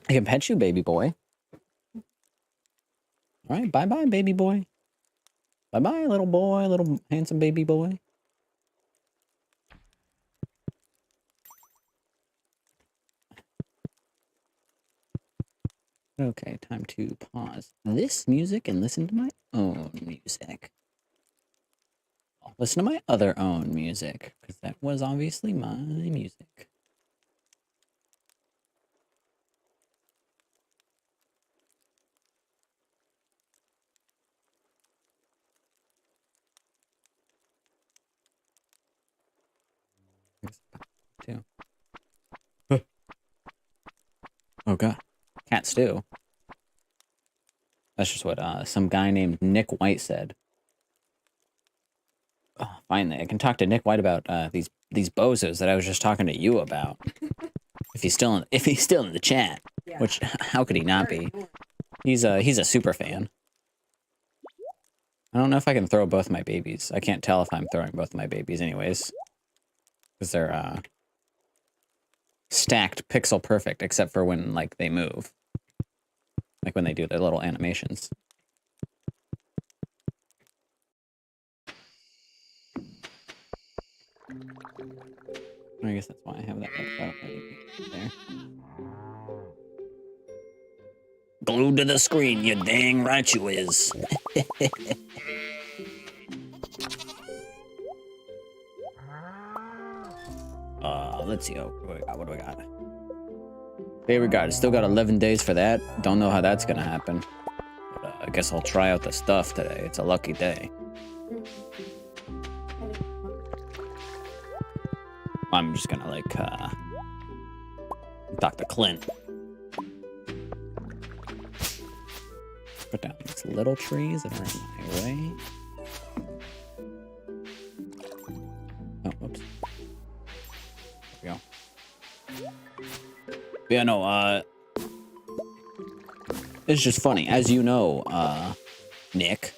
I can pet you, baby boy. All right, bye-bye, baby boy. Bye-bye, little boy, little handsome baby boy. Okay, time to pause this music and listen to my own music. I'll listen to my other own music, because that was obviously my music. Too. Oh god. Cat stew. That's just what some guy named Nick White said. Oh, finally, I can talk to Nick White about these bozos that I was just talking to you about. If he's still in the chat, yeah. Which how could he not be? He's a super fan. I don't know if I can throw both my babies. I can't tell if I'm throwing both my babies anyways. Because they're stacked pixel perfect, except for when like they move. Like when they do their little animations. I guess that's why I have that there. Glued to the screen, you dang right you is. Let's see. What do we got? Favorite guide. Still got 11 days for that. Don't know how that's gonna happen. But, I guess I'll try out the stuff today. It's a lucky day. I'm just gonna like Dr. Clint. Put down these little trees that are in my way. Oh, whoops. There we go. Yeah, no, it's just funny. As you know, Nick,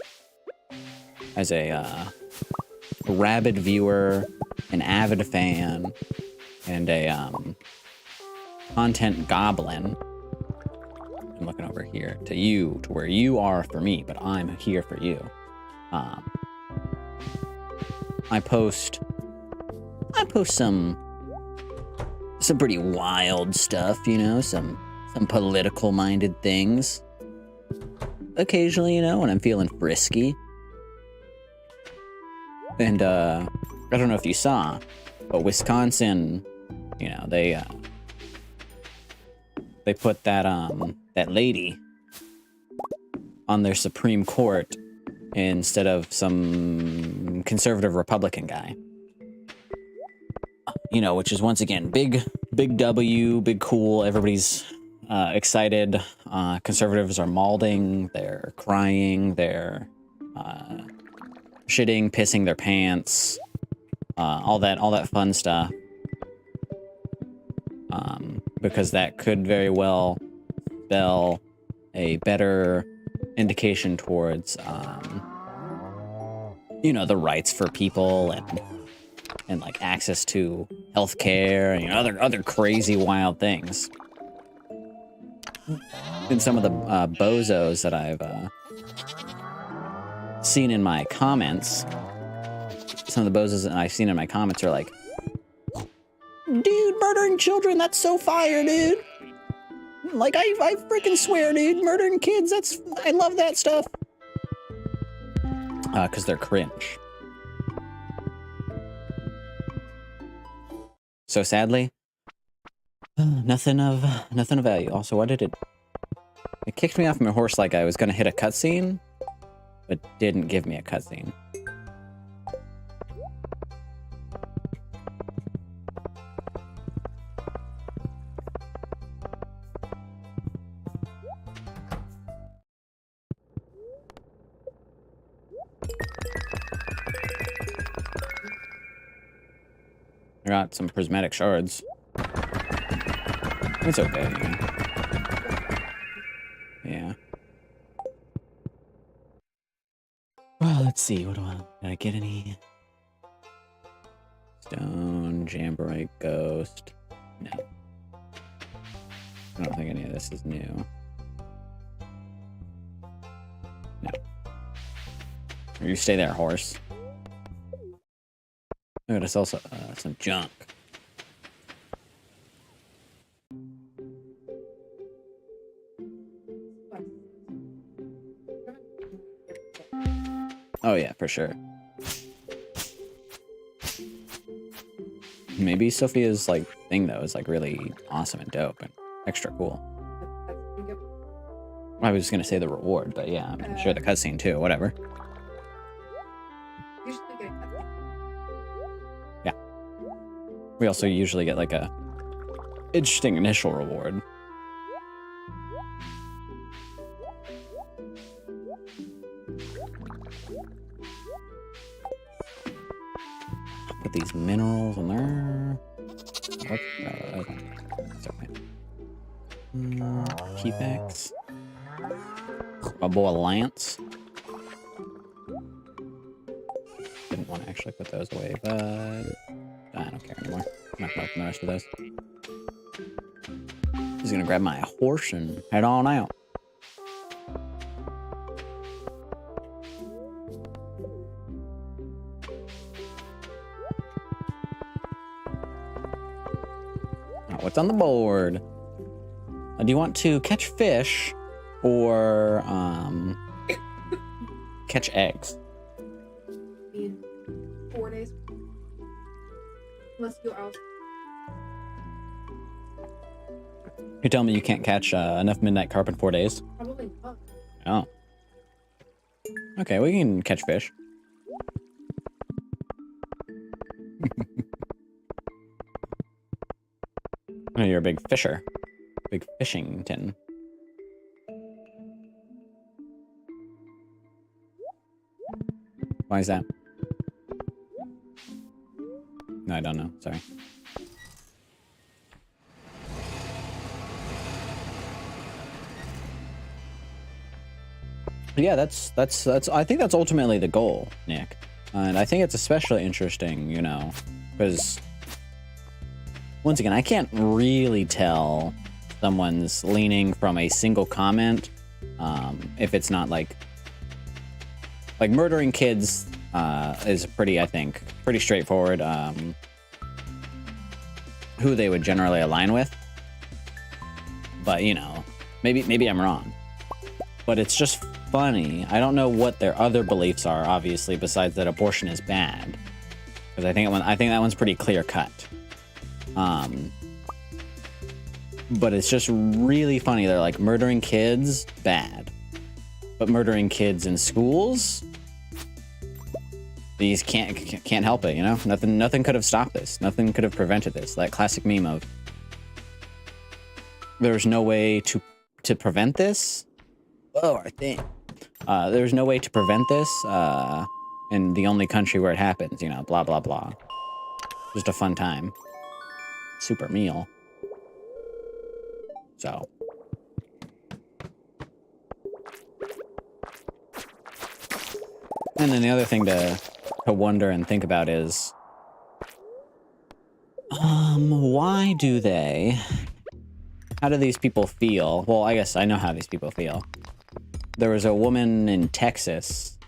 as a rabid viewer, an avid fan, and a content goblin. I'm looking over here to you, to where you are for me, but I'm here for you. I post some pretty wild stuff, you know, some political minded things. Occasionally, you know, when I'm feeling frisky. And I don't know if you saw, but Wisconsin, you know, they put that lady on their Supreme Court instead of some conservative Republican guy. You know, which is once again big W, big cool. Everybody's excited. Conservatives are malding, they're crying, they're shitting, pissing their pants, all that fun stuff. Because that could very well spell a better indication towards, you know, the rights for people and like access to healthcare and, you know, other crazy wild things. And some of the bozos that I've seen in my comments, some of the bozos that I've seen in my comments are like, dude, murdering children, that's so fire, dude. Like, I freaking swear, dude, murdering kids, I love that stuff. Because they're cringe. So sadly, nothing of value. Also, what did it kicked me off my horse like I was gonna hit a cutscene, but didn't give me a cutscene. I got some prismatic shards. It's okay, yeah. Well, let's see. What do I... Did I get any? Stone, Jamborite, Ghost. No. I don't think any of this is new. No. You stay there, horse. I'm gonna sell some junk. Oh yeah, for sure. Maybe Sophia's like thing though is like really awesome and dope and extra cool. I was just gonna say the reward, but yeah, I'm sure the cutscene too. Whatever. Yeah. We also usually get like a interesting initial reward. Put these minerals in there. Whoops. No, it's okay. Keepbacks. My boy Lance. Didn't want to actually put those away, but I don't care anymore. I'm not gonna open the rest of those. He's gonna grab my horse and head on out. What's on the board? Do you want to catch fish or catch eggs? In 4 days. Unless you out. You're telling me you can't catch enough midnight carp in 4 days? Probably not. Oh. Okay, we can catch fish. Oh, you're a big fisher. Big Fishington. Why is that? No, I don't know. Sorry. Yeah, that's I think that's ultimately the goal, Nick. And I think it's especially interesting, you know, because once again, I can't really tell someone's leaning from a single comment, if it's not like murdering kids is pretty, I think, pretty straightforward, who they would generally align with. But, you know, maybe I'm wrong. But it's just funny. I don't know what their other beliefs are, obviously, besides that abortion is bad. Because I think that one's pretty clear cut. But it's just really funny. They're like, murdering kids, bad. But murdering kids in schools, these can't help it, you know? Nothing could have stopped this. Nothing could have prevented this. That classic meme of, there's no way to prevent this. Oh, I think. There's no way to prevent this in the only country where it happens, you know, blah, blah, blah. Just a fun time. Super meal. So. And then the other thing to wonder and think about is, why do they... How do these people feel? Well, I guess I know how these people feel. There was a woman in Texas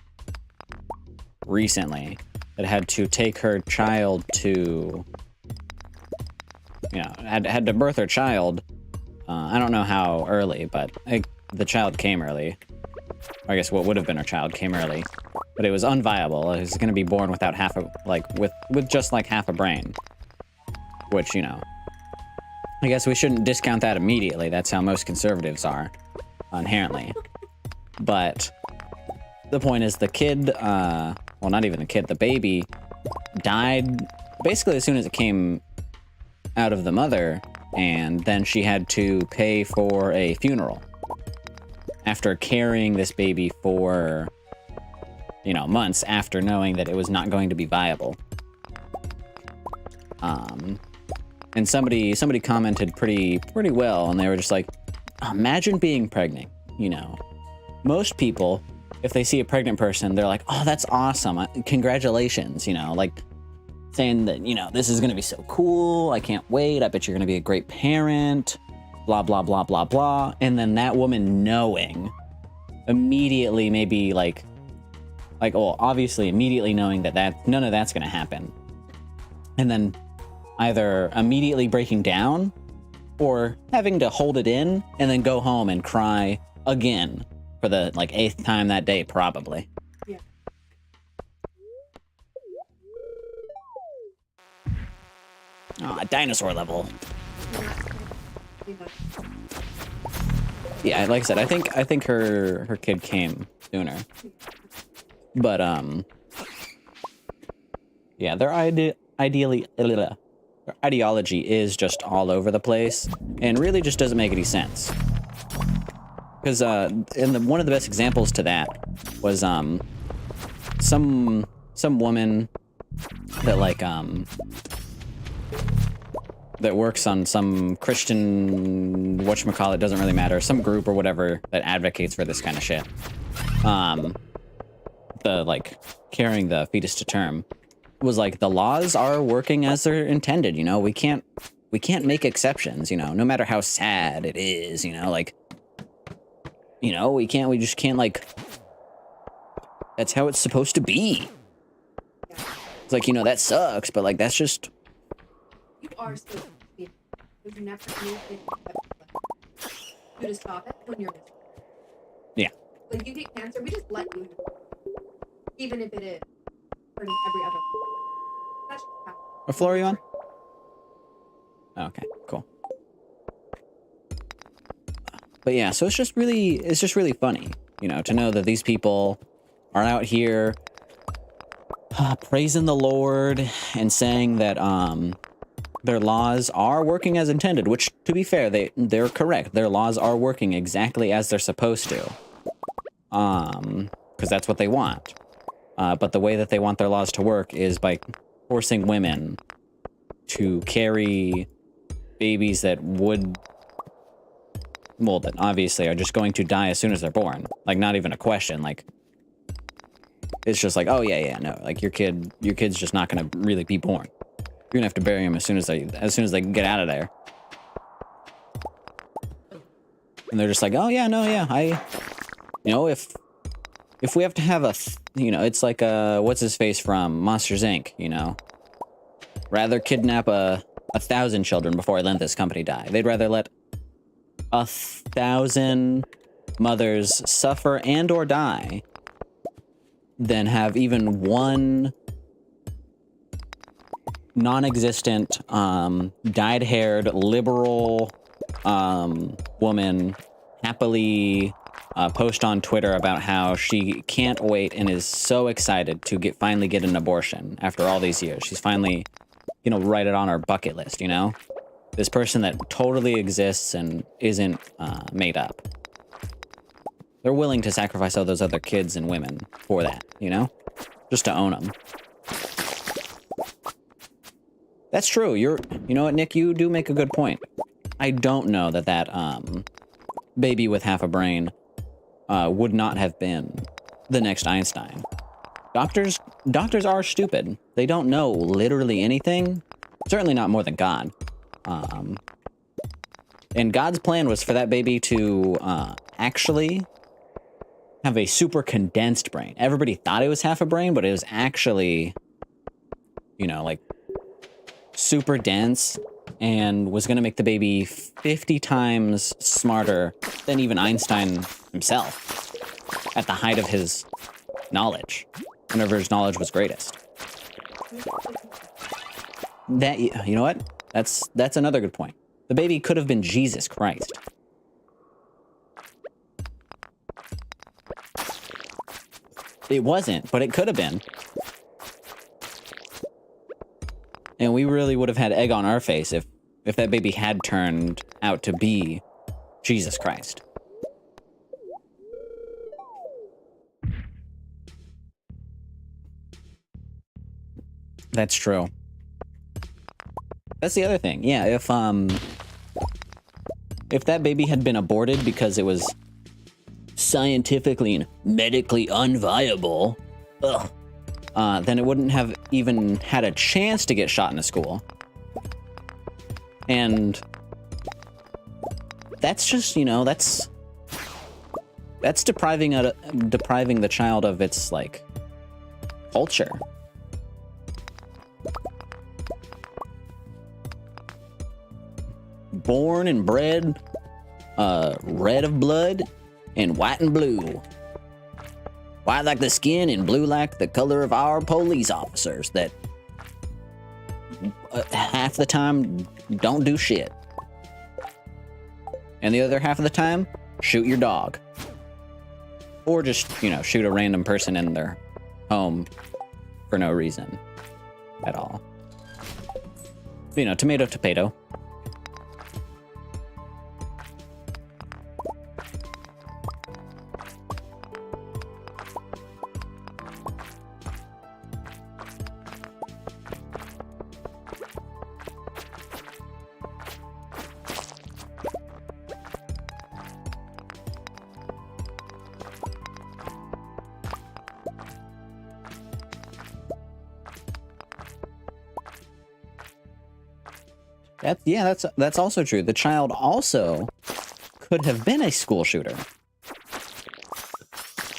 recently that had to take her child to, you know, had to birth her child. I don't know how early, but the child came early. I guess what would have been her child came early, but it was unviable. It was going to be born without half a, like, with just like half a brain, which, you know, I guess we shouldn't discount that immediately. That's how most conservatives are, inherently. But the point is the kid, well, not even the kid, the baby died basically as soon as it came out of the mother, and then she had to pay for a funeral after carrying this baby for, you know, months after knowing that it was not going to be viable. And somebody commented pretty well, and they were just like, imagine being pregnant, you know. Most people, if they see a pregnant person, they're like, oh, that's awesome. Congratulations, you know, like saying that, you know, this is going to be so cool. I can't wait. I bet you're going to be a great parent, blah, blah, blah, blah, blah. And then that woman knowing immediately, maybe like, well, obviously immediately knowing that none of that's going to happen. And then either immediately breaking down or having to hold it in and then go home and cry again for the, like, 8th time that day, probably. Yeah. Oh, dinosaur level. Yeah, like I said, I think her kid came sooner. But, yeah, their ideology is just all over the place and really just doesn't make any sense. Because one of the best examples to that was some woman that, like, that works on some Christian whatchamacallit, doesn't really matter, some group or whatever that advocates for this kind of shit. The, like, carrying the fetus to term was like, the laws are working as they're intended, you know. We can't make exceptions, you know, no matter how sad it is, you know, like, you know, we just can't, like, that's how it's supposed to be. It's like, you know, that sucks, but, like, that's just... You are still being, you never do to stop it when you're miserable. Yeah. Like, you get cancer, we just let you, even if it is hurting every other. That's just how. What floor are you on? Okay, cool. But yeah, so it's just really funny, you know, to know that these people are out here praising the Lord and saying that their laws are working as intended, which, to be fair, they're correct. Their laws are working exactly as they're supposed to. Because that's what they want. But the way that they want their laws to work is by forcing women to carry babies that would well, that obviously are just going to die as soon as they're born. Like, not even a question. Like, it's just like, oh yeah, no, like your kid's just not gonna really be born. You're gonna have to bury him as soon as they can get out of there. And they're just like, oh yeah, no, yeah, if we have to have it's like what's his face from Monsters Inc. Rather kidnap 1,000 children before I let this company die. They'd rather let 1,000 mothers suffer and or die than have even one non-existent, dyed-haired, liberal woman happily post on Twitter about how she can't wait and is so excited to finally get an abortion after all these years. She's finally, write it on her bucket list, This person that totally exists and isn't made up. They're willing to sacrifice all those other kids and women for that, just to own them. That's true. You know what, Nick? You do make a good point. I don't know that baby with half a brain would not have been the next Einstein. Doctors are stupid. They don't know literally anything. Certainly not more than God. And God's plan was for that baby to actually have a super condensed brain. Everybody thought it was half a brain, but it was actually, like super dense and was going to make the baby 50 times smarter than even Einstein himself at the height of his knowledge, whenever his knowledge was greatest. That, you know what? That's another good point. The baby could have been Jesus Christ. It wasn't, but it could have been. And we really would have had egg on our face if that baby had turned out to be Jesus Christ. That's true. That's the other thing. Yeah, if that baby had been aborted because it was scientifically and medically unviable, then it wouldn't have even had a chance to get shot in a school. And that's just, that's depriving the child of its, like, culture. Born and bred, red of blood and white and blue. White like the skin and blue like the color of our police officers that half the time don't do shit. And the other half of the time, shoot your dog. Or just, shoot a random person in their home for no reason at all. Tomato, tomato. That's also true. The child also could have been a school shooter.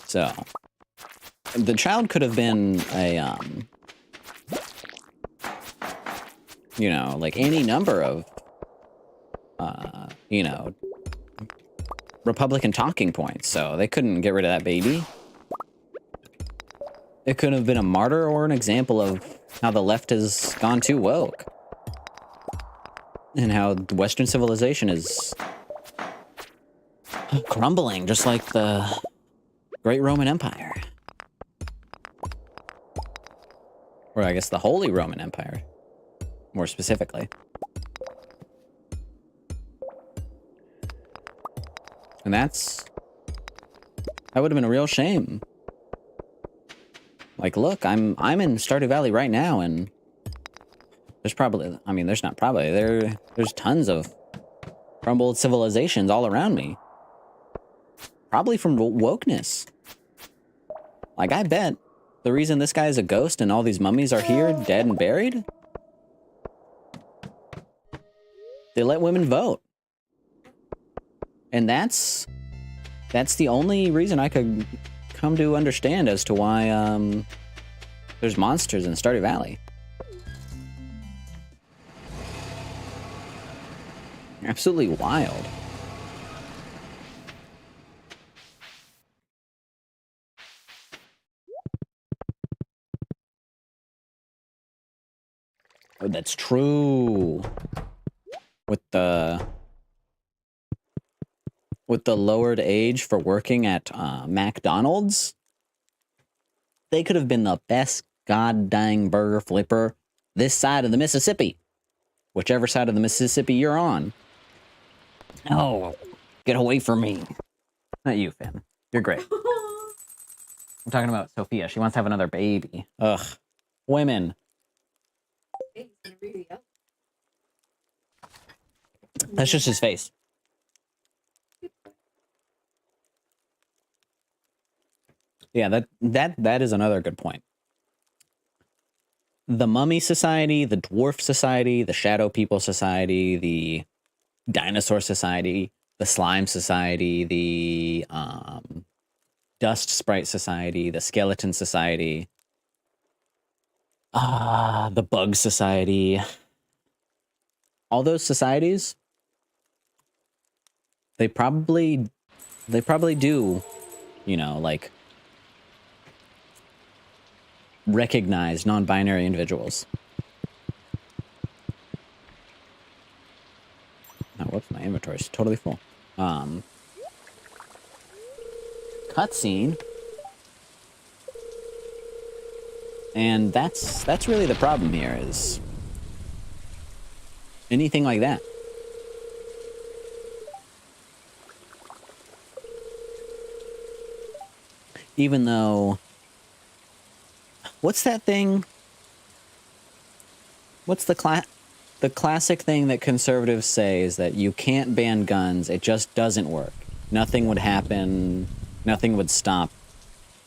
So, the child could have been a, like any number of, Republican talking points. So they couldn't get rid of that baby. It could have been a martyr or an example of how the left has gone too woke. And how Western civilization is crumbling, just like the great Roman Empire. Or I guess the Holy Roman Empire, more specifically. And that would have been a real shame. Like, look, I'm in Stardew Valley right now, and there's tons of crumbled civilizations all around me. Probably from wokeness. Like, I bet the reason this guy is a ghost and all these mummies are here, dead and buried, they let women vote. And that's the only reason I could come to understand as to why there's monsters in Stardew Valley. Absolutely wild. Oh, that's true. With the lowered age for working at McDonald's, they could have been the best goddamn burger flipper this side of the Mississippi. Whichever side of the Mississippi you're on. No, get away from me. Not you, Finn. You're great. I'm talking about Sophia. She wants to have another baby. Ugh. Women. That's just his face. Yeah, that is another good point. The Mummy Society, the Dwarf Society, the Shadow People Society, the Dinosaur Society, the Slime Society, the Dust Sprite Society, the Skeleton Society, the Bug Society. All those societies, they probably do, you know, like, recognize non-binary individuals. Oh, whoops, my inventory's totally full. Cutscene. And that's really the problem here, is anything like that. Even though, what's that thing? What's the classic thing that conservatives say is that you can't ban guns, it just doesn't work. Nothing would happen, nothing would stop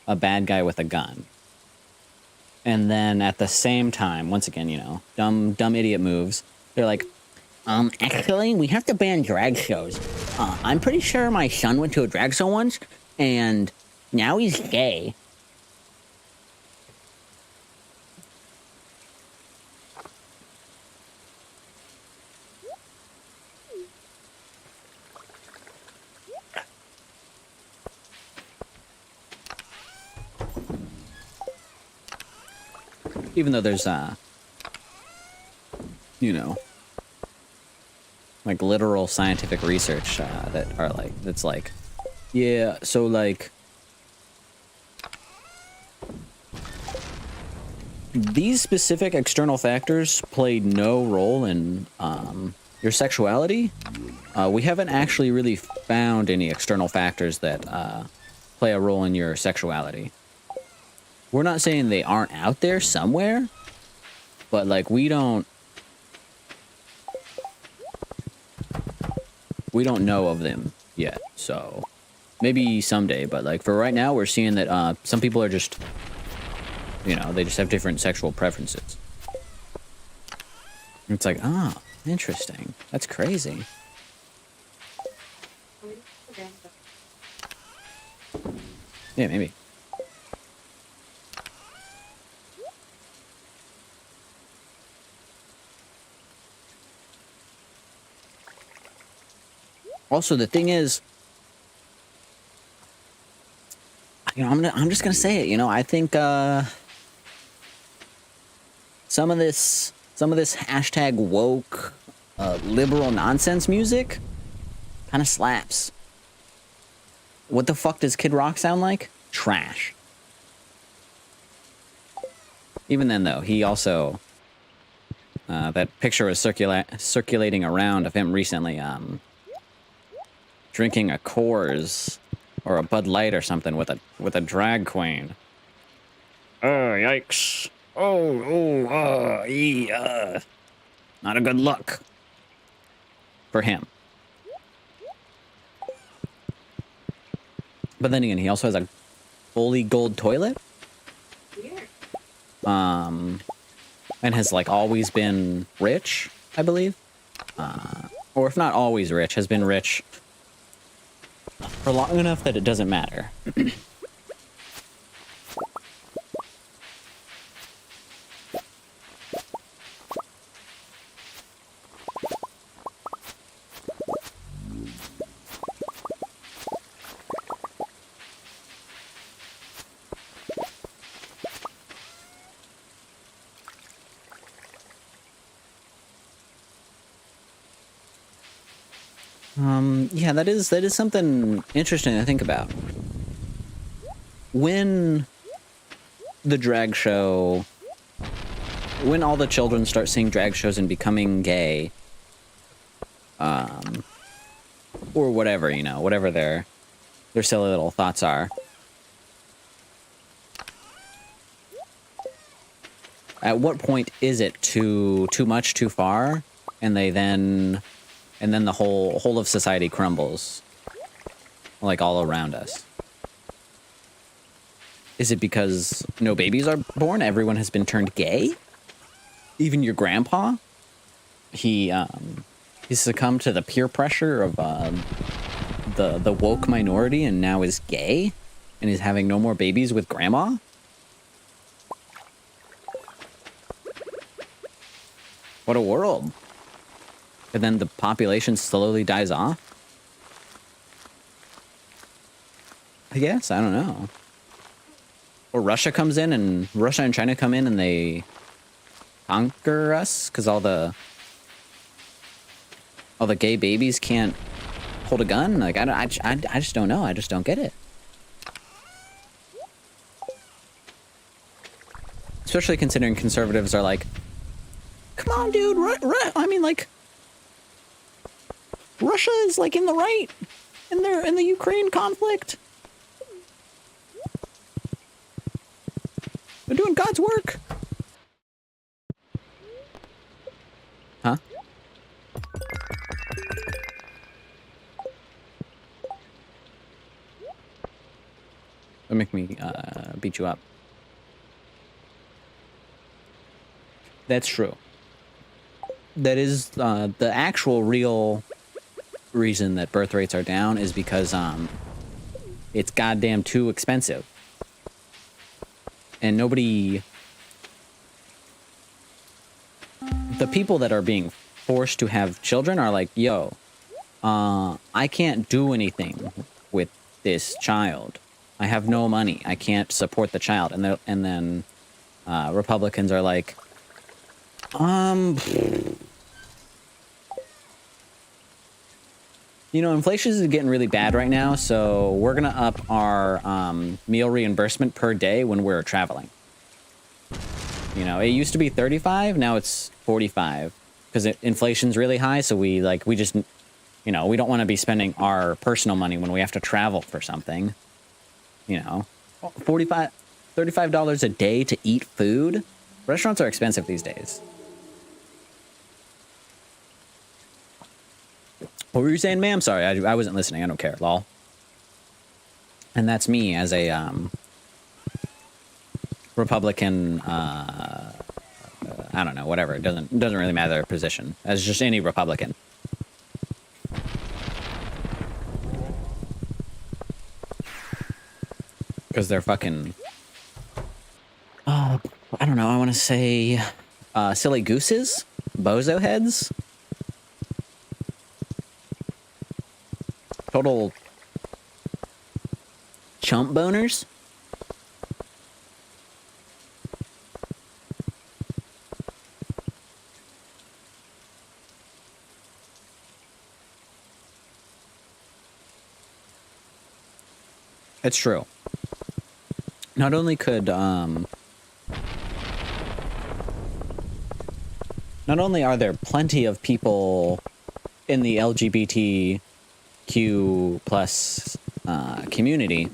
a bad guy with a gun. And then at the same time, once again, you know, dumb idiot moves, they're like, actually, we have to ban drag shows. I'm pretty sure my son went to a drag show once, and now he's gay. Even though there's, you know, like literal scientific research that are like, that's like, yeah, so like, these specific external factors played no role in your sexuality. We haven't actually really found any external factors that play a role in your sexuality. We're not saying they aren't out there somewhere, but like we don't know of them yet. So maybe someday, but like for right now, we're seeing that some people are just, you know, they just have different sexual preferences. It's like, ah, oh, interesting. That's crazy. Yeah, maybe. Also, the thing is, you know, I'm just gonna say it. You know, I think some of this hashtag woke liberal nonsense music kind of slaps. What the fuck does Kid Rock sound like? Trash. Even then, though, he also that picture was circulating around of him recently. Drinking a Coors or a Bud Light or something with a drag queen. Yikes. Not a good look for him. But then again, he also has a fully gold toilet. Weird. And has like always been rich, I believe. Or if not always rich, has been rich for long enough that it doesn't matter. Yeah, that is something interesting to think about. When the drag show, when all the children start seeing drag shows and becoming gay, or whatever, you know, whatever their silly little thoughts are. At what point is it too much, too far, and then the whole of society crumbles, like all around us? Is it because no babies are born? Everyone has been turned gay? Even your grandpa? He succumbed to the peer pressure of the woke minority and now is gay? And is having no more babies with grandma? What a world. And then the population slowly dies off? I guess, I don't know. Or Russia comes in and Russia and China come in and they conquer us because all the gay babies can't hold a gun. Like I just don't know. I just don't get it. Especially considering conservatives are like, come on, dude. I mean, like, Russia is like in the right in the Ukraine conflict. They're doing God's work. Huh? Don't make me beat you up. That's true. That is the actual real reason that birth rates are down is because it's goddamn too expensive. And nobody... The people that are being forced to have children are like, yo, I can't do anything with this child. I have no money. I can't support the child. And then Republicans are like, you know, inflation is getting really bad right now, so we're gonna up our meal reimbursement per day when we're traveling. You know, it used to be 35, now it's 45 because inflation's really high. So we just, you know, we don't want to be spending our personal money when we have to travel for something. You know, $35 a day to eat food. Restaurants are expensive these days. What were you saying, ma'am? Sorry, I wasn't listening. I don't care, lol. And that's me as a Republican. I don't know, whatever. It doesn't really matter their position. As just any Republican. Because they're fucking. I don't know. I want to say silly gooses, bozo heads. Total chump boners. It's true. Not only could not only are there plenty of people in the LGBTQ plus community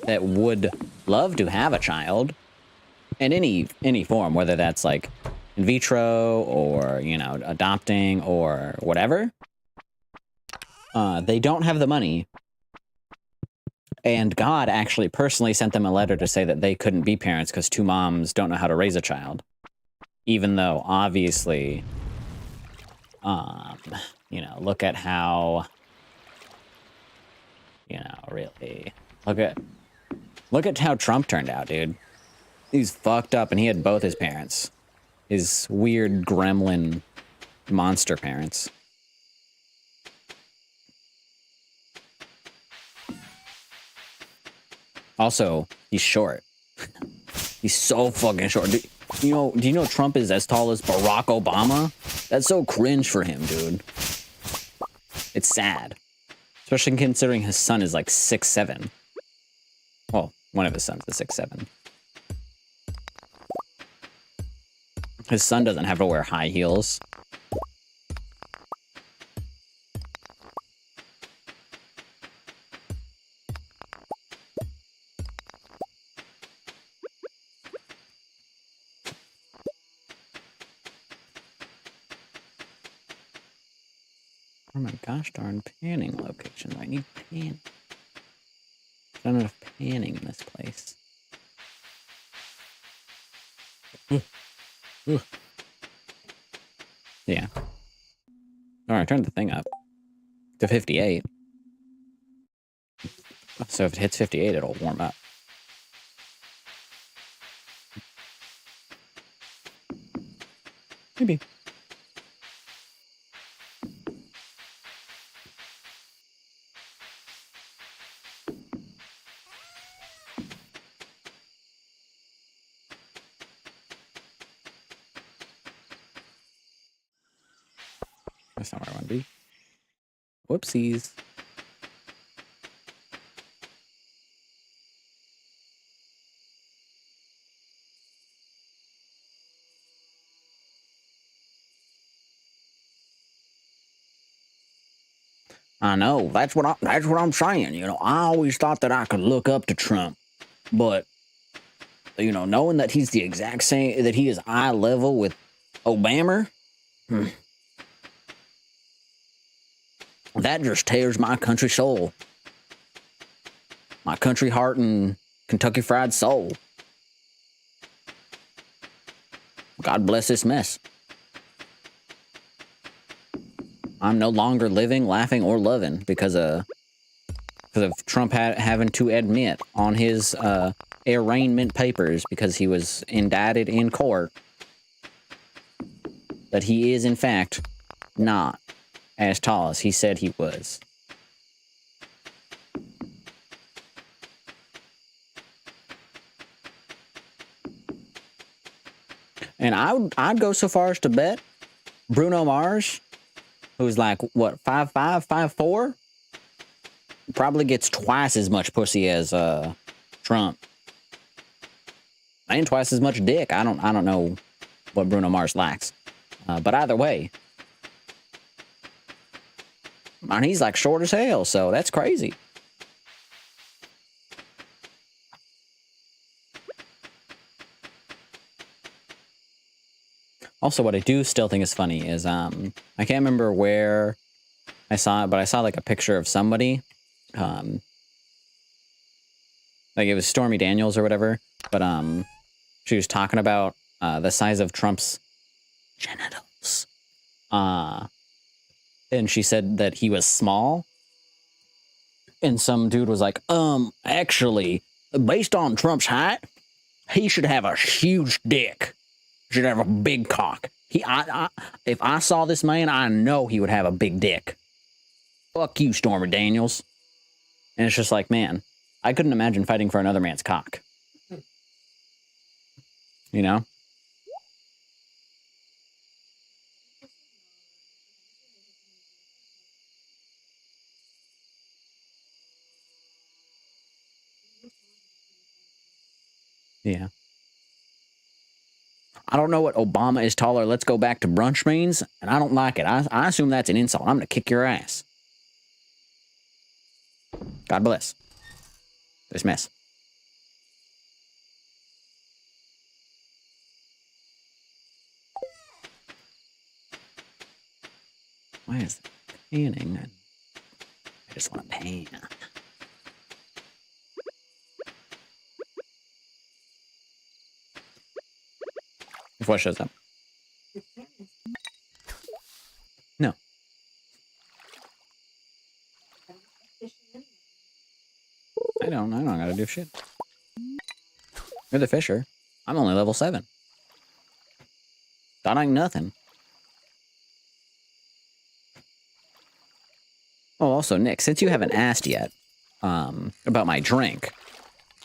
that would love to have a child in any form, whether that's like in vitro or, you know, adopting or whatever, they don't have the money And God actually personally sent them a letter to say that they couldn't be parents because two moms don't know how to raise a child. Even though, obviously, you know, look at how, you know, really, look at how Trump turned out, dude. He's fucked up, and he had both his parents. His weird gremlin monster parents. Also, he's short. He's so fucking short. Do you know Trump is as tall as Barack Obama? That's so cringe for him, dude. It's sad. Especially considering his son is like 6'7". Well, one of his sons is 6'7". His son doesn't have to wear high heels. Oh my gosh darn panning location. I need pan. There's not enough panning in this place. Yeah. Alright, turn the thing up to 58. So if it hits 58, it'll warm up. Maybe. That's not where I want to be. Whoopsies. I know. That's what I'm saying. You know, I always thought that I could look up to Trump, but you know, knowing that he's the exact same, that he is eye level with Obama, that just tears my country soul, my country heart, and Kentucky Fried Soul. God bless this mess. I'm no longer living, laughing, or loving because of Trump having to admit on his arraignment papers, because he was indicted in court, that he is in fact not as tall as he said he was. And I'd go so far as to bet Bruno Mars, who's like, what, 5'5", 5'4", probably gets twice as much pussy as Trump. And twice as much dick. I don't know what Bruno Mars lacks. But either way. And he's like short as hell, so that's crazy. Also, what I do still think is funny is, I can't remember where I saw it, but I saw like a picture of somebody, like it was Stormy Daniels or whatever, but she was talking about the size of Trump's genitals. And she said that he was small. And some dude was like, actually, based on Trump's height, he should have a huge dick. Should have a big cock. If I saw this man, I know he would have a big dick. Fuck you, Stormy Daniels. And it's just like, man, I couldn't imagine fighting for another man's cock. You know? Yeah. I don't know what Obama is taller, let's go back to brunch means, and I don't like it. I assume that's an insult. I'm going to kick your ass. God bless this mess. Why is it panning? I just want to pan. what shows up? You can't miss. No. Fishing anyway. I don't gotta do shit. You're the fisher. I'm only level 7. That ain't nothing. Oh, also, Nick, since you haven't asked yet about my drink,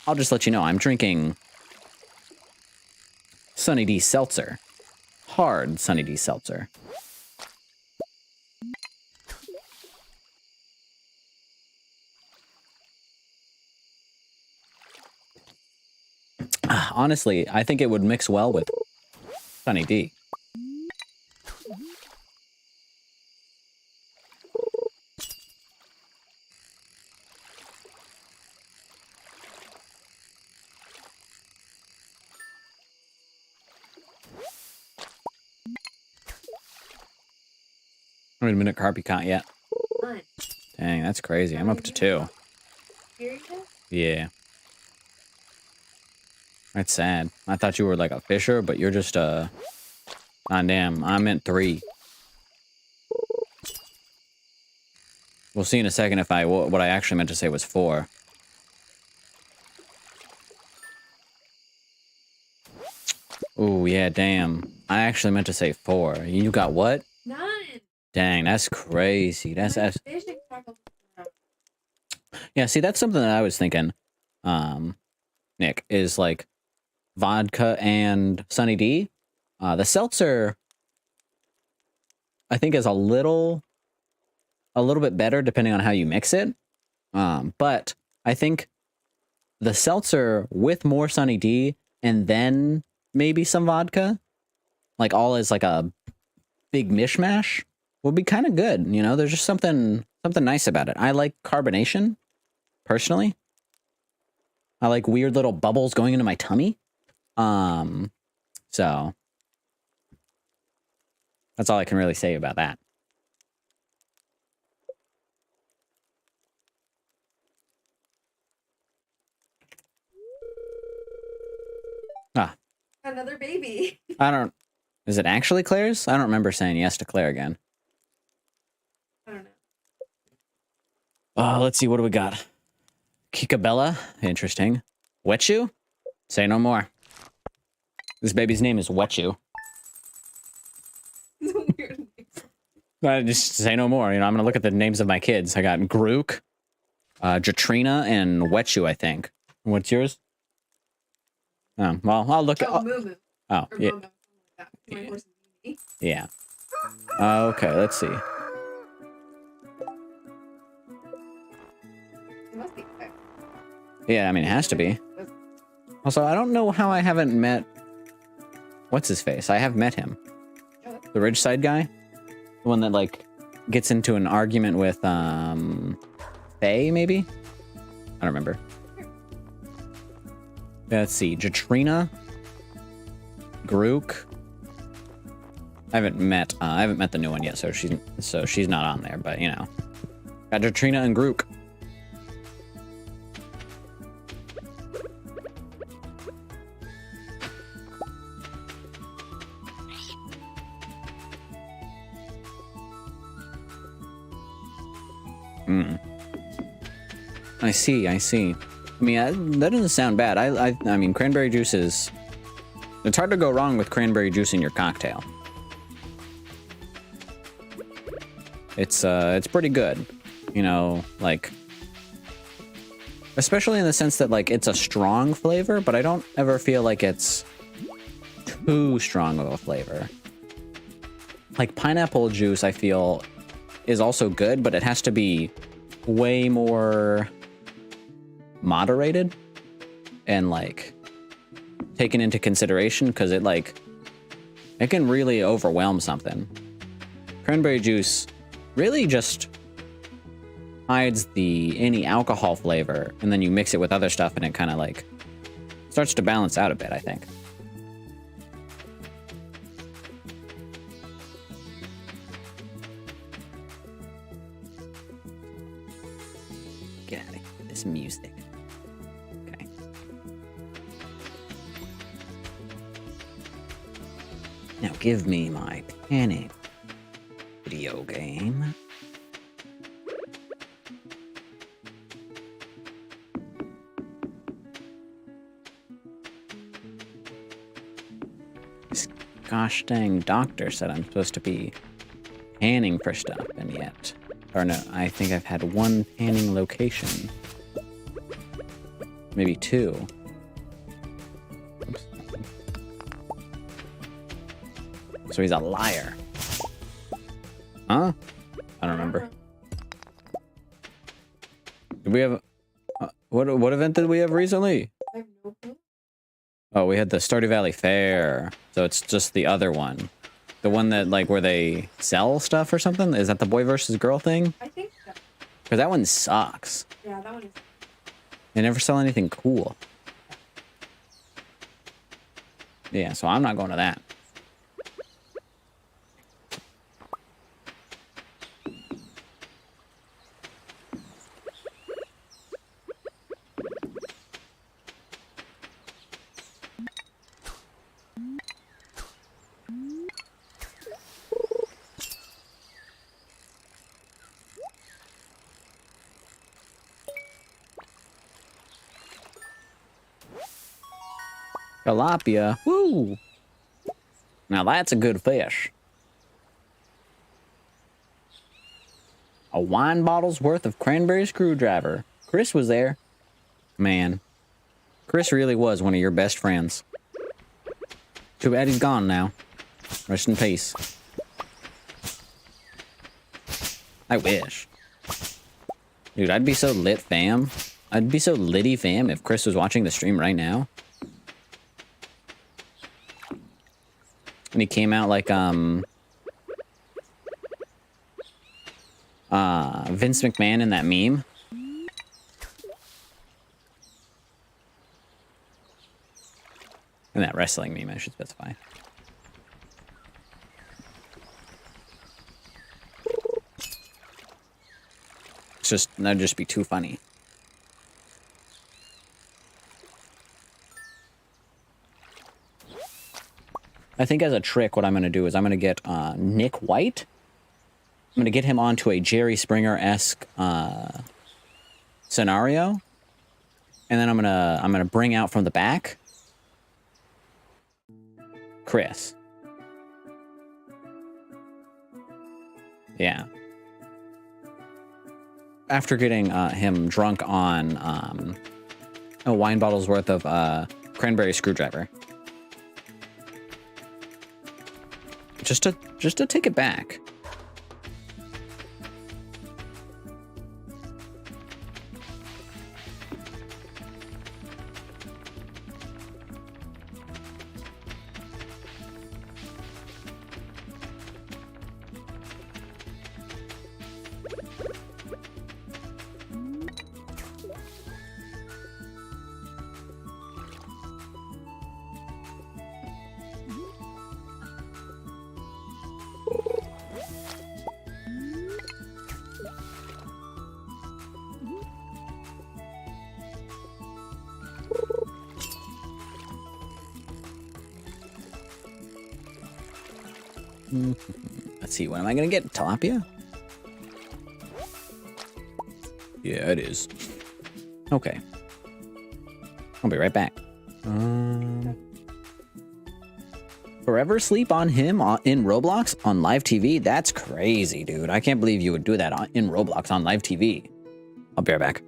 I'll just let you know I'm drinking Sunny D Seltzer. Hard Sunny D Seltzer. Honestly, I think it would mix well with Sunny D. I haven't been at Carpicot yet. Fun. Dang, that's crazy. I'm up to 2. Serious? Yeah. That's sad. I thought you were like a fisher, but you're just ah, damn. I meant 3. We'll see in a second if what I actually meant to say was 4. Ooh, yeah, damn. I actually meant to say 4. You got what? None. Dang, that's crazy. That's Fishing tackles. yeah. See, that's something that I was thinking. Nick, is like vodka and Sunny D. The seltzer, I think, is a little bit better depending on how you mix it. But I think the seltzer with more Sunny D and then maybe some vodka, like all as like a big mishmash, would be kind of good. You know, there's just something nice about it. I like carbonation, personally. I like weird little bubbles going into my tummy. So that's all I can really say about that. Ah, Another baby. is it actually Claire's? I don't remember saying yes to Claire again. I don't know. Let's see, what do we got? Kikabella, interesting. Wetchu? Say no more. This baby's name is Wetchu. It's a weird name. Just say no more. You know, I'm gonna look at the names of my kids. I got Grook, Jatrina, and Wetchu, I think. What's yours? Oh, well, I'll look. Oh, Moo. Oh, Or yeah. Momo, something like that. My horse is Mimi. Yeah. Okay, let's see. It must be quick. Yeah, I mean, it has to be. Also, I don't know how I haven't met... What's his face? I have met him. The Ridgeside guy? The one that, like, gets into an argument with, Faye, maybe? I don't remember. Let's see. Jatrina. Grook. I haven't met the new one yet, so she's not on there, but, you know. Got Jatrina and Grook. I see. I mean, that doesn't sound bad. I mean, cranberry juice is... It's hard to go wrong with cranberry juice in your cocktail. It's pretty good. You know, like... Especially in the sense that, like, it's a strong flavor, but I don't ever feel like it's too strong of a flavor. Like, pineapple juice, I feel, is also good, but it has to be way more moderated and like taken into consideration, because it can really overwhelm something. Cranberry juice really just hides any alcohol flavor, and then you mix it with other stuff and it kind of like starts to balance out a bit, I think. Get out of here with this music. Okay. give me my panic video game. This gosh dang doctor said I'm supposed to be panning for stuff, and yet... Or no, I think I've had one panning location. Maybe two. Oops. So he's a liar. Huh? I don't remember. Did we have... what event did we have recently? I have no clue. Oh, we had the Stardew Valley Fair. So it's just the other one. The one that, like, where they sell stuff or something? Is that the boy versus girl thing? I think so. Because that one sucks. Yeah, that one is. They never sell anything cool. Yeah, so I'm not going to that. Tilapia. Woo! Now that's a good fish. A wine bottle's worth of cranberry screwdriver. Chris was there. Man, Chris really was one of your best friends. Too bad he's gone now. Rest in peace. I wish. Dude, I'd be so lit, fam. I'd be so litty, fam, if Chris was watching the stream right now. And he came out like, Vince McMahon in that meme. In that wrestling meme, I should specify. It's just, that'd just be too funny. I think as a trick, what I'm going to do is I'm going to get Nick White. I'm going to get him onto a Jerry Springer-esque scenario. And then I'm gonna bring out from the back Chris. Yeah. After getting him drunk on a wine bottle's worth of cranberry screwdriver. Just to take it back. Let's see, what am I gonna get? Tilapia? Yeah, it is. Okay. I'll be right back. Forever sleep on him in Roblox on live TV? That's crazy, dude. I can't believe you would do that in Roblox on live TV. I'll be right back.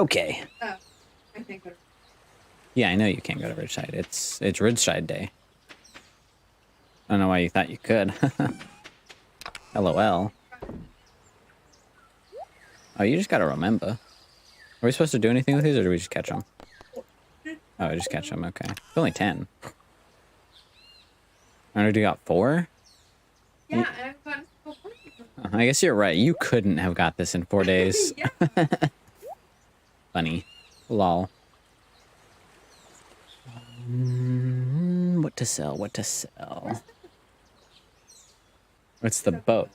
Okay. Oh, I think. Yeah, I know you can't go to Ridgeside. It's Ridgeside Day. I don't know why you thought you could. LOL. Oh, you just gotta remember. Are we supposed to do anything with these, or do we just catch them? Oh, I just catch them. Okay. It's only 10. I already got 4? Yeah, and I've gotten so far. I guess you're right. You couldn't have got this in 4 days. Yeah. Funny. Lol. What to sell? What to sell? What's the boat?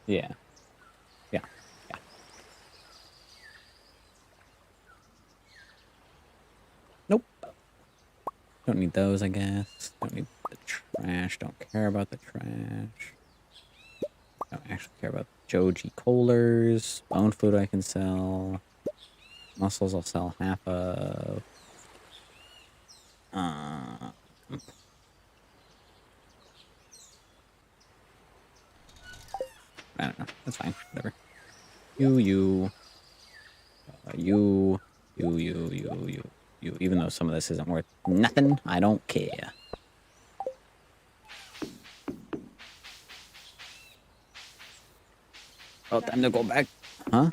Yeah. Yeah. Yeah. Nope. Don't need those, I guess. Don't need the trash. Don't care about the trash. Don't actually care about Joji Coolers. Bone food I can sell. Mussels I'll sell half of. I don't know. That's fine. Whatever. You. You. Even though some of this isn't worth nothing, I don't care. Oh, time to go back. Huh?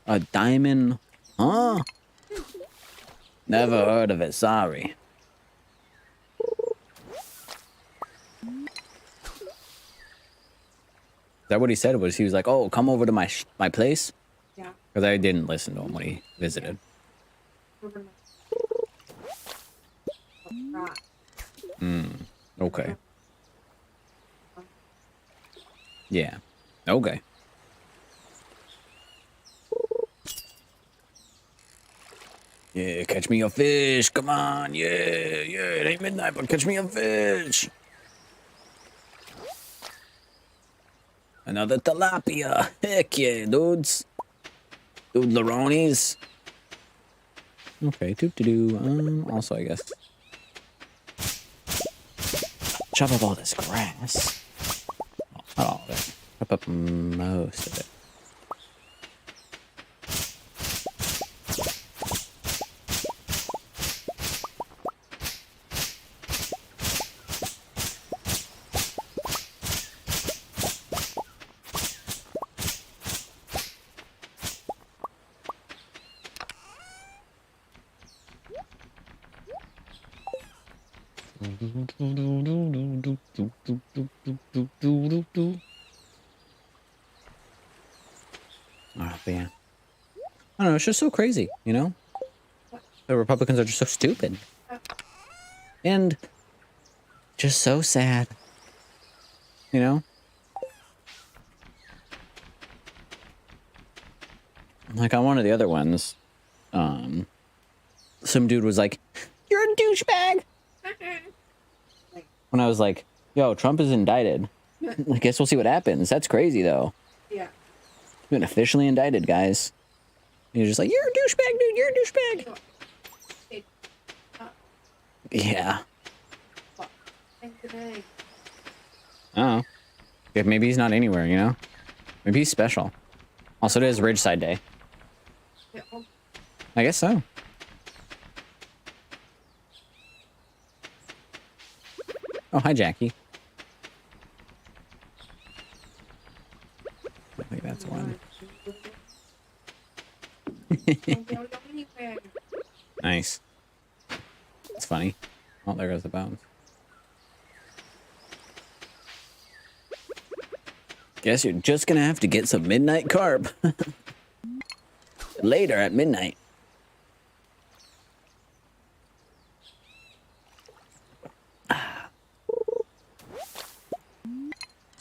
A diamond? Huh? Never heard of it, sorry. Is that what he said? Was he was like, oh, come over to my place? Yeah. Because I didn't listen to him when he visited. Okay. Yeah. Okay. Yeah, catch me a fish. Come on. Yeah, it ain't midnight, but catch me a fish. Another tilapia. Heck yeah, dudes. Dude Laronis. Okay, also, I guess. Chop up all this grass. Oh, not all of it. Chop up most of it. But yeah. I don't know, it's just so crazy, you know? The Republicans are just so stupid. And just so sad. You know? Like on one of the other ones, some dude was like, "You're a douchebag." When I was like, "Yo, Trump is indicted. I guess we'll see what happens." That's crazy though. Yeah. He's been officially indicted, guys. And you're just like, "You're a douchebag, dude. You're a douchebag." Yeah. Oh. Yeah, maybe he's not anywhere, you know? Maybe he's special. Also, it is Ridgeside Day. I guess so. Oh, hi, Jackie. I think that's one. Nice. It's funny. Oh, there goes the bones. Guess you're just gonna have to get some midnight carp. Later at midnight.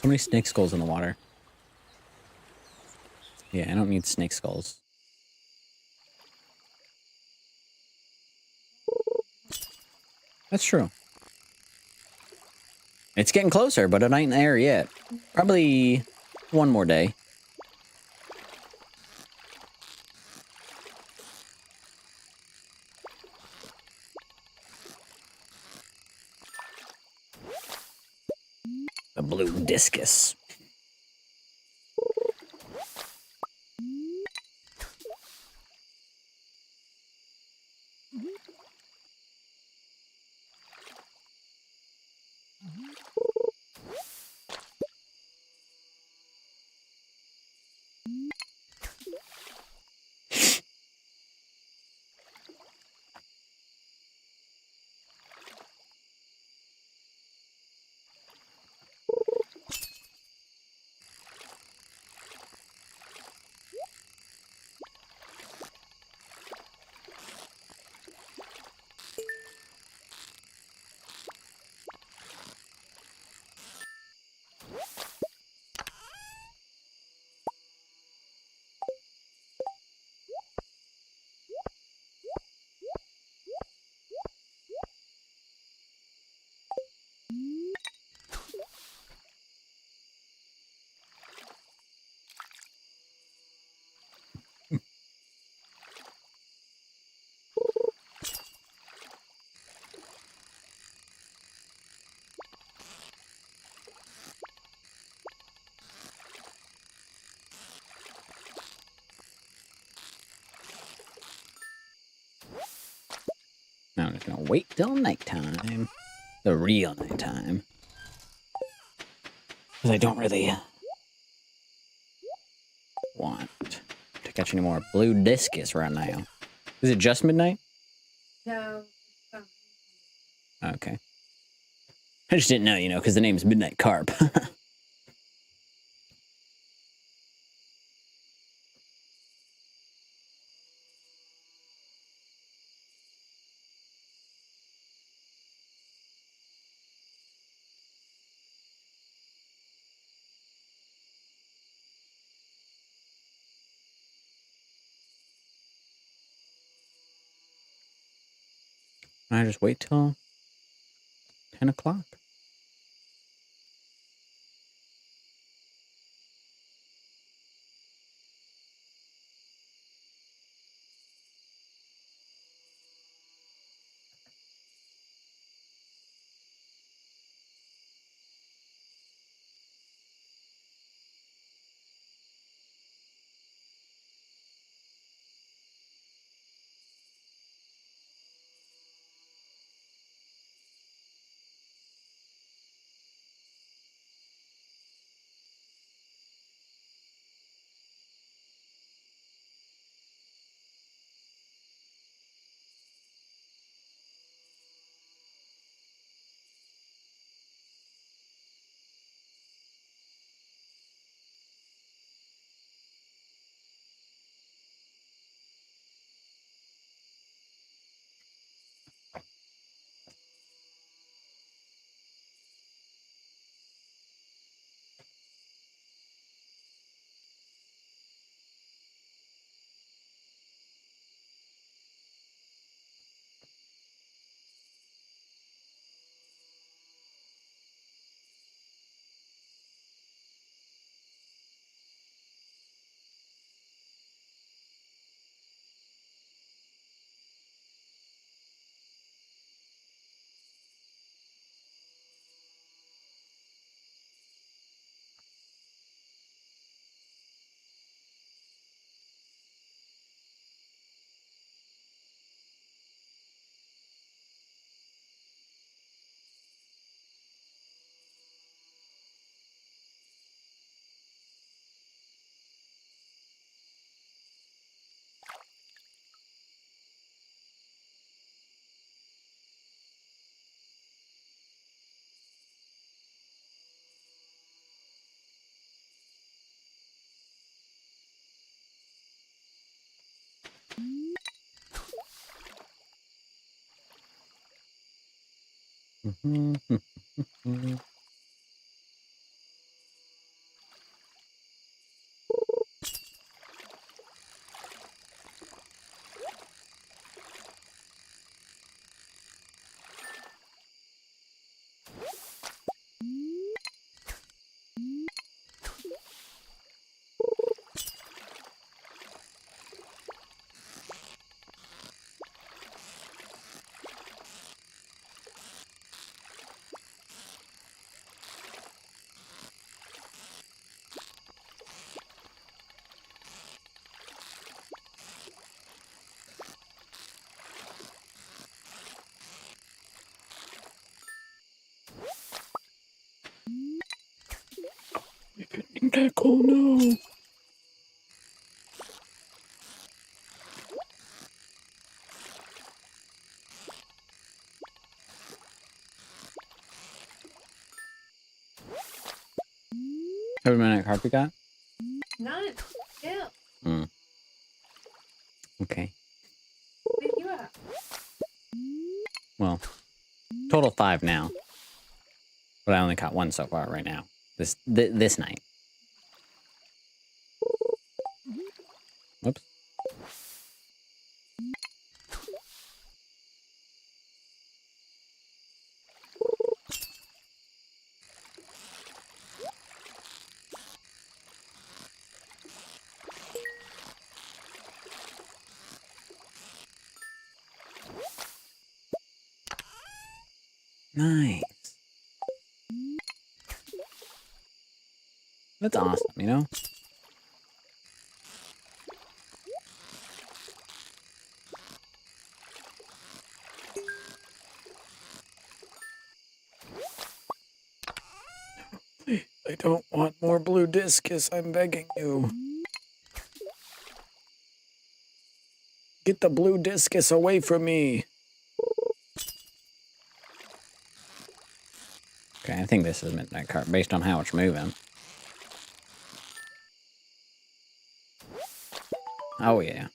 So many snake skulls in the water. Yeah, I don't need snake skulls. That's true. It's getting closer, but it ain't there yet. Probably one more day. The blue discus. Now I'm just gonna wait till nighttime. The real nighttime. Because I don't really want to catch any more blue discus right now. Is it just midnight? No. Um, Okay. I just didn't know, you know, because the name's Midnight Carp. I just wait till 10 o'clock. Getting that cold now. Every midnight card we got? None. Yeah. Okay. What did you have? Well, total 5 now. But I only caught 1 so far right now. This night. Whoops. Nice. That's awesome, you know? I don't want more blue discus, I'm begging you. Get the blue discus away from me. Okay, I think this is midnight card based on how it's moving. Oh yeah.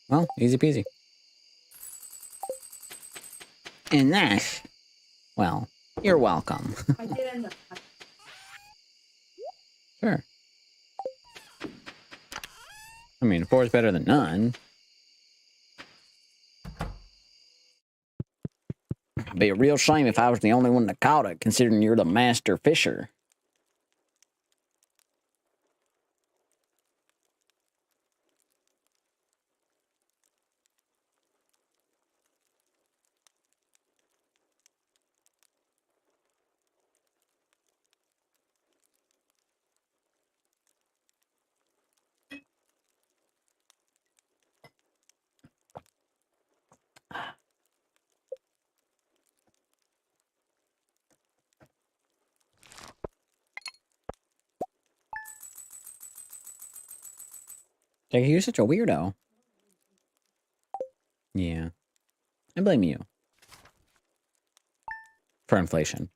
Well, easy peasy. And that, well, you're welcome. I did end up. Sure. I mean, 4 is better than none. It'd be a real shame if I was the only one that caught it, considering you're the master fisher. Jackie, you're such a weirdo. Yeah. I blame you. For inflation.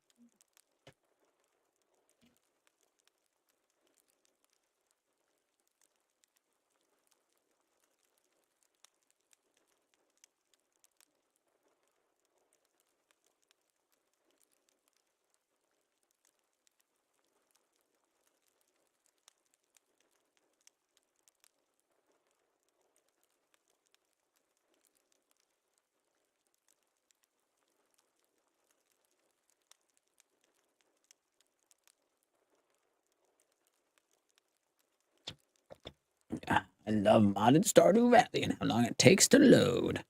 Yeah, I love modded Stardew Valley and how long it takes to load.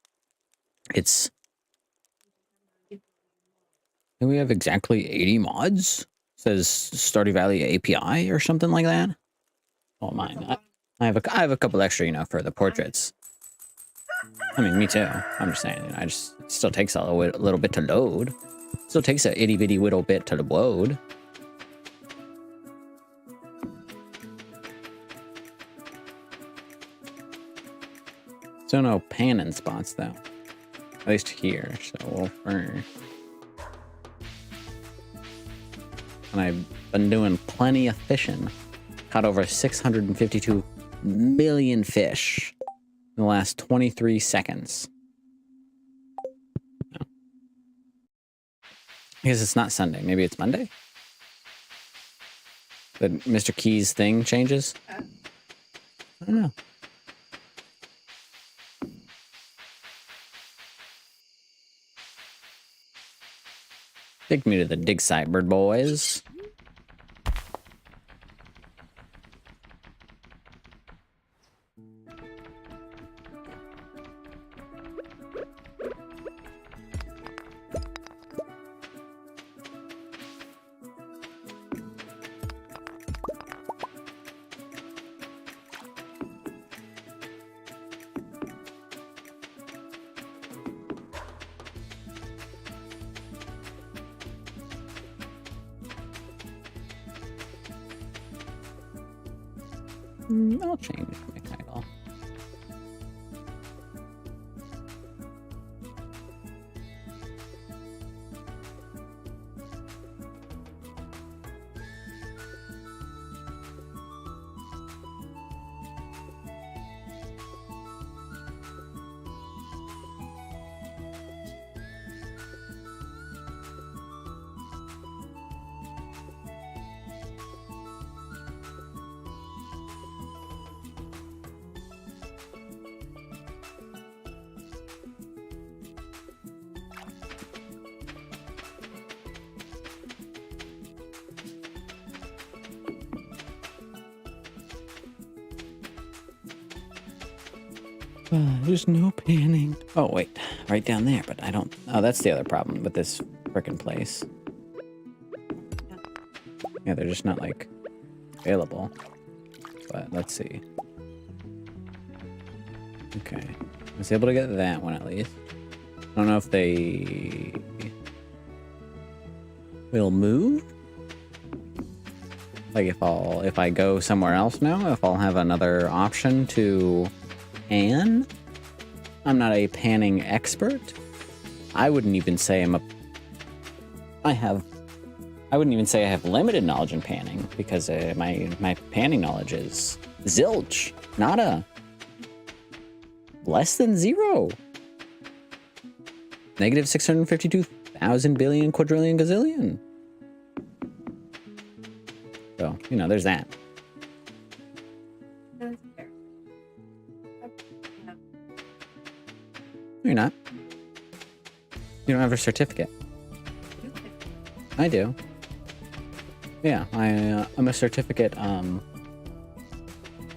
It's... Do we have exactly 80 mods? Says Stardew Valley API or something like that. Oh, mine. I have a couple extra, you know, for the portraits. I mean, me too. I'm just saying, you know, it still takes a little bit to load. Still takes a itty bitty little bit to load. Still no panning spots though. At least here, so we'll burn. And I've been doing plenty of fishing. Caught over 652 million fish in the last 23 seconds. No. I guess it's not Sunday. Maybe it's Monday? The Mr. Keys thing changes? I don't know. Take me to the dig site, bird boys. I'll change my title. There's no panning. Oh, wait. Right down there, but I don't... Oh, that's the other problem with this frickin' place. Yeah, they're just not, like, available. But let's see. Okay. I was able to get that one at least. I don't know if they will move. Like if I go somewhere else now, if I'll have another option to pan. I'm not a panning expert. I wouldn't even say I wouldn't even say I have limited knowledge in panning because my panning knowledge is zilch, nada, less than zero. Negative 652,000 billion quadrillion gazillion. So, you know, there's that. That's fair. Yeah. You're not. You don't have a certificate. I do. Yeah, I'm a certificate,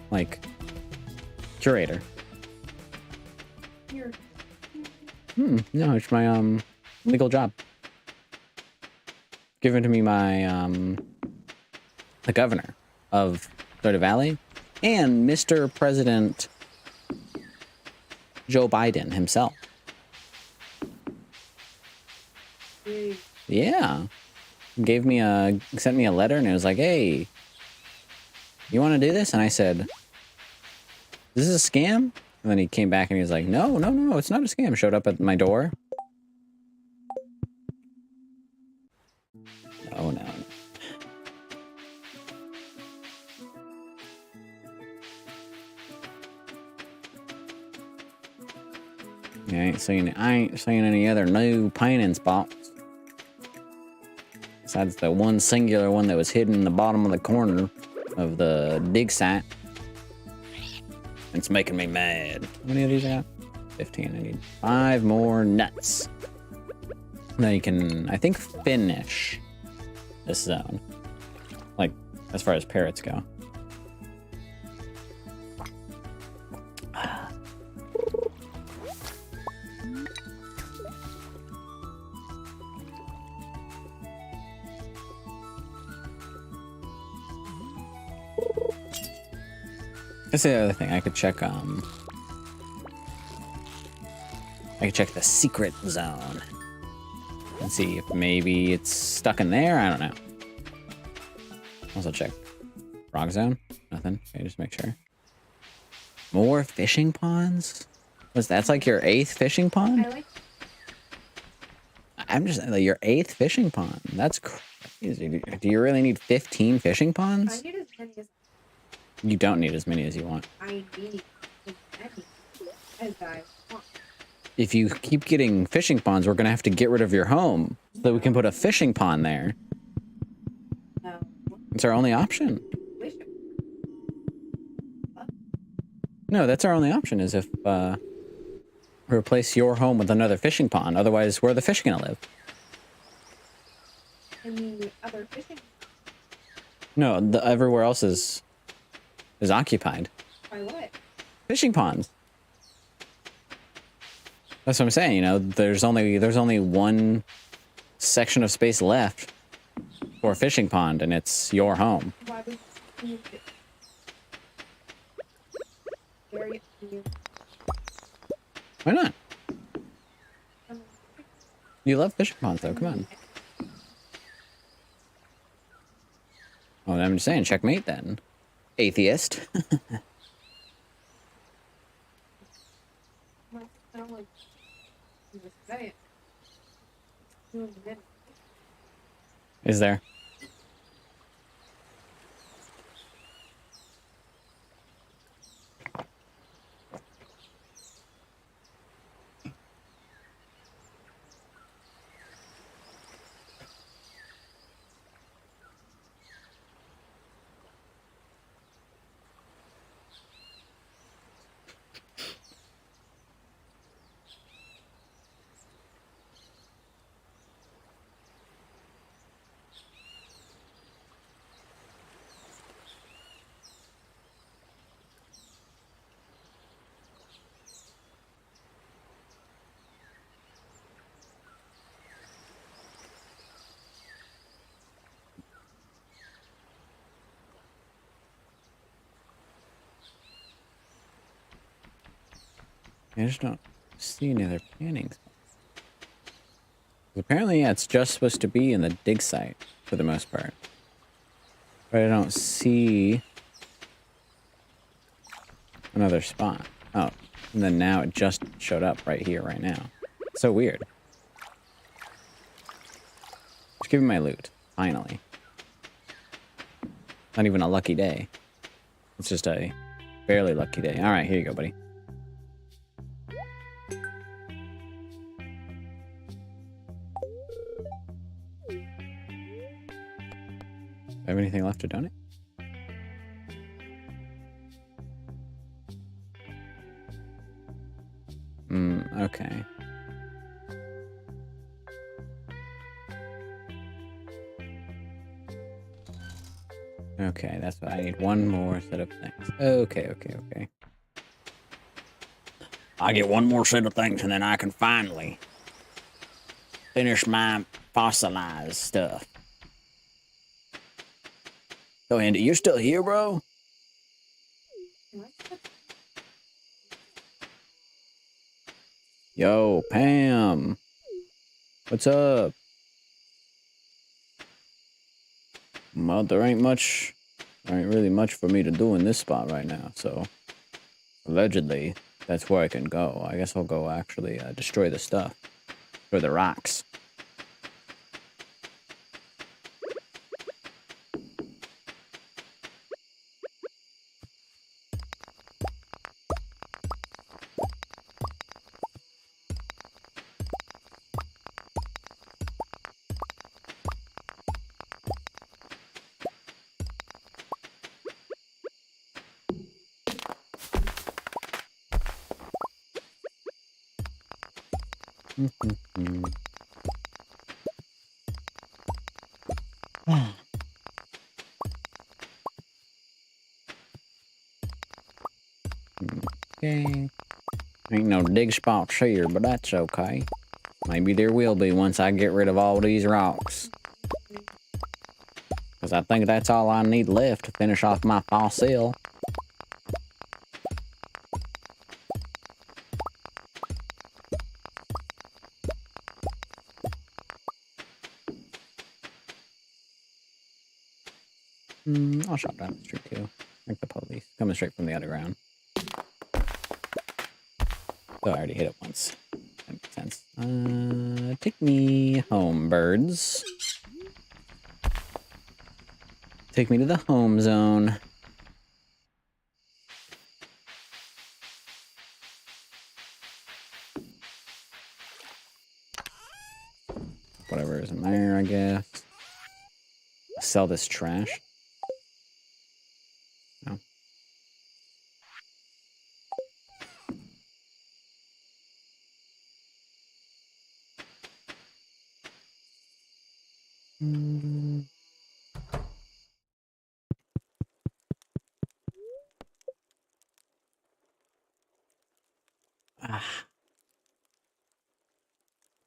like, curator. Here. No, it's my, legal job. Given to me by, the governor of Stardew Valley and Mr. President Joe Biden himself. Yeah. Sent me a letter and it was like, hey, you want to do this? And I said, this is a scam? And then he came back and he was like, no, it's not a scam. Showed up at my door. Oh, no. Yeah, I ain't seen any other new painting spots. Besides the one singular one that was hidden in the bottom of the corner of the dig site. It's making me mad. How many of these I got? 15. I need 5 more nuts. Then you can, I think, finish this zone. Like, as far as parrots go. That's the other thing. I could check the secret zone and see if maybe it's stuck in there. I don't know. Also check frog zone. Nothing. Okay, just make sure. More fishing ponds. That's like your 8th fishing pond? I like I'm just like your 8th fishing pond. That's crazy. Do you really need 15 fishing ponds? I need as many as You don't need as many as you want. I need as many as I want. If you keep getting fishing ponds, we're gonna have to get rid of your home so that we can put a fishing pond there. No. It's our only option. Wish it. No, that's our only option is if we replace your home with another fishing pond. Otherwise, where are the fish gonna live? And the other fishing No, everywhere else is occupied. by what? Fishing ponds. That's what I'm saying. You know, there's only one section of space left for a fishing pond, and it's your home. Why would you very you Why not? You love fishing ponds, though. Come on. Well, I'm just saying, checkmate then. Atheist. sound like you were saying. Doing the minute. Is there? I just don't see any other panning spots. Apparently, yeah, it's just supposed to be in the dig site for the most part. But I don't see another spot. Oh, and then now it just showed up right here, right now. So weird. Just give me my loot, finally. Not even a lucky day. It's just a barely lucky day. All right, here you go, buddy. Have anything left to donate? Okay. Okay, that's what I need. One more set of things. Okay. I get one more set of things and then I can finally finish my fossilized stuff. So, Andy, you're still here, bro? Yo, Pam. What's up? Well, there ain't really much for me to do in this spot right now, so allegedly, that's where I can go. I guess I'll go actually destroy the stuff. Destroy the rocks. Okay. Ain't no dig spots here, but that's okay. Maybe there will be once I get rid of all these rocks. Because I think that's all I need left to finish off my fossil. I'll shop down the street too. Like the police. Coming straight from the underground. Oh, I already hit it once. That makes sense. Take me home, birds. Take me to the home zone. Whatever is in there, I guess. Sell this trash. No.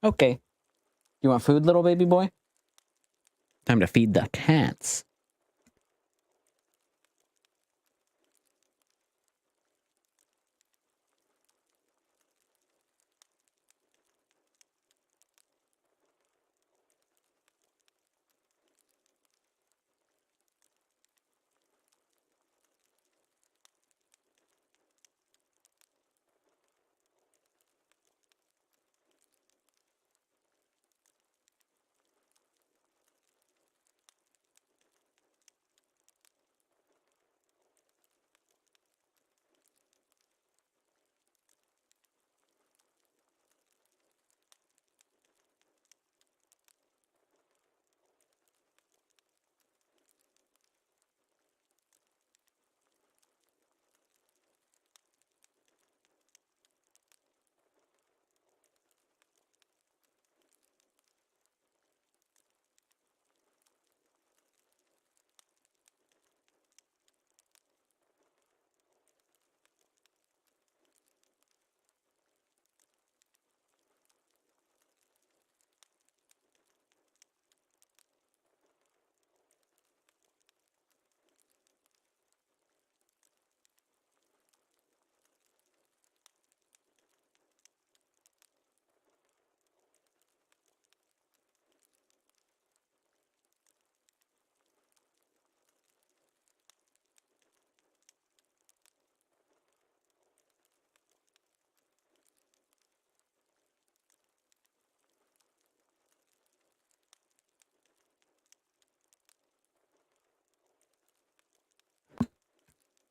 Okay. You want food, little baby boy? Time to feed the cats.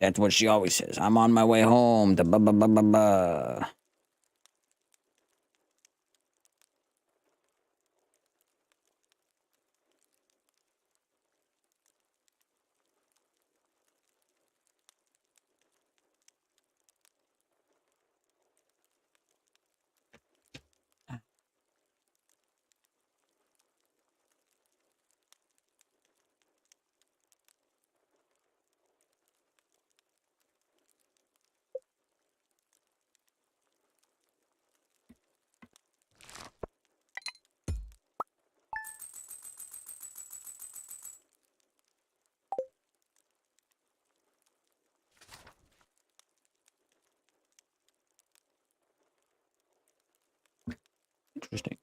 That's what she always says. I'm on my way home. Da ba ba ba ba ba. Interesting.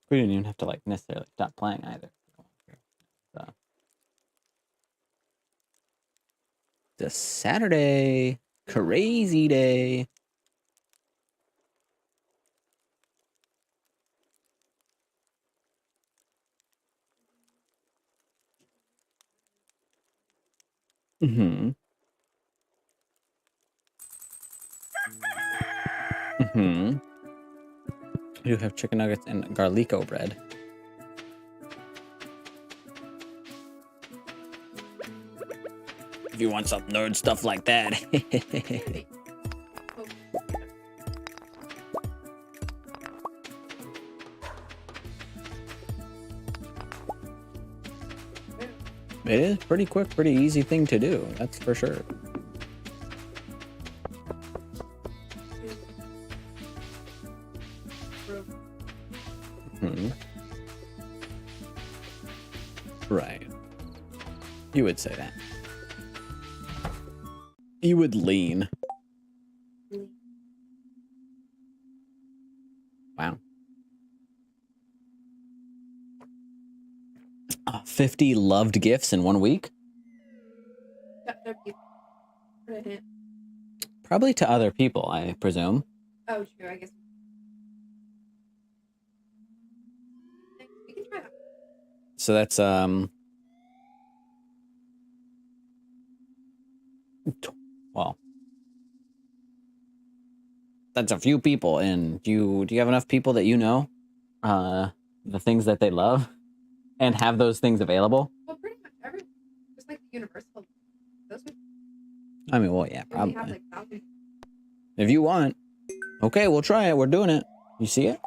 We didn't even have to like necessarily stop playing either. So. It's a Saturday, crazy day. Mm-hmm. Mm-hmm. You have chicken nuggets and garlico bread. If you want some nerd stuff like that. It is pretty quick, pretty easy thing to do. That's for sure. Hmm. Right. You would say that. You would lean. Wow. 50 loved gifts in 1 week? Probably to other people, I presume. Oh, sure, I guess. We can try that. So that's well, that's a few people. And do you have enough people that you know the things that they love and have those things available? Well, pretty much everyone. Just like the Universal. Those would I mean, well, yeah, only probably. have like thousands. If you want. Okay, we'll try it. We're doing it. You see it?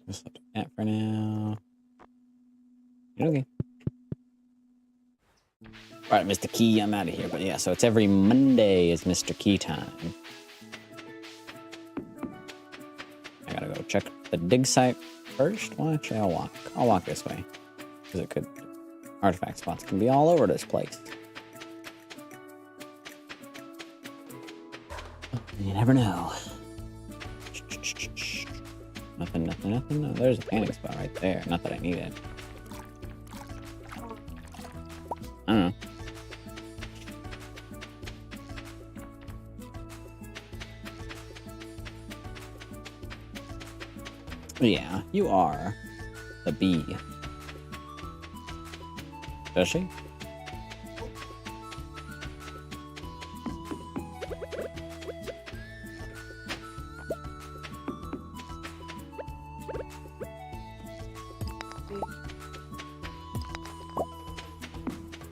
Just do that for now. Okay. All right, Mr. Key, I'm out of here. But yeah, so it's every Monday is Mr. Key time. I gotta go check the dig site first. Well, actually, I'll walk. I'll walk this way. Because it could... Artifact spots can be all over this place. You never know. Nothing, nothing, nothing. No, there's a panic spot right there. Not that I need it. I don't know. Yeah, you are the bee. Does she?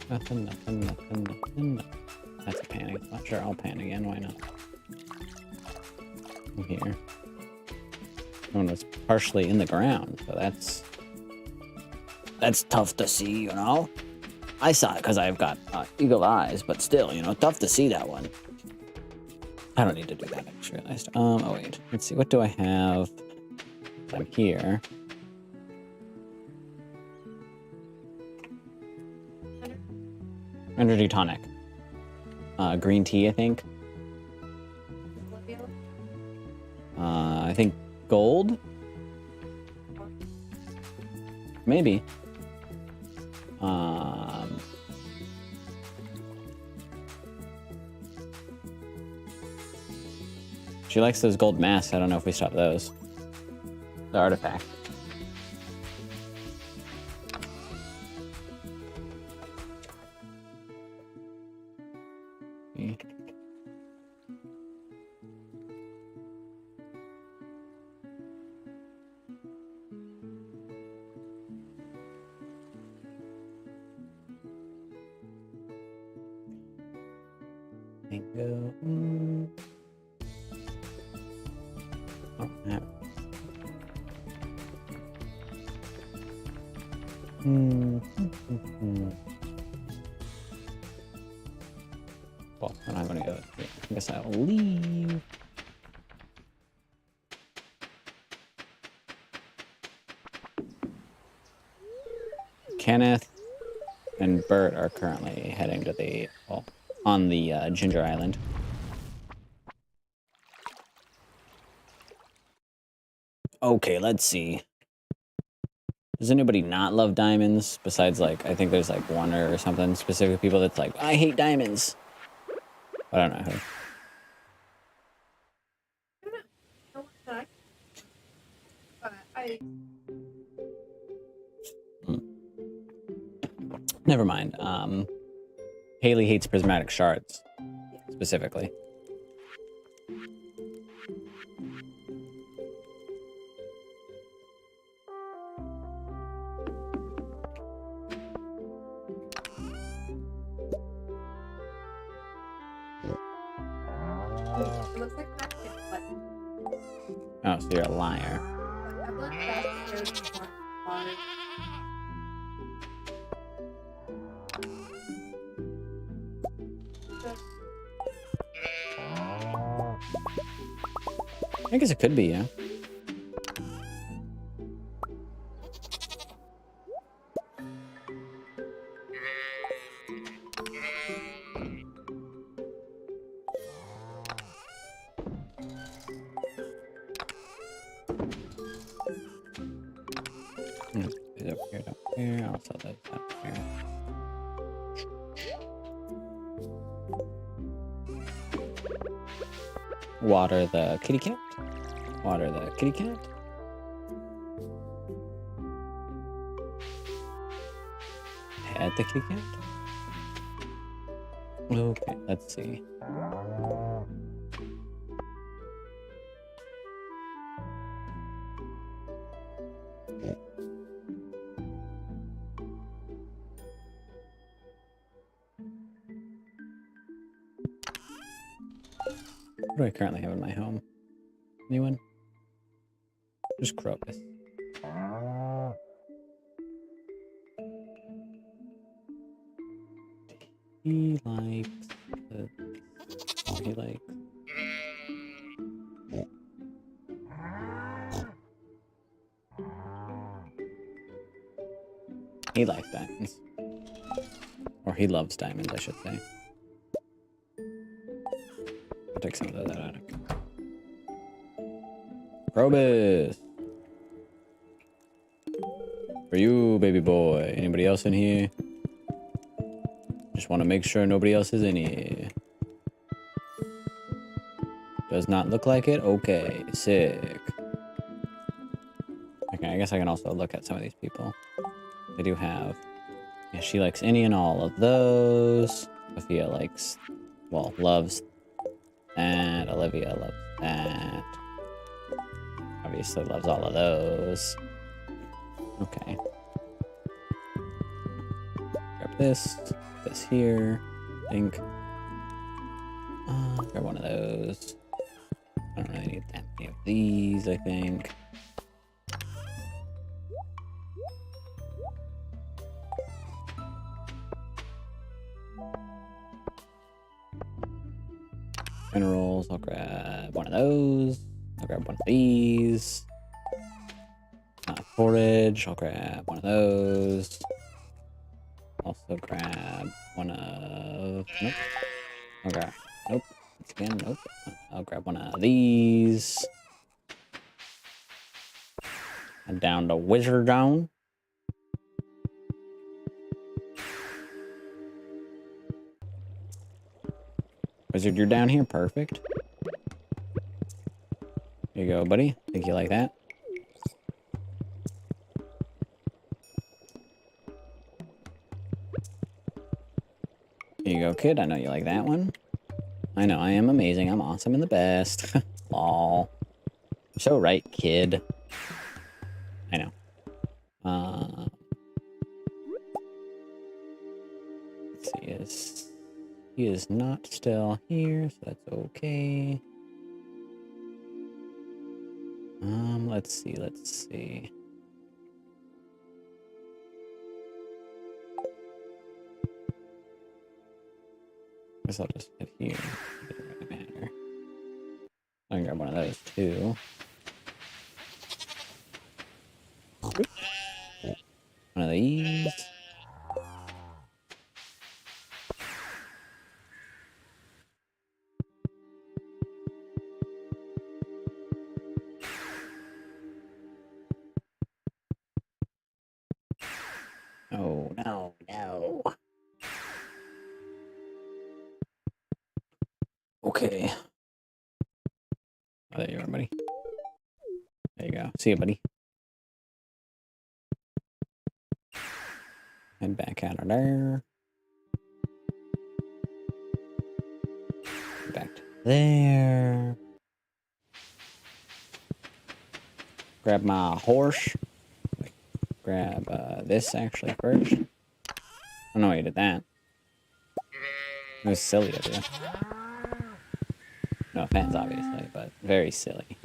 Nothing, nothing, nothing, nothing. That's a panic. Not sure, I'll pan again. Why not? I'm here. One was partially in the ground, so that's tough to see, you know? I saw it because I've got eagle eyes, but still, you know, tough to see that one. I don't need to do that, I just realized. Oh wait, let's see, what do I have? I'm here. Energy tonic. Green tea, I think. I think gold. Maybe. She likes those gold masks. I don't know if we stop those. The artifact. Bingo. Oh, that. Well, I'm not gonna go. I guess I'll leave. Kenneth and Bert are currently heading to the, well, on the Ginger Island. Okay, let's see. Does anybody not love diamonds? Besides, like, I think there's like one or something specific people that's like, I hate diamonds. I don't know who. Never mind. Haley hates prismatic shards, specifically. It looks like that hit button. Oh, so you're a liar. I believe that's the card. I guess it could be, yeah. It's over here, down here. I'll sell that down here. Water the kitty cat. Water the kitty cat. Pet the kitty cat. Okay, let's see. What do I currently have in my home? Anyone? Just Crocus. He likes the... Oh, he likes... He likes diamonds. Or he loves diamonds, I should say. I'll take some of that out. Probus! For you, baby boy. Anybody else in here? Just want to make sure nobody else is in here. Does not look like it? Okay, sick. Okay, I guess I can also look at some of these people. They do have... Yeah, she likes any and all of those. Sophia likes... Well, loves that. Olivia loves that. Obviously loves all of those. Okay. Grab this. This here. I think. Grab one of those. I don't really need that many of these, I think. Minerals, I'll grab one of those. I'll grab one of these. Forage, I'll grab one of those. Also grab one of... Nope. I'll grab... Nope. Once again, nope. I'll grab one of these. And down to Wizard Zone. Wizard, you're down here. Perfect. Here you go, buddy. Think you like that? Here you go, kid. I know you like that one. I know, I am amazing. I'm awesome and the best. Lol. So right, kid. I know. Let's see. He is not still here, so that's okay. Let's see. Guess I'll just hit here. It doesn't really matter. I can grab one of those too. One of these. Oh, no. Okay. Oh, there you are, buddy. There you go. See you, buddy. Head back out of there. Back to there. Grab my horse. Grab this actually first. I don't know why you did that. It was silly of you. No offense, obviously, but very silly.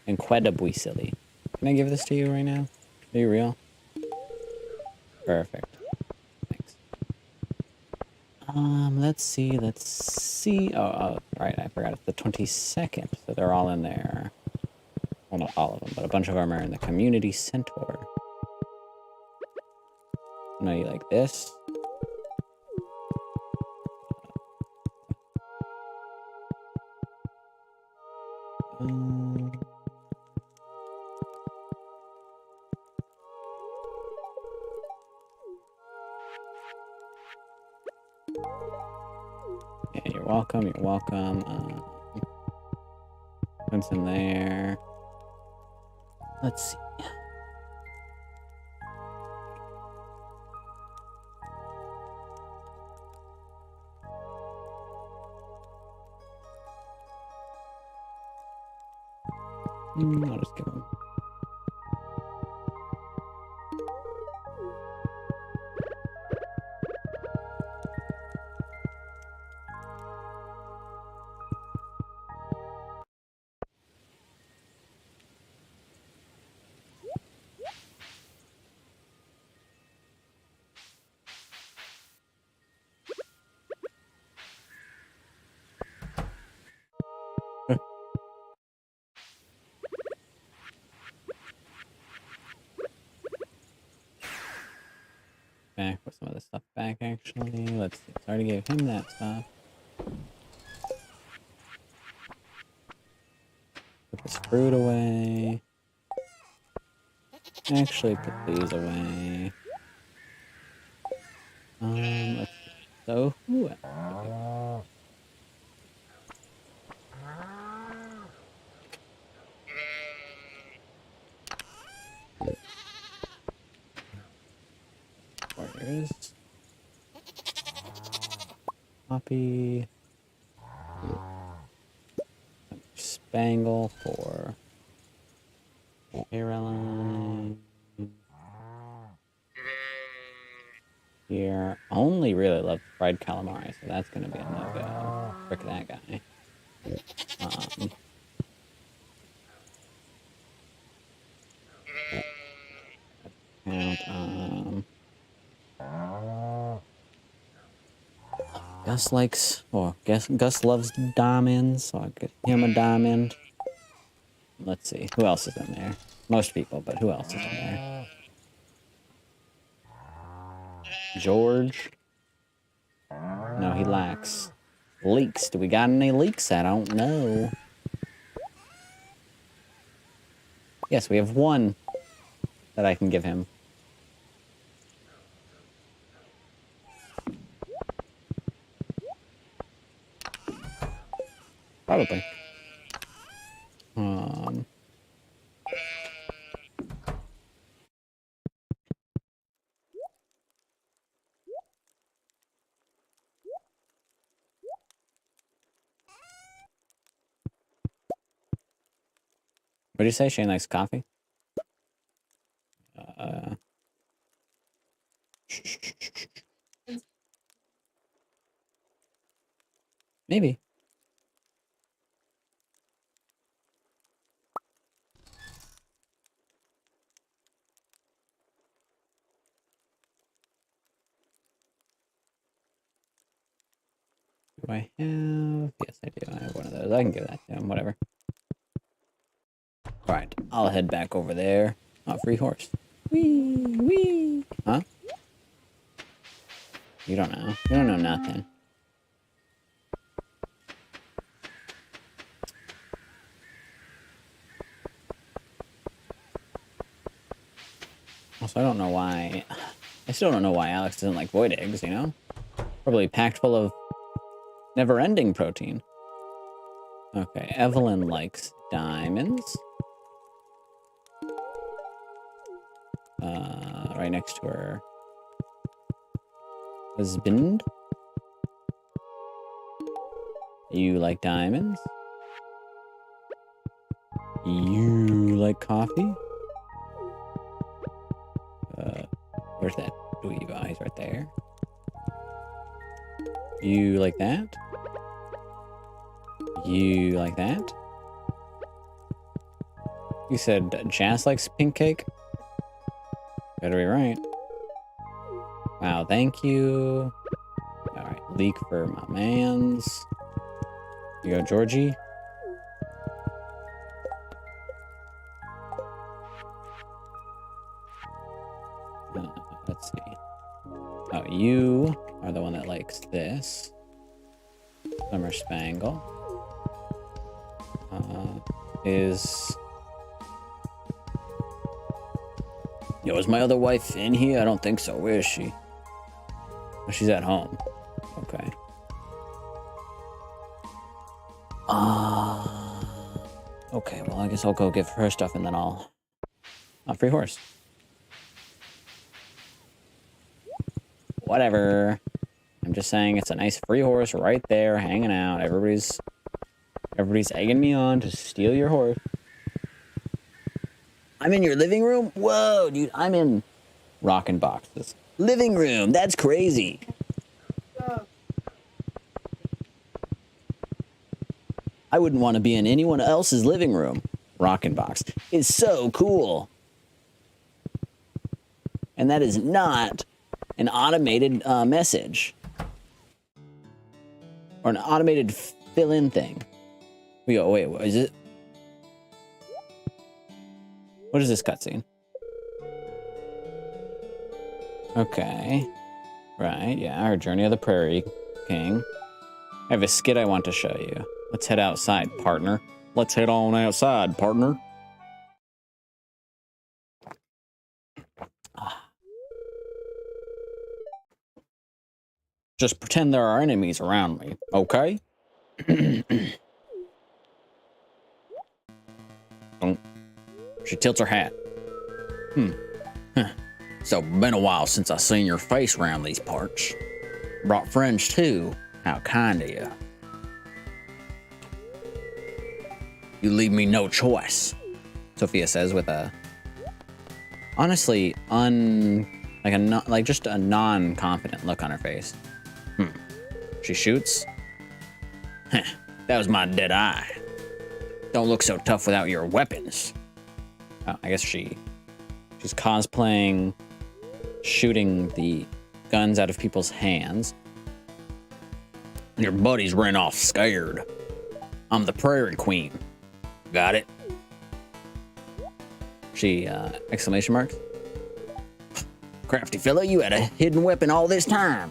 Incredibly silly. Can I give this to you right now? Are you real? Perfect. Thanks. Let's see. Oh, right, I forgot it's the 22nd, so they're all in there. Well, not all of them, but a bunch of them are in the community center. No, you like this? Yeah, you're welcome. What's in there? Let's see. I'll just give him. Back with some of the stuff back, actually. Let's see. I already gave him that stuff. Put this fruit away. Actually, put these away. Let's see. So, who else? Warriors. Poppy. Spangle for Caroline. Here. Only really love fried calamari, so that's gonna be a no-go. Frick that guy. Gus likes, Gus loves diamonds, so I'll get him a diamond. Let's see, who else is in there? Most people, but who else is in there? George? No, he lacks leeks. Do we got any leeks? I don't know. Yes, we have one that I can give him. Probably. What did you say? Shane likes coffee? Maybe. Do I have? Yes, I do. I have one of those. I can give that to him. Whatever. All right. I'll head back over there. Oh, free horse. Wee, wee. Huh? You don't know. You don't know nothing. Also, I don't know why. I still don't know why Alex doesn't like void eggs, you know? Probably packed full of never-ending protein. Okay, Evelyn likes diamonds. Right next to her husband. You like diamonds? You like coffee? Where's that dweeb? Oh, he's right there. You like that? You like that? You said Jazz likes pink cake? Better be right. Wow, thank you. Alright, leek for my mans. You go, Georgie. Let's see. Oh, you are the one that likes this. Summer Spangle. Yo, is my other wife in here? I don't think so. Where is she? Oh, she's at home. Okay. Okay, well, I guess I'll go give her stuff and then I'll free horse. Whatever. I'm just saying it's a nice free horse right there hanging out. Everybody's egging me on to steal your horse. I'm in your living room? Whoa, dude, I'm in Rockin' Box's living room. That's crazy. I wouldn't want to be in anyone else's living room. Rockin' Box is so cool. And that is not an automated message. Or an automated fill-in thing. We go, wait, what is it? What is this cutscene? Okay. Right, yeah, our Journey of the Prairie King. I have a skit I want to show you. Let's head outside, partner. Let's head on outside, partner. Just pretend there are enemies around me, okay? She tilts her hat. So, been a while since I seen your face around these parts. Brought friends too. How kind of you. You leave me no choice, Sophia says with a honestly just a non-confident look on her face. She shoots. That was my dead eye. Don't look so tough without your weapons. Oh, I guess she's cosplaying shooting the guns out of people's hands. Your buddies ran off scared. I'm the Prairie Queen. Got it? She, exclamation marks. Crafty fella, you had a hidden weapon all this time.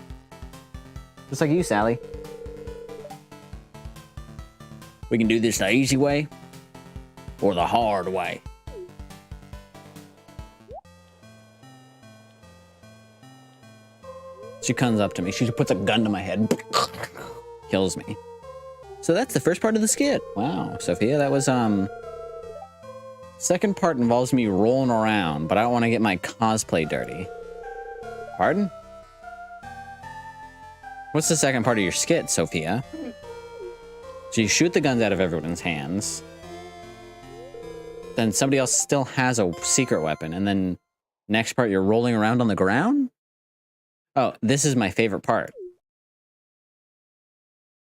Just like you, Sally. We can do this the easy way or the hard way. She comes up to me. She puts a gun to my head. Kills me. So that's the first part of the skit. Wow, Sophia, that was, second part involves me rolling around, but I don't want to get my cosplay dirty. Pardon? What's the second part of your skit, Sophia? So you shoot the guns out of everyone's hands. Then somebody else still has a secret weapon, and then next part you're rolling around on the ground? Oh, this is my favorite part.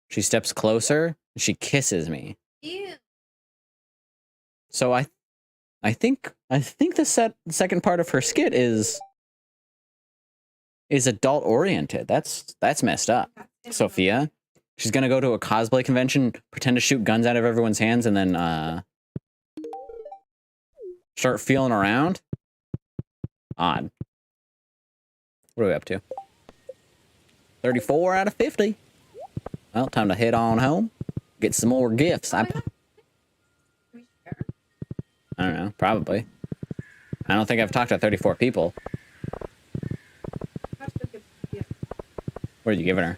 She steps closer, and she kisses me. Ew. So I think the second part of her skit is adult oriented. That's messed up. Sophia, she's gonna go to a cosplay convention, pretend to shoot guns out of everyone's hands, and then start feeling around. Odd. What are we up to? 34 out of 50. Well, time to head on home. Get some more gifts. I don't know. Probably. I don't think I've talked to 34 people. What did you give her?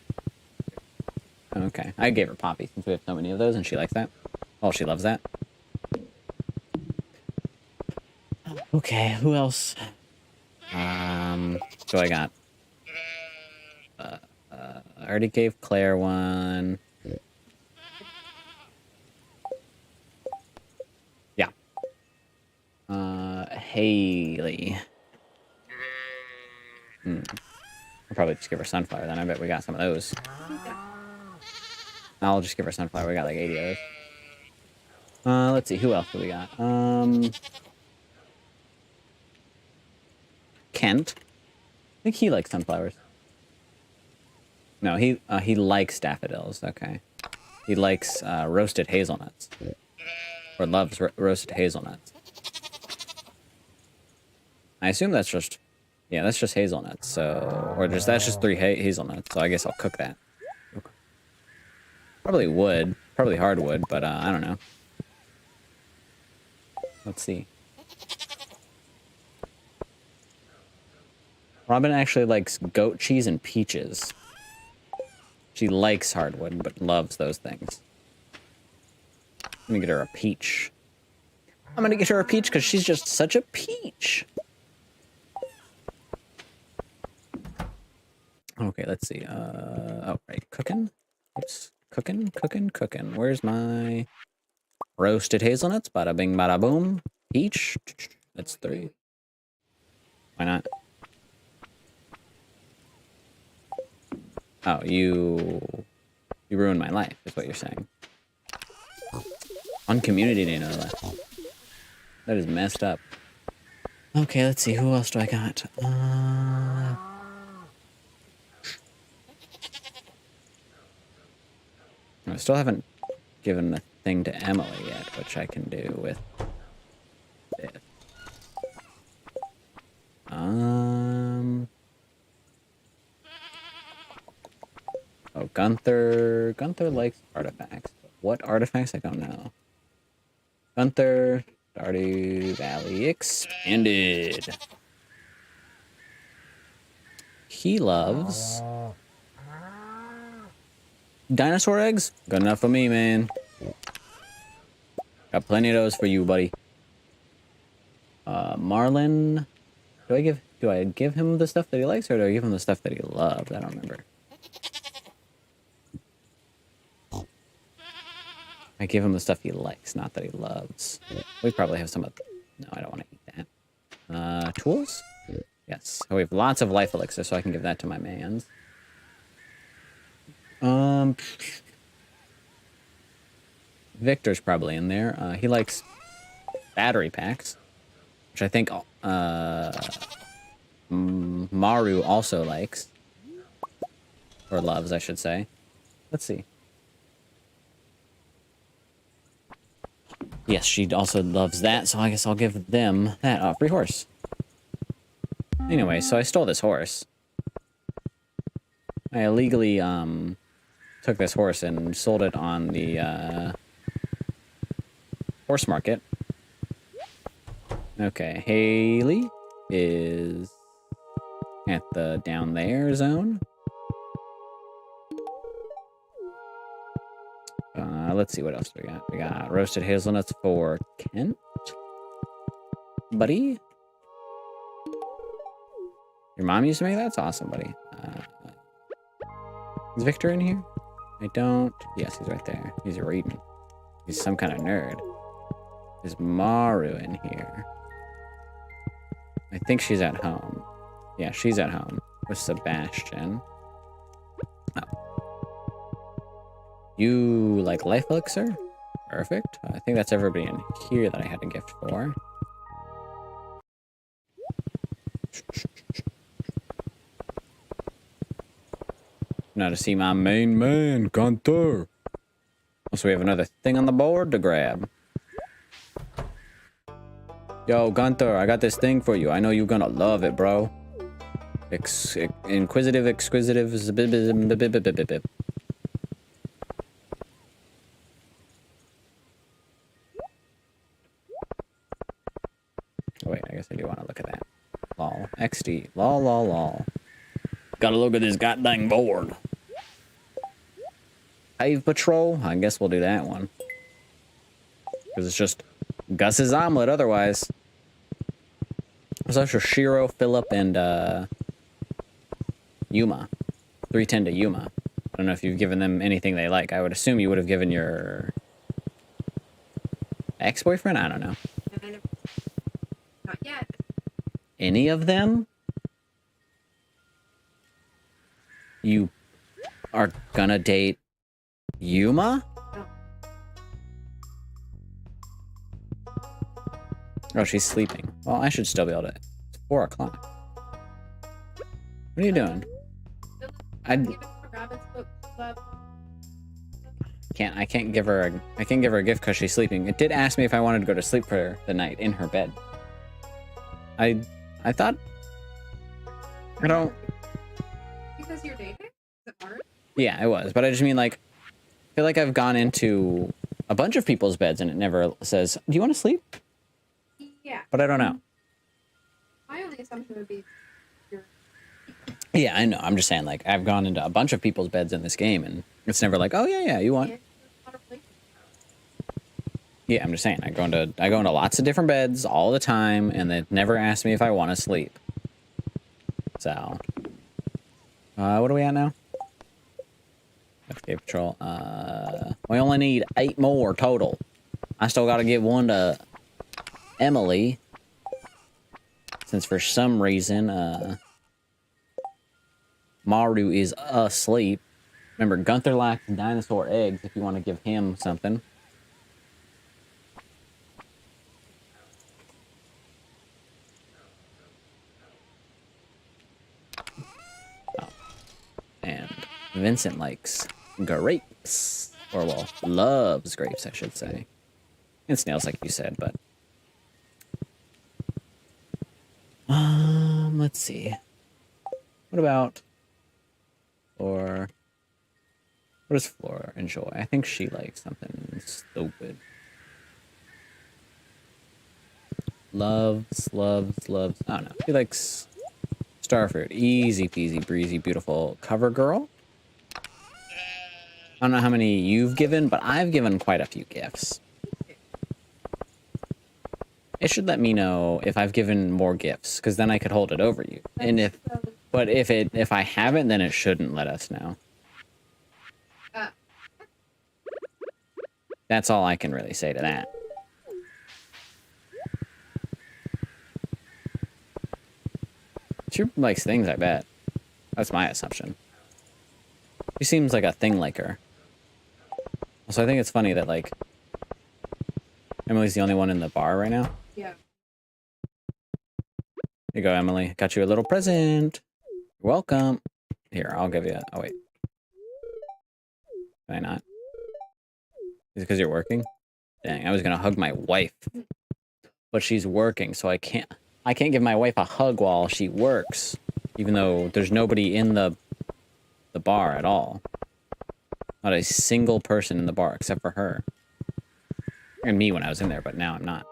Okay. I gave her Poppy since we have so many of those and she likes that. Oh, she loves that. Okay, who else? So I got... I already gave Claire one. Yeah. Haley. I'll probably just give her Sunflower then. I bet we got some of those. I'll just give her Sunflower. We got like 80 of those. Let's see. Who else do we got? Kent. I think he likes sunflowers. No, he likes daffodils. Okay. He likes roasted hazelnuts. Or loves roasted hazelnuts. I assume that's just... Yeah, that's just hazelnuts, so... Or just that's just 3 hazelnuts, so I guess I'll cook that. Probably wood. Probably hardwood, but I don't know. Let's see. Robin actually likes goat cheese and peaches. She likes hardwood, but loves those things. I'm gonna get her a peach. I'm gonna get her a peach because she's just such a peach. Okay, let's see. Oh, right. Cooking. Oops. Cooking. Where's my roasted hazelnuts? Bada bing, bada boom. Peach. That's 3. Why not? Oh, you ruined my life, is what you're saying. On community day, no less. That is messed up. Okay, let's see. Who else do I got? I still haven't given the thing to Emily yet, which I can do with this. Oh, Gunther. Gunther likes artifacts. What artifacts? I don't know. Gunther, Stardew Valley Expanded. He loves dinosaur eggs. Good enough for me, man. Got plenty of those for you, buddy. Marlin. Do I give him the stuff that he likes, or do I give him the stuff that he loves? I don't remember. I give him the stuff he likes, not that he loves. We probably have some of... No, I don't want to eat that. Tools? Yes. Oh, we have lots of life elixir, so I can give that to my mans. Victor's probably in there. He likes battery packs, which I think Maru also likes. Or loves, I should say. Let's see. Yes, she also loves that, so I guess I'll give them that. Free horse. Anyway, so I stole this horse. I illegally, took this horse and sold it on the, horse market. Okay, Haley is at the down there zone. let's see what else we got. We got roasted hazelnuts for Kent, buddy. Your mom used to make that? That's awesome, buddy. Is Victor in here? I don't. Yes, he's right there. He's reading. He's some kind of nerd. Is Maru in here? I think she's at home. Yeah, she's at home with Sebastian. Oh. You like life elixir? Perfect. I think that's everybody in here that I had a gift for. Now to see my main man, Gunther. Also, we have another thing on the board to grab. Yo, Gunther, I got this thing for you. I know you're gonna love it, bro. Inquisitive, exquisitive. Oh, wait, I guess I do want to look at that. Lol. XD. Lol, lol, lol. Gotta look at this goddamn board. Cave Patrol? I guess we'll do that one. Because it's just Gus's omelet otherwise. There's also Shiro, Philip, and Yuma. 310 to Yuma. I don't know if you've given them anything they like. I would assume you would have given your ex-boyfriend? I don't know. Not yet. Any of them? You are gonna date Yuma? No. Oh, she's sleeping. Well, I should still be able to. It's 4 o'clock. What are you doing? I can't give her a gift because she's sleeping. It did ask me if I wanted to go to sleep for the night in her bed. I thought I don't. Because you're dating? Is it hard? Yeah, it was, but I just mean like I feel like I've gone into a bunch of people's beds and it never says, "Do you want to sleep?" Yeah. But I don't know. My only assumption would be you're. Yeah, I know. I'm just saying, like, I've gone into a bunch of people's beds in this game, and it's never like, "Oh yeah, you want?" Yeah, I'm just saying. I go into lots of different beds all the time, and they never ask me if I want to sleep. So, what are we at now? Escape Patrol. We only need 8 more total. I still got to give one to Emily, since for some reason, Maru is asleep. Remember, Gunther likes dinosaur eggs if you want to give him something. Oh. And Vincent likes grapes. Or, well, loves grapes, I should say. And snails, like you said, but... let's see. What about... Or... What does Flora enjoy? I think she likes something stupid. Loves... I don't know. She likes... Starfruit. Easy peasy, breezy, beautiful cover girl. I don't know how many you've given, but I've given quite a few gifts. It should let me know if I've given more gifts, because then I could hold it over you. And if I haven't, then it shouldn't let us know. That's all I can really say to that. She likes things, I bet. That's my assumption. She seems like a thing liker. So I think it's funny that, like, Emily's the only one in the bar right now. Yeah. Here you go, Emily. Got you a little present. You're welcome. Here, I'll give you... Oh, wait. Can I not? Is it because you're working? Dang, I was gonna hug my wife. But she's working, so I can't give my wife a hug while she works. Even though there's nobody in the bar at all. Not a single person in the bar except for her. And me when I was in there, but now I'm not.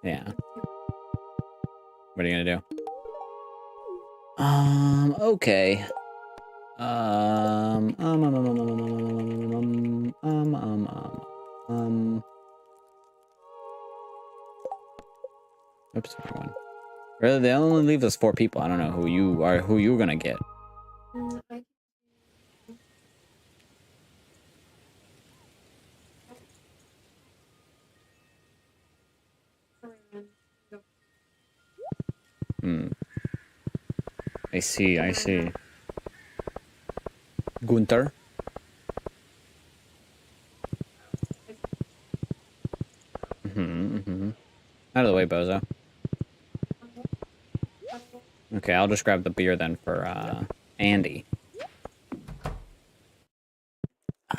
Yeah. What are you gonna do? Okay. Um, um, um, um, um, um, um, um, um, oops, wrong one. Really, they only leave us 4 people. I don't know who you are, who you're gonna get. I Hmm. I see, I see. Gunther? Out of the way, Bozo. Okay, I'll just grab the beer then for, Andy.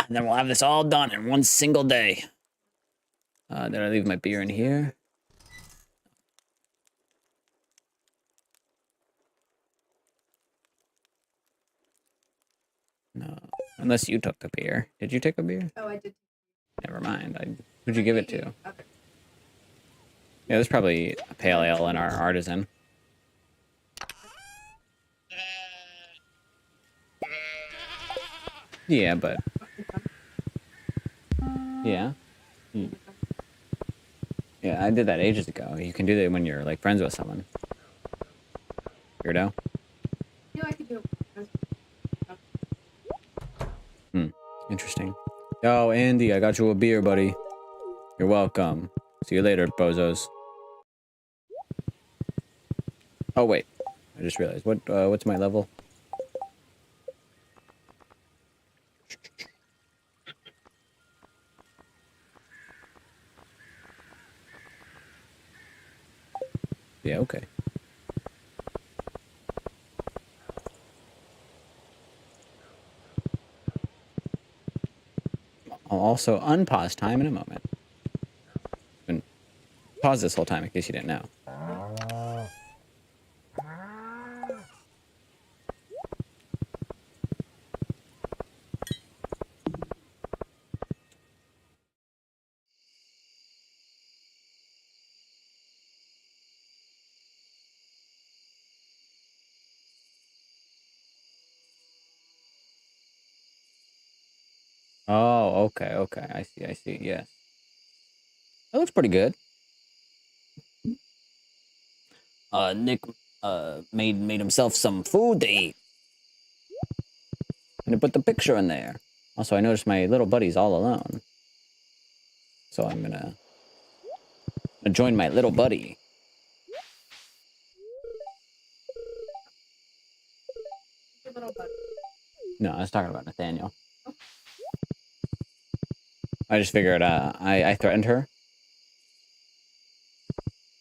And then we'll have this all done in one single day. Did I leave my beer in here? No. Unless you took the beer. Did you take a beer? Oh, I did. Never mind. Who'd you give it to? Okay. Yeah, there's probably a pale ale in our artisan. Yeah, but... Yeah. Yeah, I did that ages ago. You can do that when you're, like, friends with someone. Weirdo. You know, I could do it. Interesting. Yo, Andy, I got you a beer, buddy. You're welcome. See you later, bozos. Oh, wait. I just realized. What's my level? Yeah, okay. I'll also unpause time in a moment. And pause this whole time in case you didn't know. Oh, okay, okay. I see, yes. That looks pretty good. Nick, made himself some food to eat. And I put the picture in there. Also, I noticed my little buddy's all alone. So I'm gonna join my little buddy. Your little buddy. No, I was talking about Nathaniel. I just figured, I threatened her.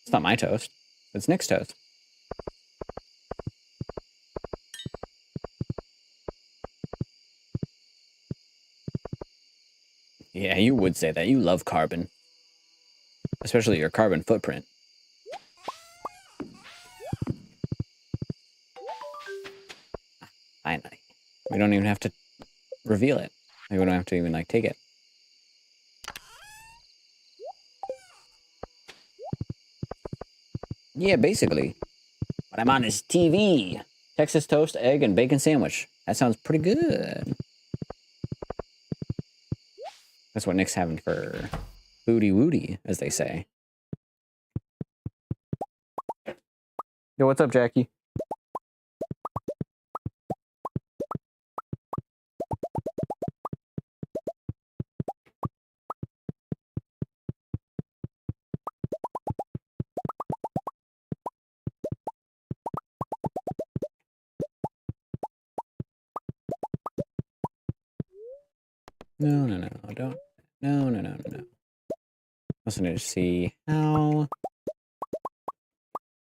It's not my toast. It's Nick's toast. Yeah, you would say that. You love carbon. Especially your carbon footprint. I know. We don't even have to reveal it. Like, we don't have to even, like, take it. Yeah, basically. What I'm on is TV. Texas toast, egg, and bacon sandwich. That sounds pretty good. That's what Nick's having for booty woody, as they say. Yo, what's up, Jackie? No, don't. No. Also need to see how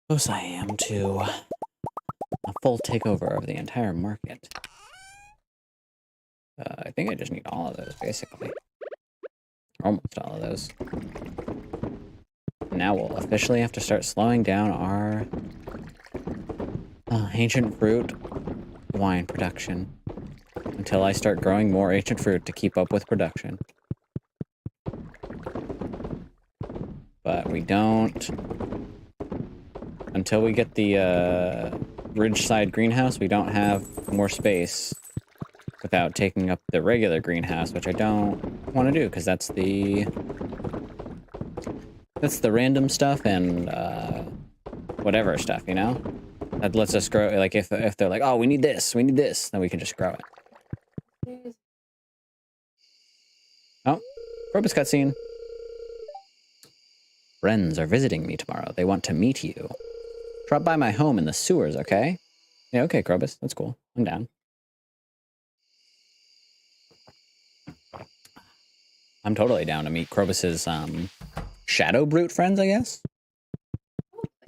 close I am to a full takeover of the entire market. I think I just need all of those, basically. Almost all of those. Now we'll officially have to start slowing down our ancient fruit wine production until I start growing more ancient fruit to keep up with production. But we don't... Until we get the Ridgeside greenhouse, we don't have more space without taking up the regular greenhouse, which I don't want to do because that's the random stuff and whatever stuff, you know? That lets us grow. Like if they're like, oh, we need this, then we can just grow it. Oh, Corpus cutscene. Friends are visiting me tomorrow. They want to meet you. Drop by my home in the sewers, okay? Yeah, okay, Krobus. That's cool. I'm down. I'm totally down to meet Krobus's Shadow Brute friends, I guess?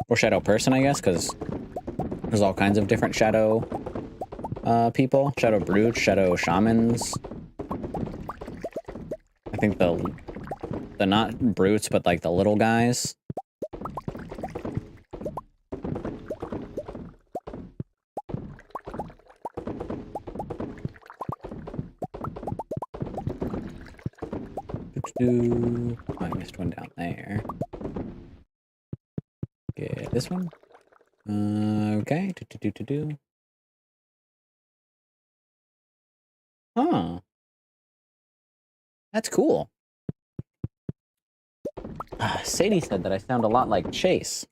Or Shadow Person, I guess, because there's all kinds of different Shadow people. Shadow Brute, Shadow Shamans. I think the not brutes, but like the little guys. Oh, I missed one down there. Get this one. Okay. Huh. That's cool. Sadie said that I sound a lot like Chase.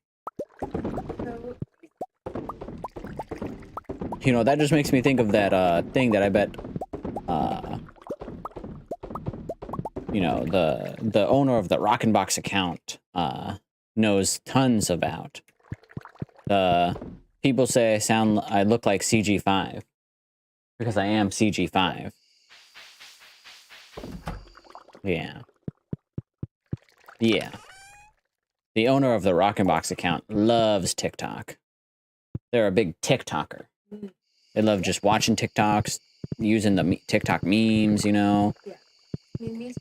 You know, that just makes me think of that thing that I bet you know, the owner of the Rockin' Box account knows tons about. People say I look like CG5 because I am CG5. Yeah. Yeah. The owner of the Rockin' Box account loves TikTok. They're a big TikToker. They love just watching TikToks, using the TikTok memes, you know. Yeah.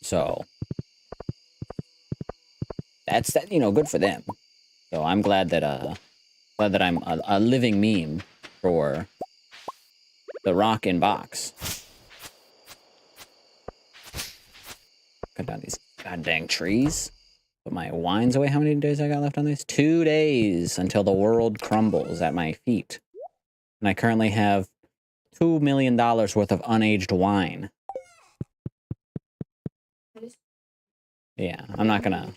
So that's that, you know, good for them. So I'm glad that I'm a living meme for the Rockin' Box. Cut down these goddamn trees. Put my wines away. How many days I got left on these? 2 days until the world crumbles at my feet. And I currently have $2 million worth of unaged wine. Yeah, I'm not gonna...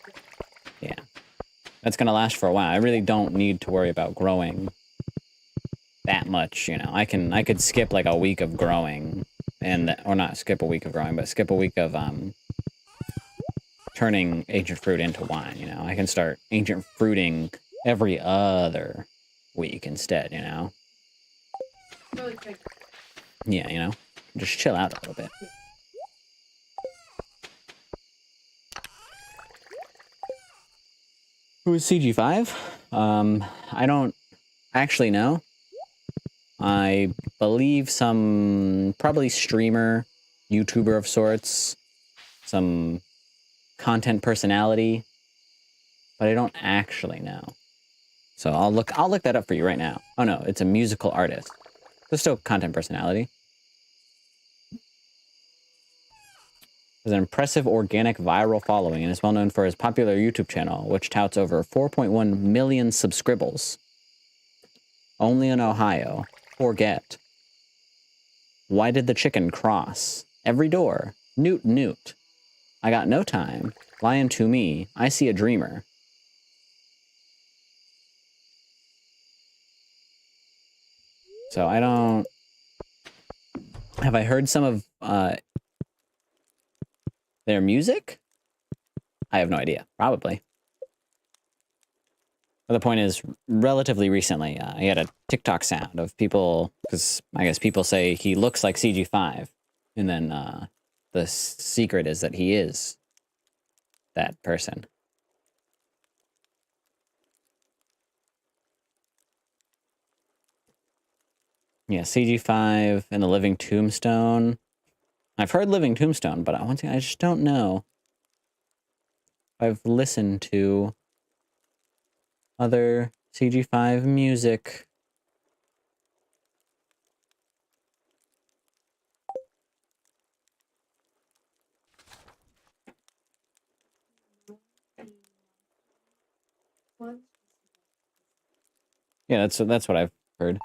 Yeah. That's gonna last for a while. I really don't need to worry about growing that much, you know. I could skip like a week of growing, or not skip a week of growing, but skip a week of turning ancient fruit into wine, you know. I can start ancient fruiting every other week instead, you know. Yeah, you know, just chill out a little bit. Who is CG5? I don't actually know. I believe some probably streamer, YouTuber of sorts, some content personality, but I don't actually know. So I'll look that up for you right now. Oh no, it's a musical artist. But still content personality. Has an impressive organic viral following and is well known for his popular YouTube channel, which touts over 4.1 million subscribers. Only in Ohio. Forget. Why did the chicken cross? Every door. Newt newt. I got no time. Lying to me. I see a dreamer. So I don't... Have I heard some of their music? I have no idea. Probably. But the point is, relatively recently, he had a TikTok sound of people, because I guess people say he looks like CG5. And then the secret is that he is that person. Yeah, CG5 and the Living Tombstone. I've heard Living Tombstone, but one thing I just don't know. I've listened to other CG5 music. Yeah, that's what I've heard.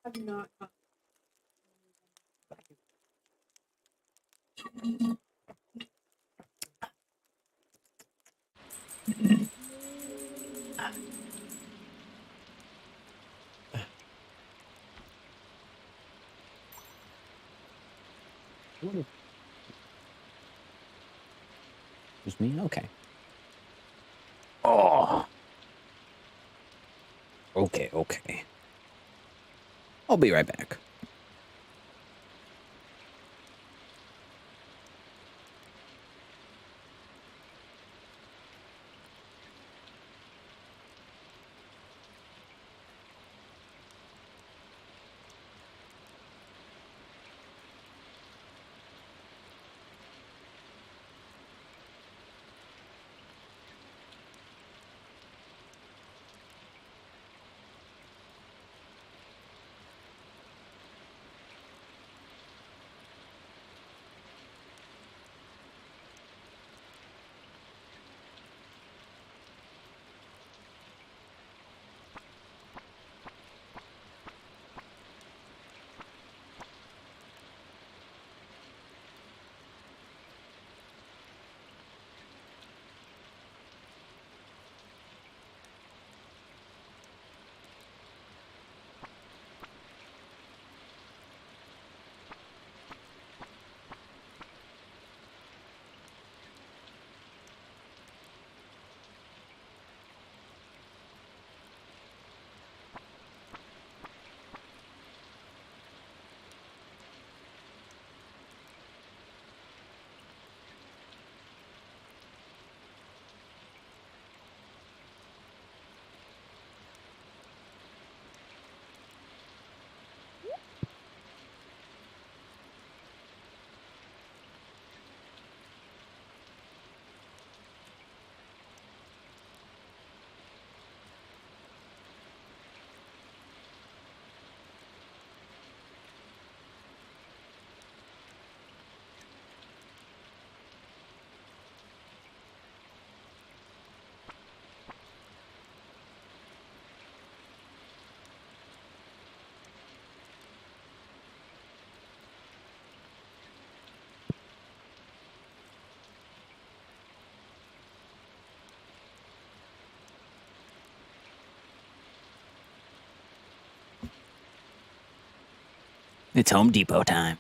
I've not. Just me? Okay. Oh. Okay, okay. I'll be right back. It's Home Depot time.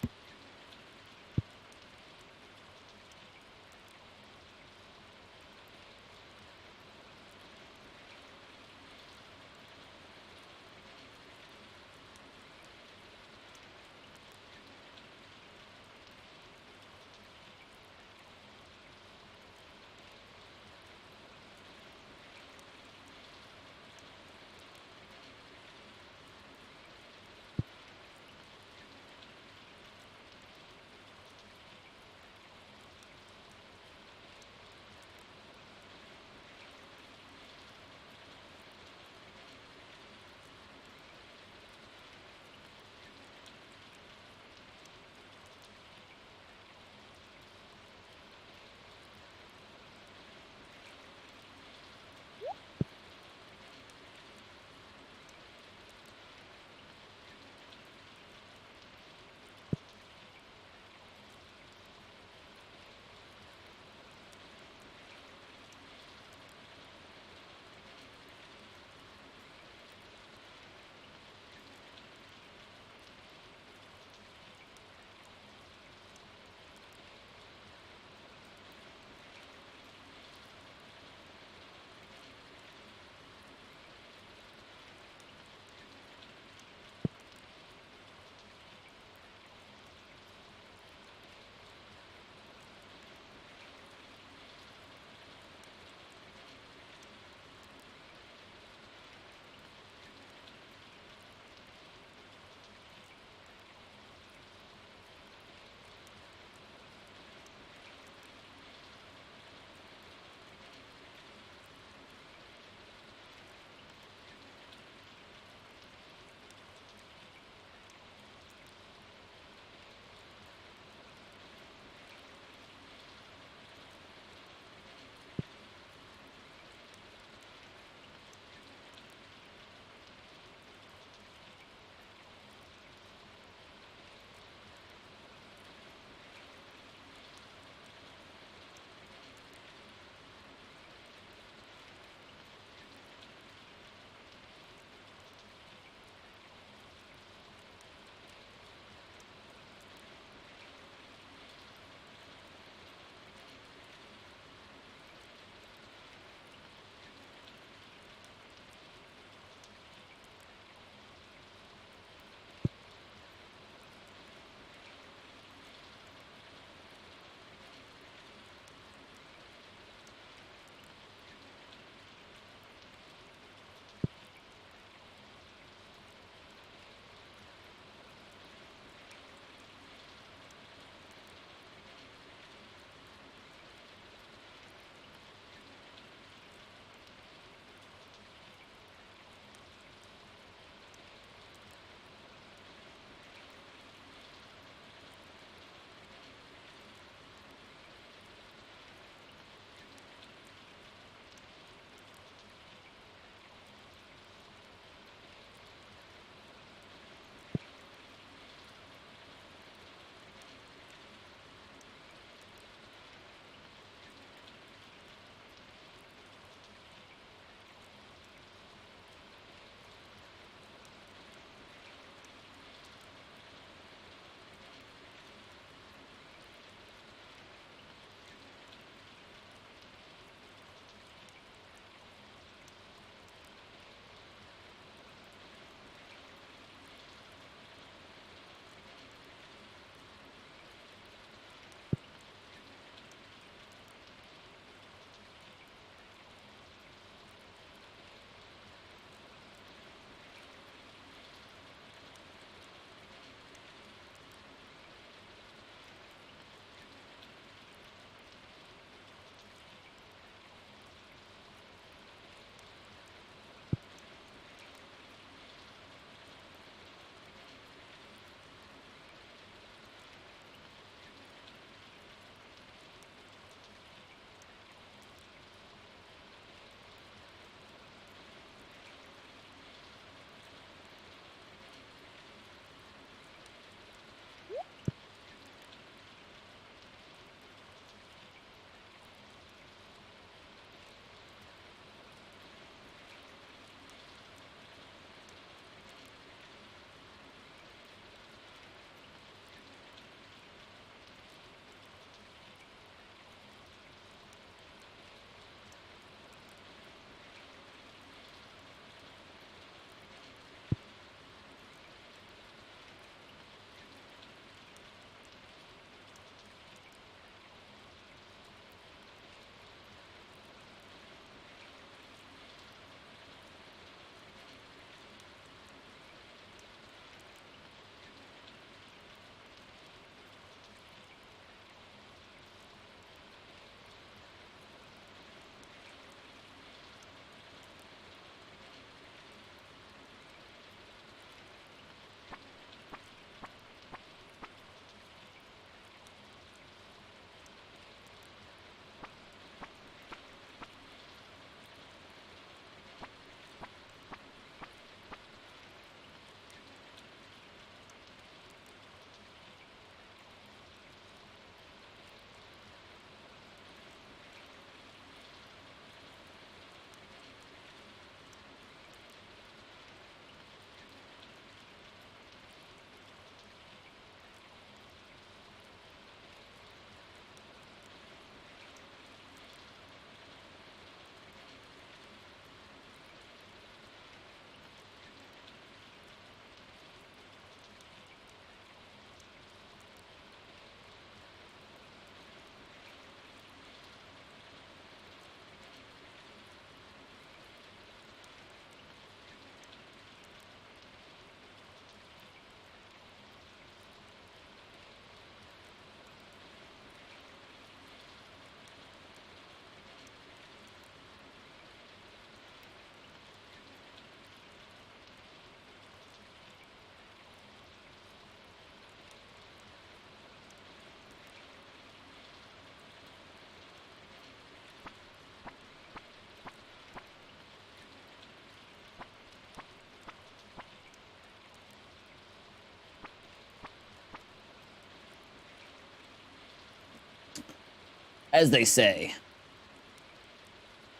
As they say.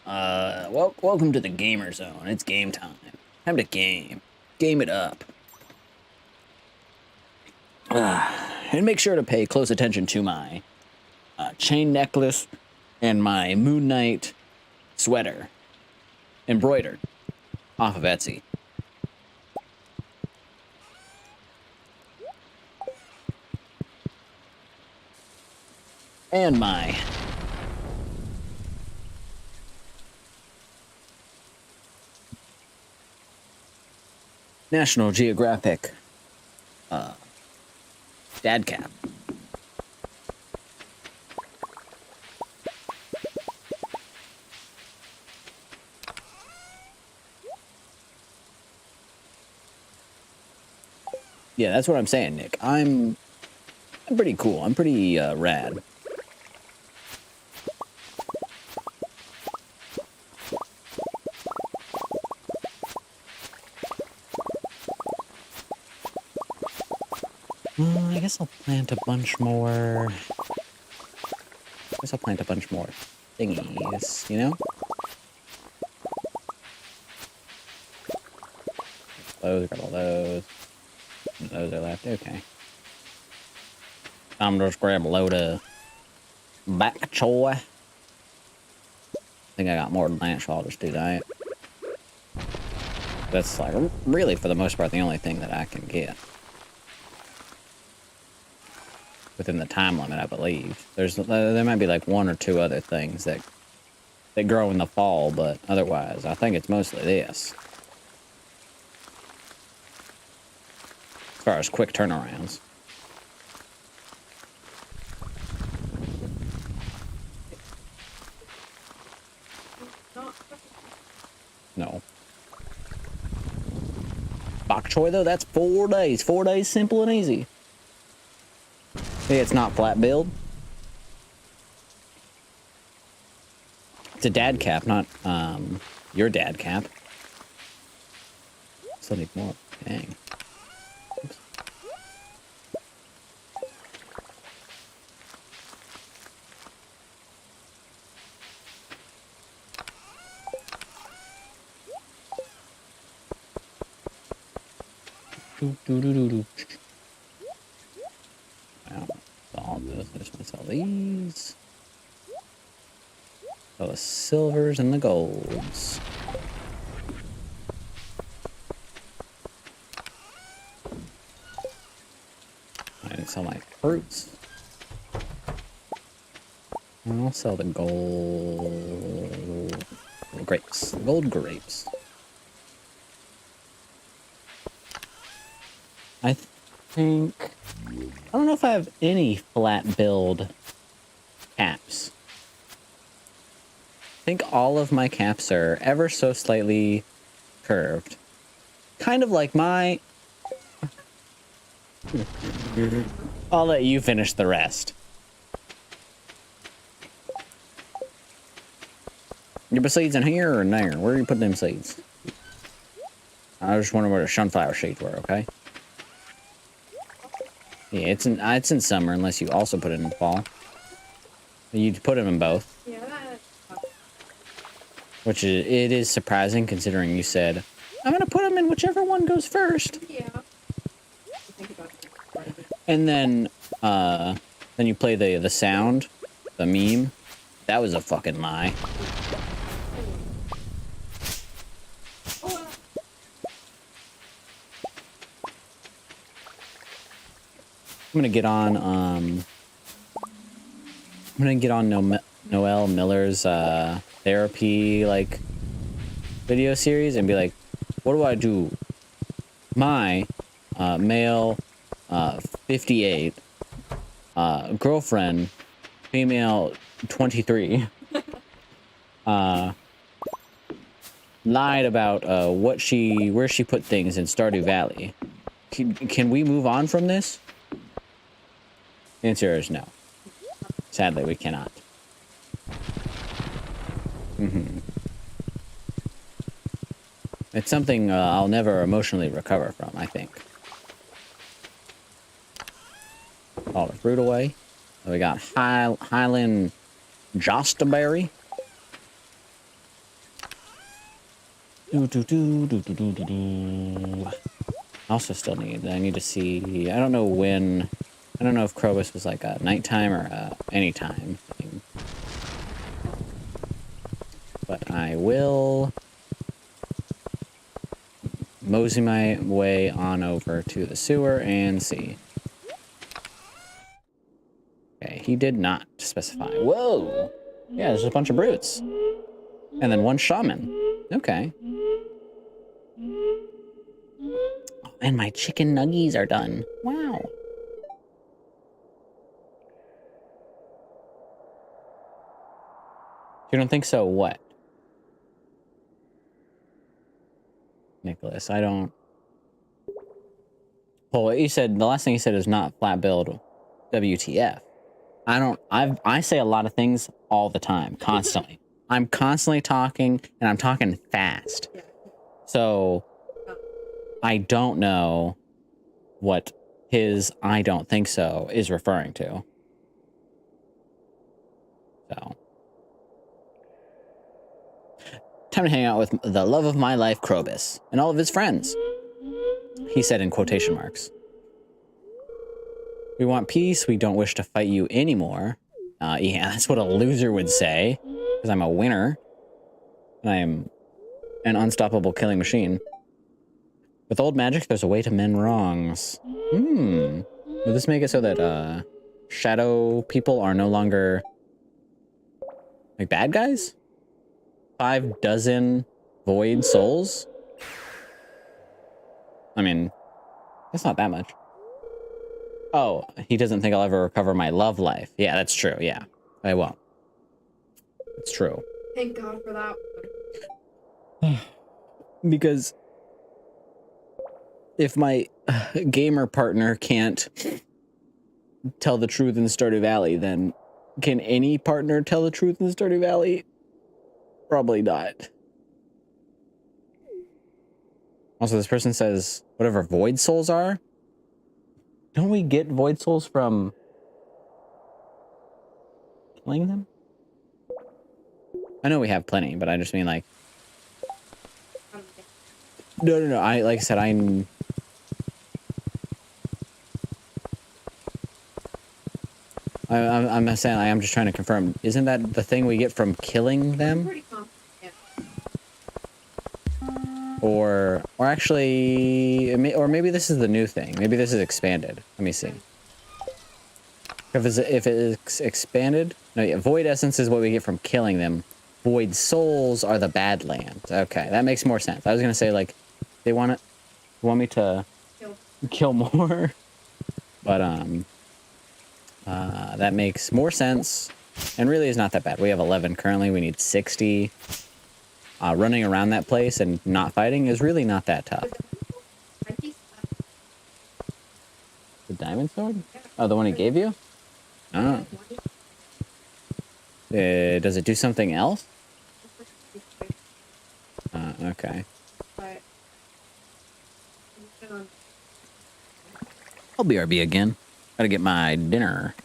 Welcome to the gamer zone. It's game time. Time to game. Game it up. And make sure to pay close attention to my chain necklace and my Moon Knight sweater. Embroidered. Off of Etsy. And my National Geographic dad cap. Yeah, that's what I'm saying, Nick. I'm pretty cool. I'm pretty rad. I guess I'll plant a bunch more. I guess I'll plant a bunch more thingies, you know? Those, got all those. And those are left, okay. I'm just grab a load of bok choy. I think I got more than that, so I'll just do that. That's like, really, for the most part, the only thing that I can get. Within the time limit, I believe. There might be like one or two other things that grow in the fall, but otherwise, I think it's mostly this. As far as quick turnarounds. No. Bok choy, though, that's 4 days. 4 days, simple and easy. Hey, it's not flat build. It's a dad cap, not your dad cap. Still need more. Dang. Oops. All this. I just want to sell these. Sell the silvers and the golds. I can sell my fruits. And I'll sell the gold grapes. Gold grapes. I think... I don't know if I have any flat build caps. I think all of my caps are ever so slightly curved. Kind of like my... I'll let you finish the rest. You put seeds in here or in there? Where are you putting them seeds? I just wonder where the sunflower seeds were, okay? Yeah, it's in summer unless you also put it in fall. You put them in both. Yeah. Which it is surprising considering you said, I'm gonna put them in whichever one goes first. Yeah. And then you play the sound, the meme. That was a fucking lie. I'm gonna get on Noel Miller's therapy like video series and be like, what do I do? My male 58 girlfriend, female 23 lied about where she put things in Stardew Valley. Can we move on from this? The answer is no. Sadly, we cannot. It's something I'll never emotionally recover from, I think. All the fruit away. So we got Highland Jostaberry. Also still I need to see, I don't know when, I don't know if Krobus was like a nighttime or a anytime thing. But I will mosey my way on over to the sewer and see. Okay, he did not specify. Whoa! Yeah, there's a bunch of brutes. And then one shaman. Okay. Oh, and my chicken nuggies are done. Wow. You don't think so? What? Nicholas, I don't... Well, what you said, the last thing you said is not flat build WTF. I say a lot of things all the time, constantly. I'm constantly talking, and I'm talking fast. So, I don't know what his I don't think so is referring to. So. Time to hang out with the love of my life, Krobus, and all of his friends. He said in quotation marks. We want peace. We don't wish to fight you anymore. Yeah, that's what a loser would say. Because I'm a winner. And I am an unstoppable killing machine. With old magic, there's a way to mend wrongs. Will this make it so that shadow people are no longer like bad guys? 5 dozen void souls? I mean, that's not that much. Oh, he doesn't think I'll ever recover my love life. Yeah, that's true. Yeah, I won't. It's true. Thank God for that. Because if my gamer partner can't tell the truth in Stardew Valley, then can any partner tell the truth in Stardew Valley? Probably not. Also, this person says, whatever void souls are, don't we get void souls from killing them? I know we have plenty, but I just mean like... No. Like I said, I'm saying, I'm just trying to confirm. Isn't that the thing we get from killing them? Pretty confident. Or actually, or maybe this is the new thing. Maybe this is expanded. Let me see. If it's expanded, no, yeah, void essence is what we get from killing them. Void souls are the Badlands. Okay, that makes more sense. I was gonna say like, they want me to kill more, but that makes more sense, and really is not that bad. We have 11 currently. We need 60. Running around that place and not fighting is really not that tough. The diamond sword? Oh, the one he gave you? Oh. Does it do something else? Okay. I'll BRB again. Gotta get my dinner.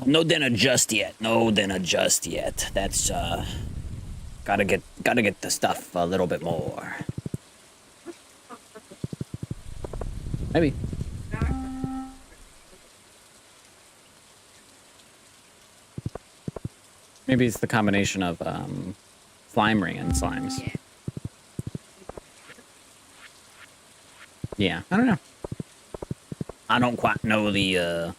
No dinner just yet. No dinner just yet. That's gotta get the stuff a little bit more. Maybe. Maybe it's the combination of slime ring and slimes. Yeah. Yeah, I don't know. I don't quite know the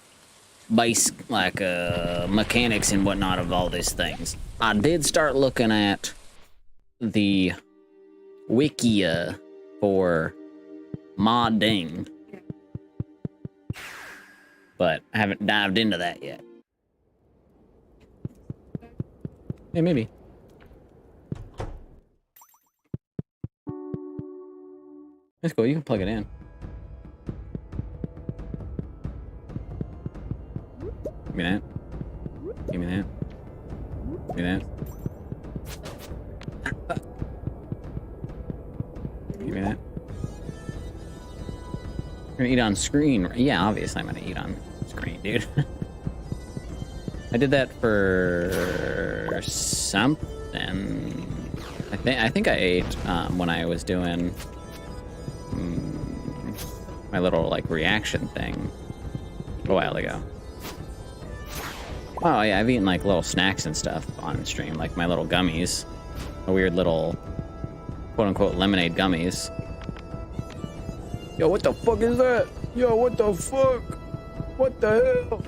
base mechanics and whatnot of all these things. I did start looking at the Wikia for modding, but I haven't dived into that yet. Yeah, maybe. That's cool. You can plug it in. Give me that. Give me that. Give me that. Give me that. You're gonna eat on screen. Yeah, obviously I'm gonna eat on screen, dude. I did that for something. I think I ate when I was doing my little like reaction thing a while ago. Oh yeah, I've eaten like little snacks and stuff on stream, like my little gummies, a weird little quote-unquote lemonade gummies. Yo, what the fuck is that? Yo, what the fuck? What the hell?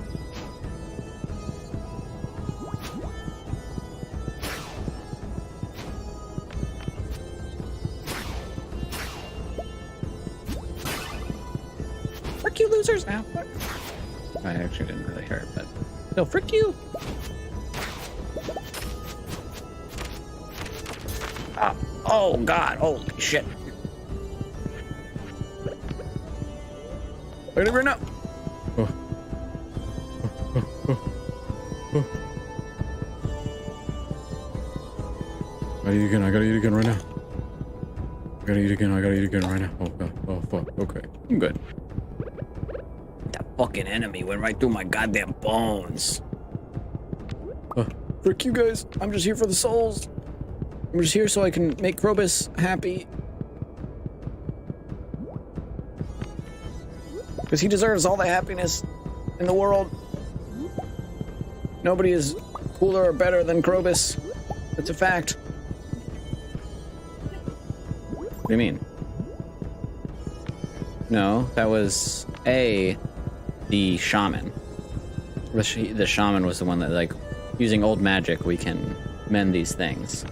Frick you, losers! Ow, what? I actually didn't really hurt, but no, frick you! Ah, oh god, holy shit! Look at it right now! Oh. I gotta eat again, I gotta eat again right now. I gotta eat again right now. Oh god, oh fuck, okay. I'm good. That fucking enemy went right through my goddamn bones. Frick you guys, I'm just here for the souls. I'm just here so I can make Krobus happy. Because he deserves all the happiness in the world. Nobody is cooler or better than Krobus. That's a fact. What do you mean? No, that was the shaman. The shaman was the one that, like, using old magic, we can mend these things.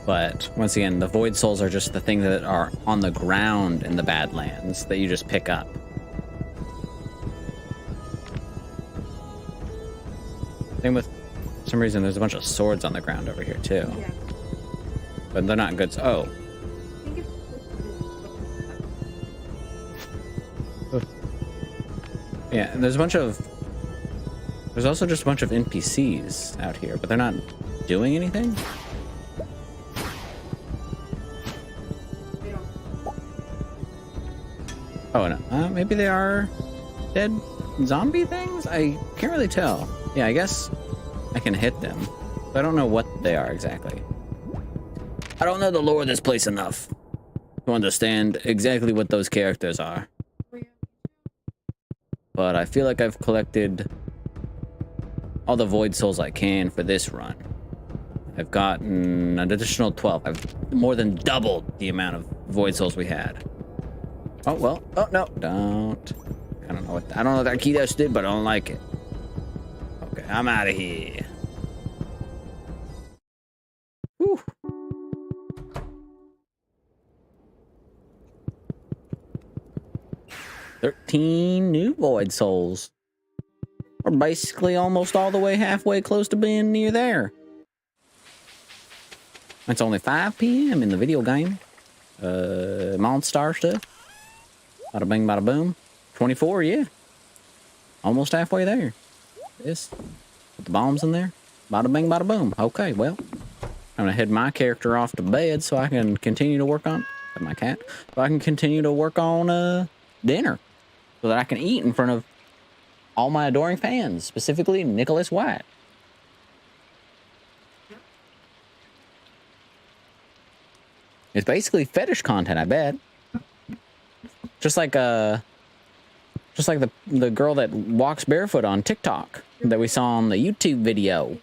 But once again, the void souls are just the things that are on the ground in the Badlands that you just pick up. Same with, for some reason, there's a bunch of swords on the ground over here too. Yeah. But they're not good. Oh. I think it's Yeah, and there's a bunch of... There's also just a bunch of NPCs out here, but they're not doing anything? they don't. Oh, no. Maybe they are dead zombie things? I can't really tell. Yeah, I guess I can hit them. But I don't know what they are exactly. I don't know the lore of this place enough to understand exactly what those characters are. But I feel like I've collected all the void souls I can for this run. I've gotten an additional 12. I've more than doubled the amount of void souls we had. Oh, well. Oh, no. Don't. I don't know what that key dash did, but I don't like it. Okay, I'm out of here. Whew. $13 new void souls. We're basically almost all the way halfway close to being near there. It's only 5 p.m. in the video game. Monstar stuff. Bada bing, bada boom. 24, yeah. Almost halfway there. This. Put the bombs in there. Bada bing, bada boom. Okay, well. I'm gonna head my character off to bed so I can continue to work on... my cat. So I can continue to work on, dinner. So that I can eat in front of all my adoring fans. Specifically, Nicholas White. It's basically fetish content, I bet. Just like Just like the girl that walks barefoot on TikTok that we saw on the YouTube video.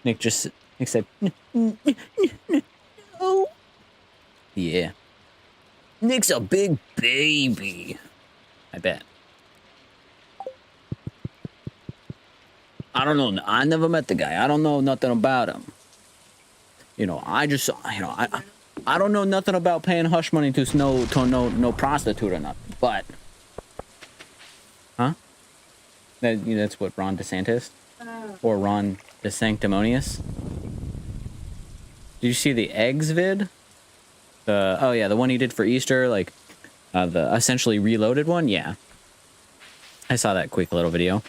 Nick said, no. Yeah. Nick's a big baby. I bet. I don't know. I never met the guy. I don't know nothing about him. You know, I don't know nothing about paying hush money to no prostitute or nothing. But, huh? That's what Ron DeSantis or Ron DeSanctimonious. Did you see the eggs vid? Oh yeah, the one he did for Easter, like the essentially reloaded one. Yeah, I saw that quick little video.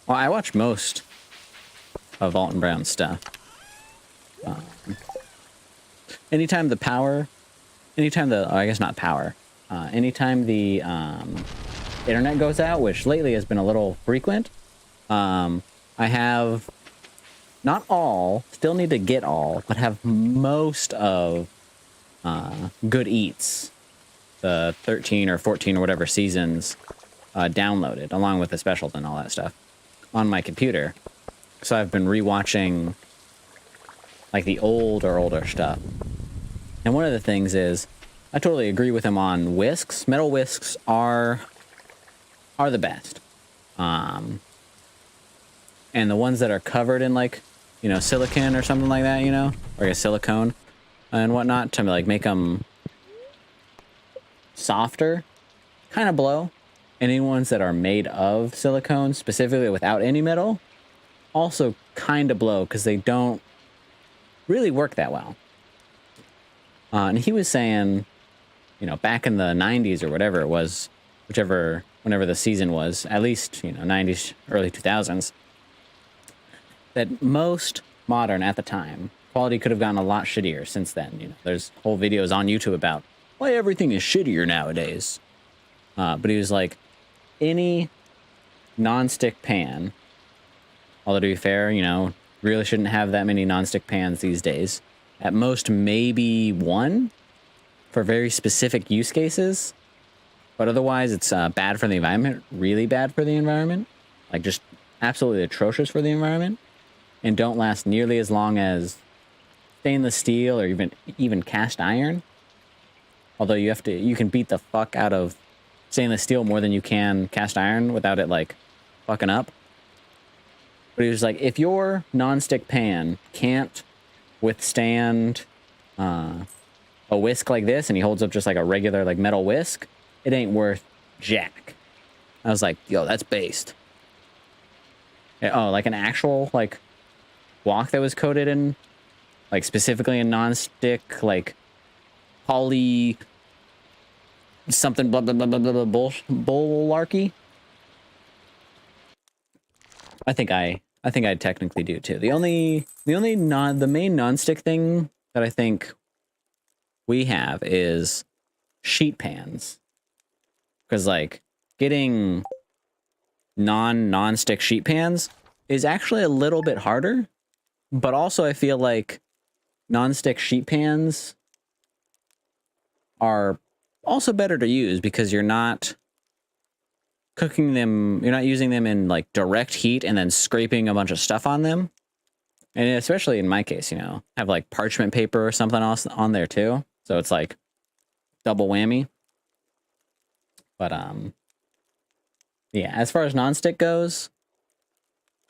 Well, I watch most of Alton Brown's stuff. Anytime the internet goes out, which lately has been a little frequent, I have not all, still need to get all, but have most of Good Eats, the 13 or 14 or whatever seasons downloaded, along with the specials and all that stuff, on my computer. So I've been rewatching like the older stuff. And one of the things is, I totally agree with him on whisks. Metal whisks are the best. And the ones that are covered in like, silicone or something like that, or a silicone and whatnot to like make them softer, kind of blow. And any ones that are made of silicone, specifically without any metal, also kind of blow because they don't really work that well. And he was saying, back in the 90s or whatever it was, whenever the season was, at least, 90s, early 2000s, that most modern at the time, quality could have gotten a lot shittier since then. There's whole videos on YouTube about why everything is shittier nowadays. But he was like, any non-stick pan. Although to be fair, you know, really shouldn't have that many non-stick pans these days. At most, maybe one for very specific use cases. But otherwise, it's bad for the environment. Really bad for the environment. Like, just absolutely atrocious for the environment. And don't last nearly as long as stainless steel or even cast iron. Although you can beat the fuck out of stainless steel more than you can cast iron without it, like, fucking up. But he was like, if your non-stick pan can't withstand a whisk like this, and he holds up just like a regular like metal whisk, it ain't worth jack. I was like, yo, that's based. Oh, like an actual like wok that was coated in, like specifically in non-stick, like poly something blah blah blah blah blah bullarchy. I think I technically do too. The main non-stick thing that I think we have is sheet pans. Because like getting non-stick sheet pans is actually a little bit harder, but also I feel like non-stick sheet pans are also better to use because you're not cooking them, you're not using them in like direct heat and then scraping a bunch of stuff on them. And especially in my case, you know, have like parchment paper or something else on there too. So it's like double whammy. But yeah, as far as nonstick goes,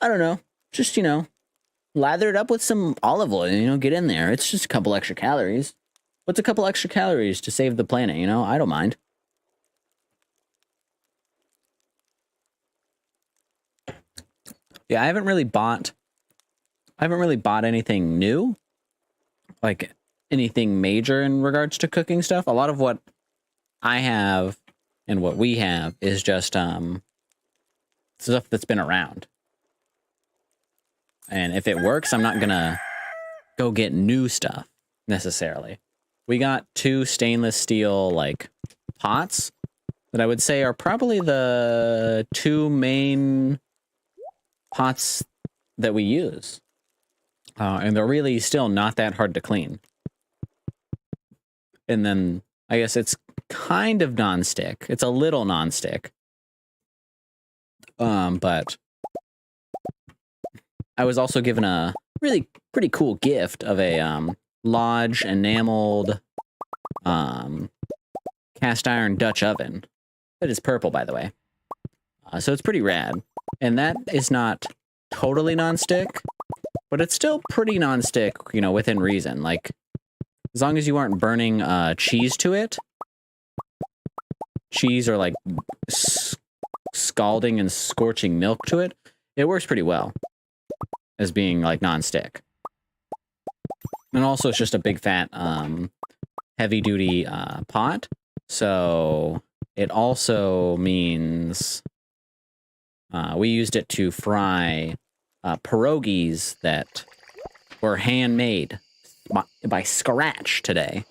I don't know. Just, you know, lather it up with some olive oil, you know, get in there. It's just a couple extra calories. What's a couple extra calories to save the planet, you know? I don't mind. Yeah, I haven't really bought anything new. Like anything major in regards to cooking stuff. A lot of what I have and what we have is just stuff that's been around. And if it works, I'm not gonna go get new stuff necessarily. We got 2 stainless steel like pots that I would say are probably the 2 main pots that we use. And they're really still not that hard to clean. And then I guess it's kind of non-stick. It's a little non-stick. But I was also given a really pretty cool gift of a Lodge enameled cast iron Dutch oven. It is purple, by the way. So it's pretty rad. And that is not totally non-stick, but it's still pretty non-stick, you know, within reason. Like, as long as you aren't burning cheese to it, cheese or like scalding and scorching milk to it, it works pretty well as being like non-stick. And also it's just a big fat heavy duty pot. So it also means we used it to fry pierogies that were handmade by scratch today.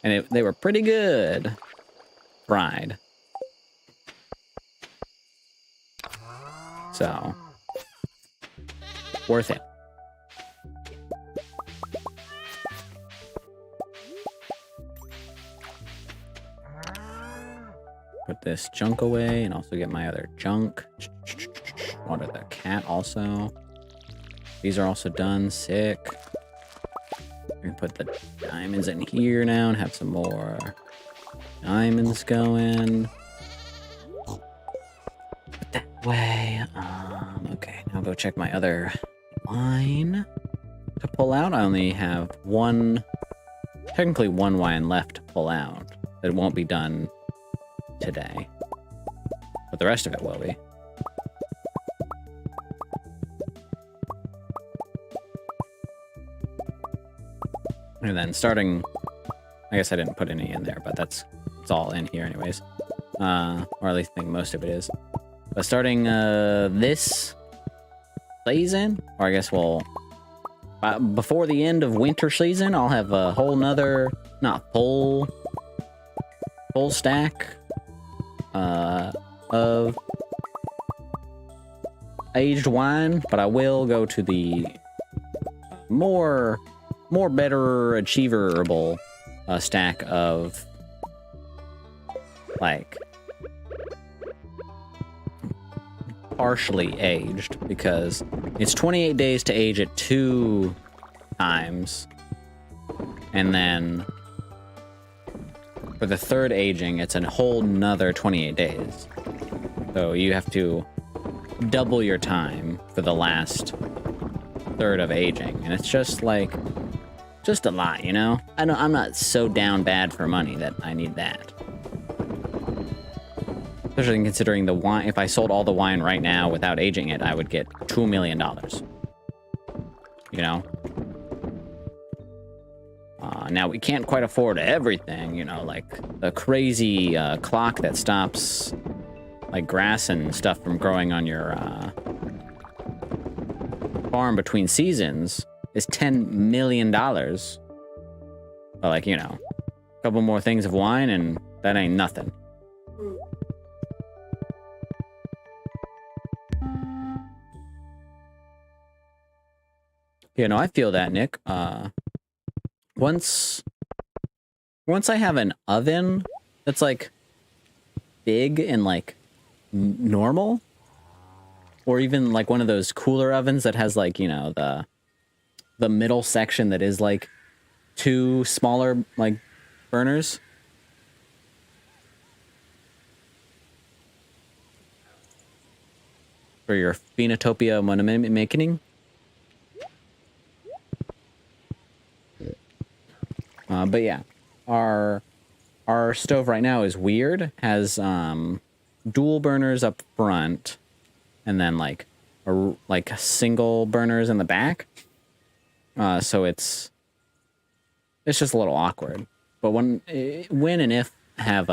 And they were pretty good fried. So, worth it. Put this junk away and also get my other junk. Water the cat also. These are also done. Sick. We can put the diamonds in here now and have some more diamonds going. Put that way. Okay, now go check my other wine to pull out. I only have technically one wine left to pull out. It won't be done today, but the rest of it will be. And then starting, I guess I didn't put any in there, but it's all in here anyways. Or at least I think most of it is. But starting this season, or I guess before the end of winter season, I'll have a whole nother, not full stack of aged wine, but I will go to the more better achievable stack of like partially aged, because it's 28 days to age it 2 times, and then for the third aging it's a whole nother 28 days, so you have to double your time for the last third of aging, and it's just like just a lot, you know. I'm not so down bad for money that I need that. Especially considering the wine, if I sold all the wine right now without aging it, I would get $2 million. You know? Now, we can't quite afford everything, you know, like the crazy clock that stops like grass and stuff from growing on your farm between seasons is $10 million. But like, you know, a couple more things of wine and that ain't nothing. You know, I feel that, Nick. Once I have an oven that's like big and like normal, or even like one of those cooler ovens that has like, you know, the middle section that is like 2 smaller like burners. For your Phoenotopia making. But yeah, our stove right now is weird. Has dual burners up front, and then like single burners in the back. So it's just a little awkward. But when and if have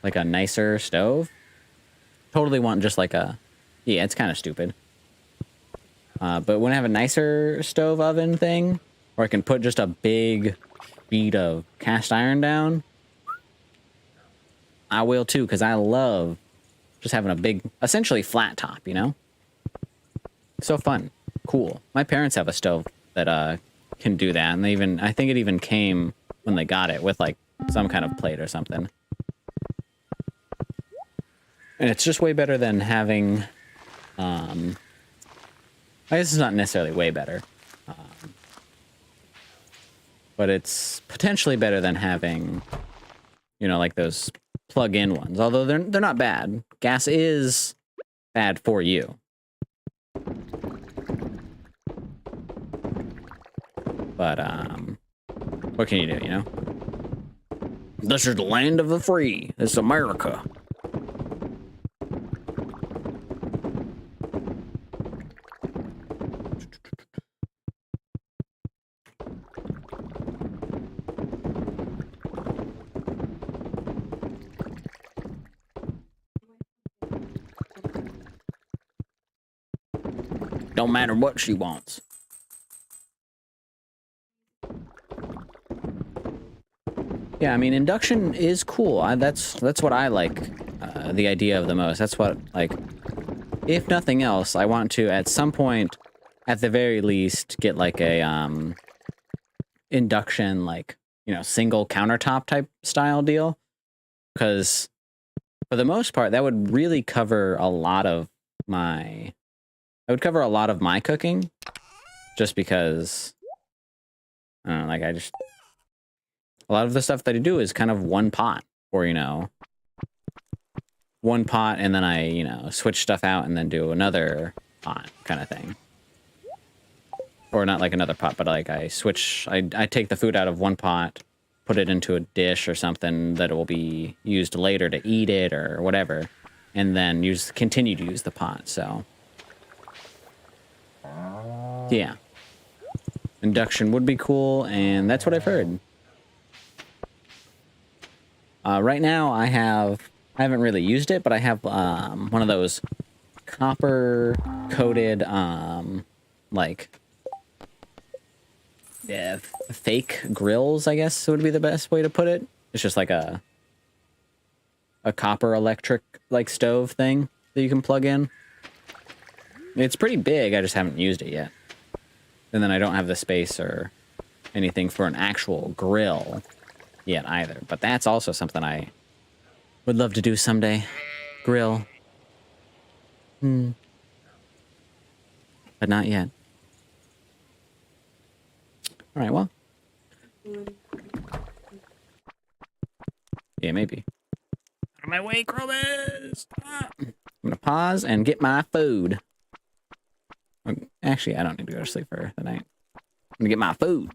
like a nicer stove, totally want just like a, yeah, it's kind of stupid. But when I have a nicer stove oven thing, where I can put just a big sheet of cast iron down, I will too, because I love just having a big, essentially flat top, you know? So fun. Cool. My parents have a stove that can do that, and I think it even came when they got it with like some kind of plate or something. And it's just way better than having, I guess it's not necessarily way better. But it's potentially better than having, you know, like those plug-in ones. Although they're not bad. Gas is bad for you. But what can you do, you know? This is the land of the free. This is America. Don't matter what she wants. Yeah, I mean, induction is cool. That's what I like, the idea of the most. That's what, like, if nothing else, I want to, at some point, at the very least, get, like, a, induction, like, you know, single countertop type style deal. Because, for the most part, that would really cover a lot of my... It would cover a lot of my cooking, just because, I don't know, like, a lot of the stuff that I do is kind of one pot, or, you know, one pot, and then I, you know, switch stuff out and then do another pot kind of thing. Or not like another pot, but like I take the food out of one pot, put it into a dish or something that will be used later to eat it or whatever, and then continue to use the pot, so... Yeah. Induction would be cool, and that's what I've heard. Right now, I haven't really used it, but I have one of those copper-coated, like, fake grills, I guess would be the best way to put it. It's just like a copper electric, like, stove thing that you can plug in. It's pretty big. I just haven't used it yet. And then I don't have the space or anything for an actual grill yet either. But that's also something I would love to do someday. Grill. But not yet. All right, well. Yeah, maybe. Out of my way, Krobus! Ah. I'm gonna pause and get my food. Actually, I don't need to go to sleep for the night. I'm gonna get my food.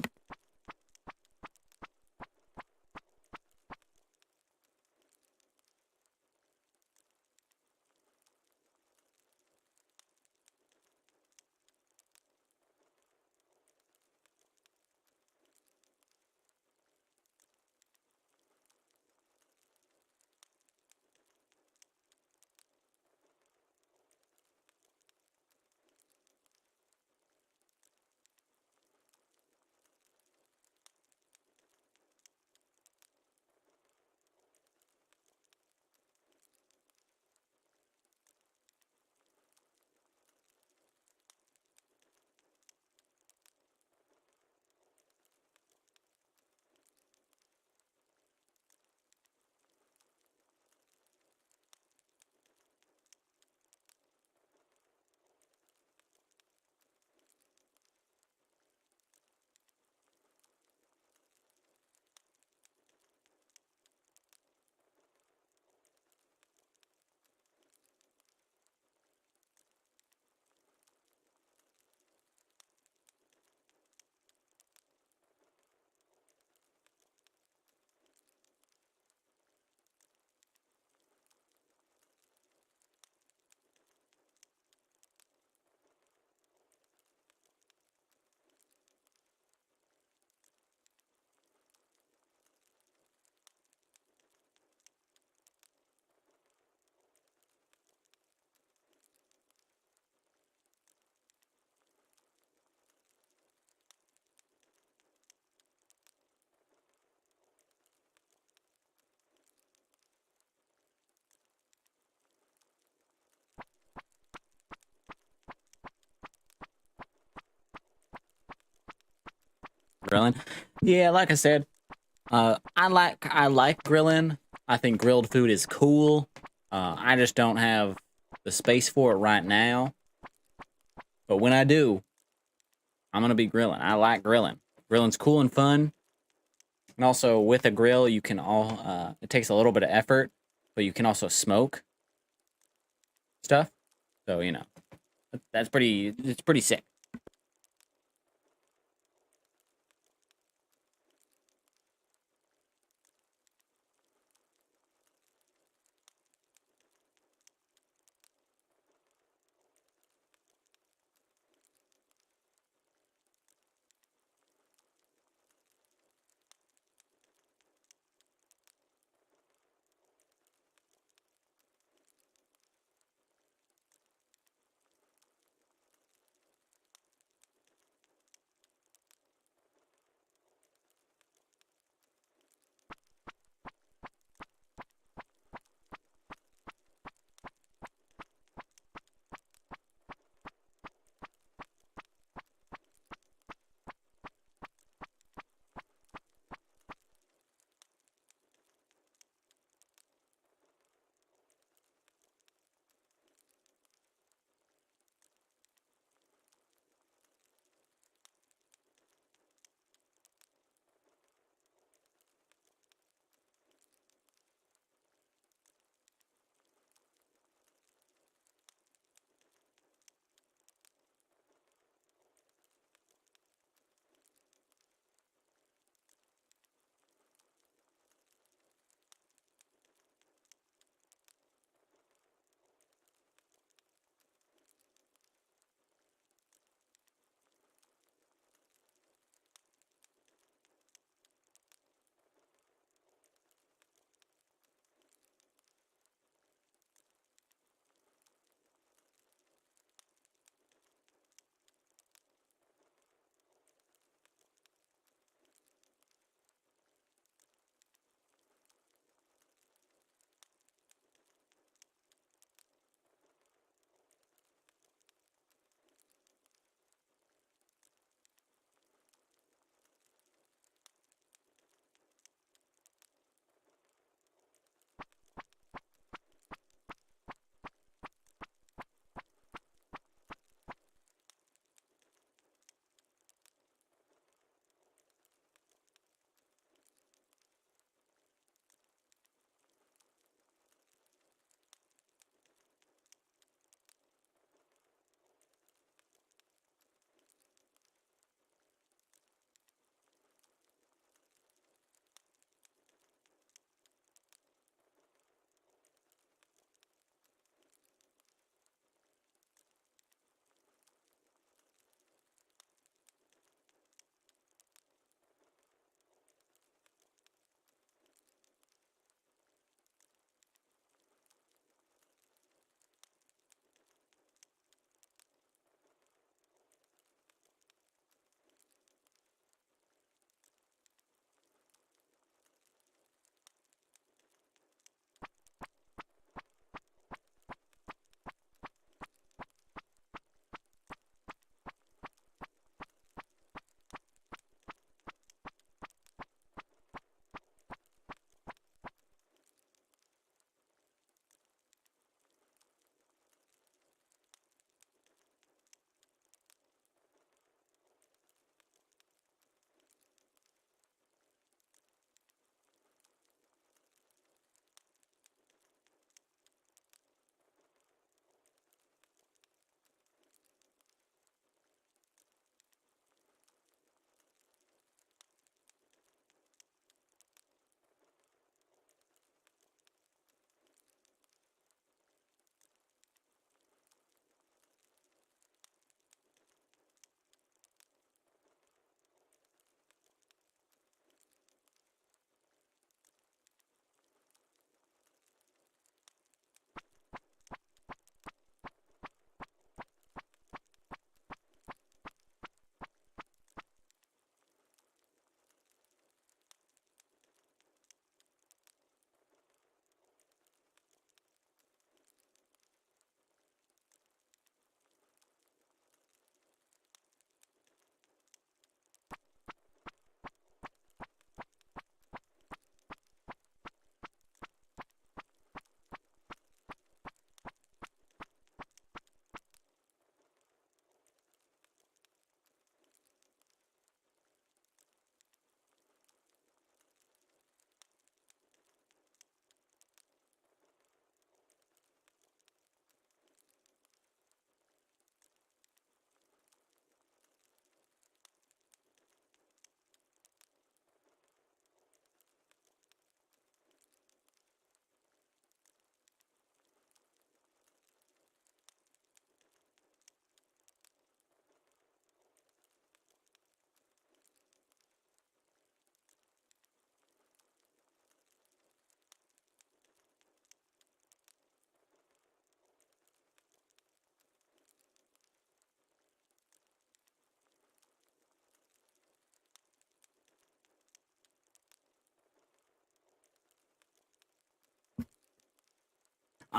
Grilling. Yeah, like I said, I like grilling. I think grilled food is cool. I just don't have the space for it right now. But when I do, I'm gonna be grilling. I like grilling. Grilling's cool and fun. And also with a grill, you can it takes a little bit of effort, but you can also smoke stuff. So, you know, it's pretty sick.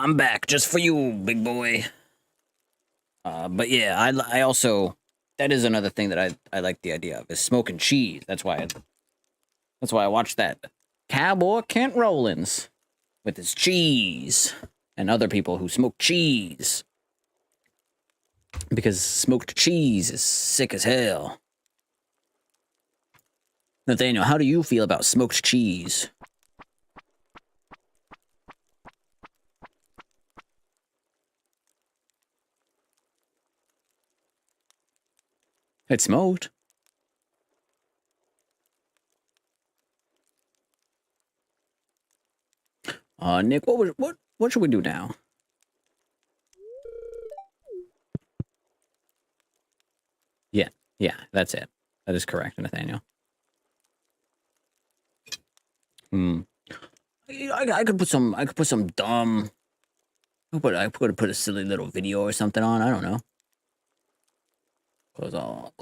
I'm back just for you, big boy. But yeah, I also, that is another thing that I like the idea of, is smoking cheese. That's why I watched that Cowboy Kent Rollins with his cheese and other people who smoke cheese. Because smoked cheese is sick as hell. Nathaniel, how do you feel about smoked cheese? It's smoked. Nick, what should we do now? Yeah, that's it. That is correct, Nathaniel. I could put some dumb. I could put a silly little video or something on. I don't know. Close all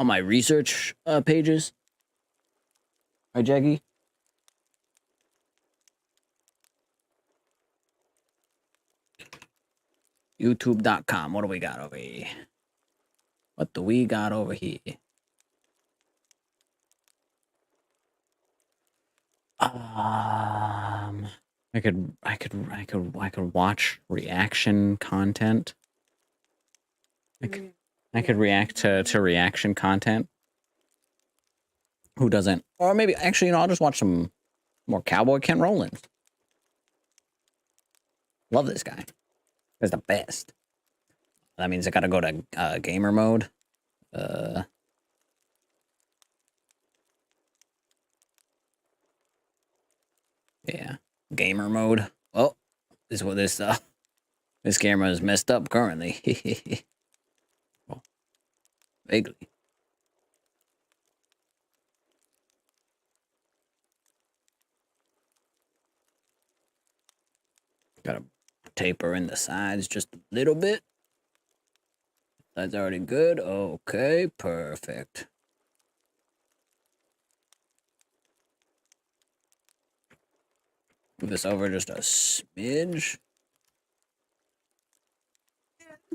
my research pages. Right, Jackie? YouTube.com. What do we got over here? What do we got over here? I could watch reaction content. I could react to reaction content. Who doesn't? Or maybe, actually, I'll just watch some more Cowboy Kent Rollins. Love this guy. He's the best. That means I gotta go to gamer mode. Yeah, gamer mode. Oh, this is what this camera is messed up currently. Well, vaguely. Gotta taper in the sides just a little bit. That's already good. Okay, perfect. Move this over just a smidge.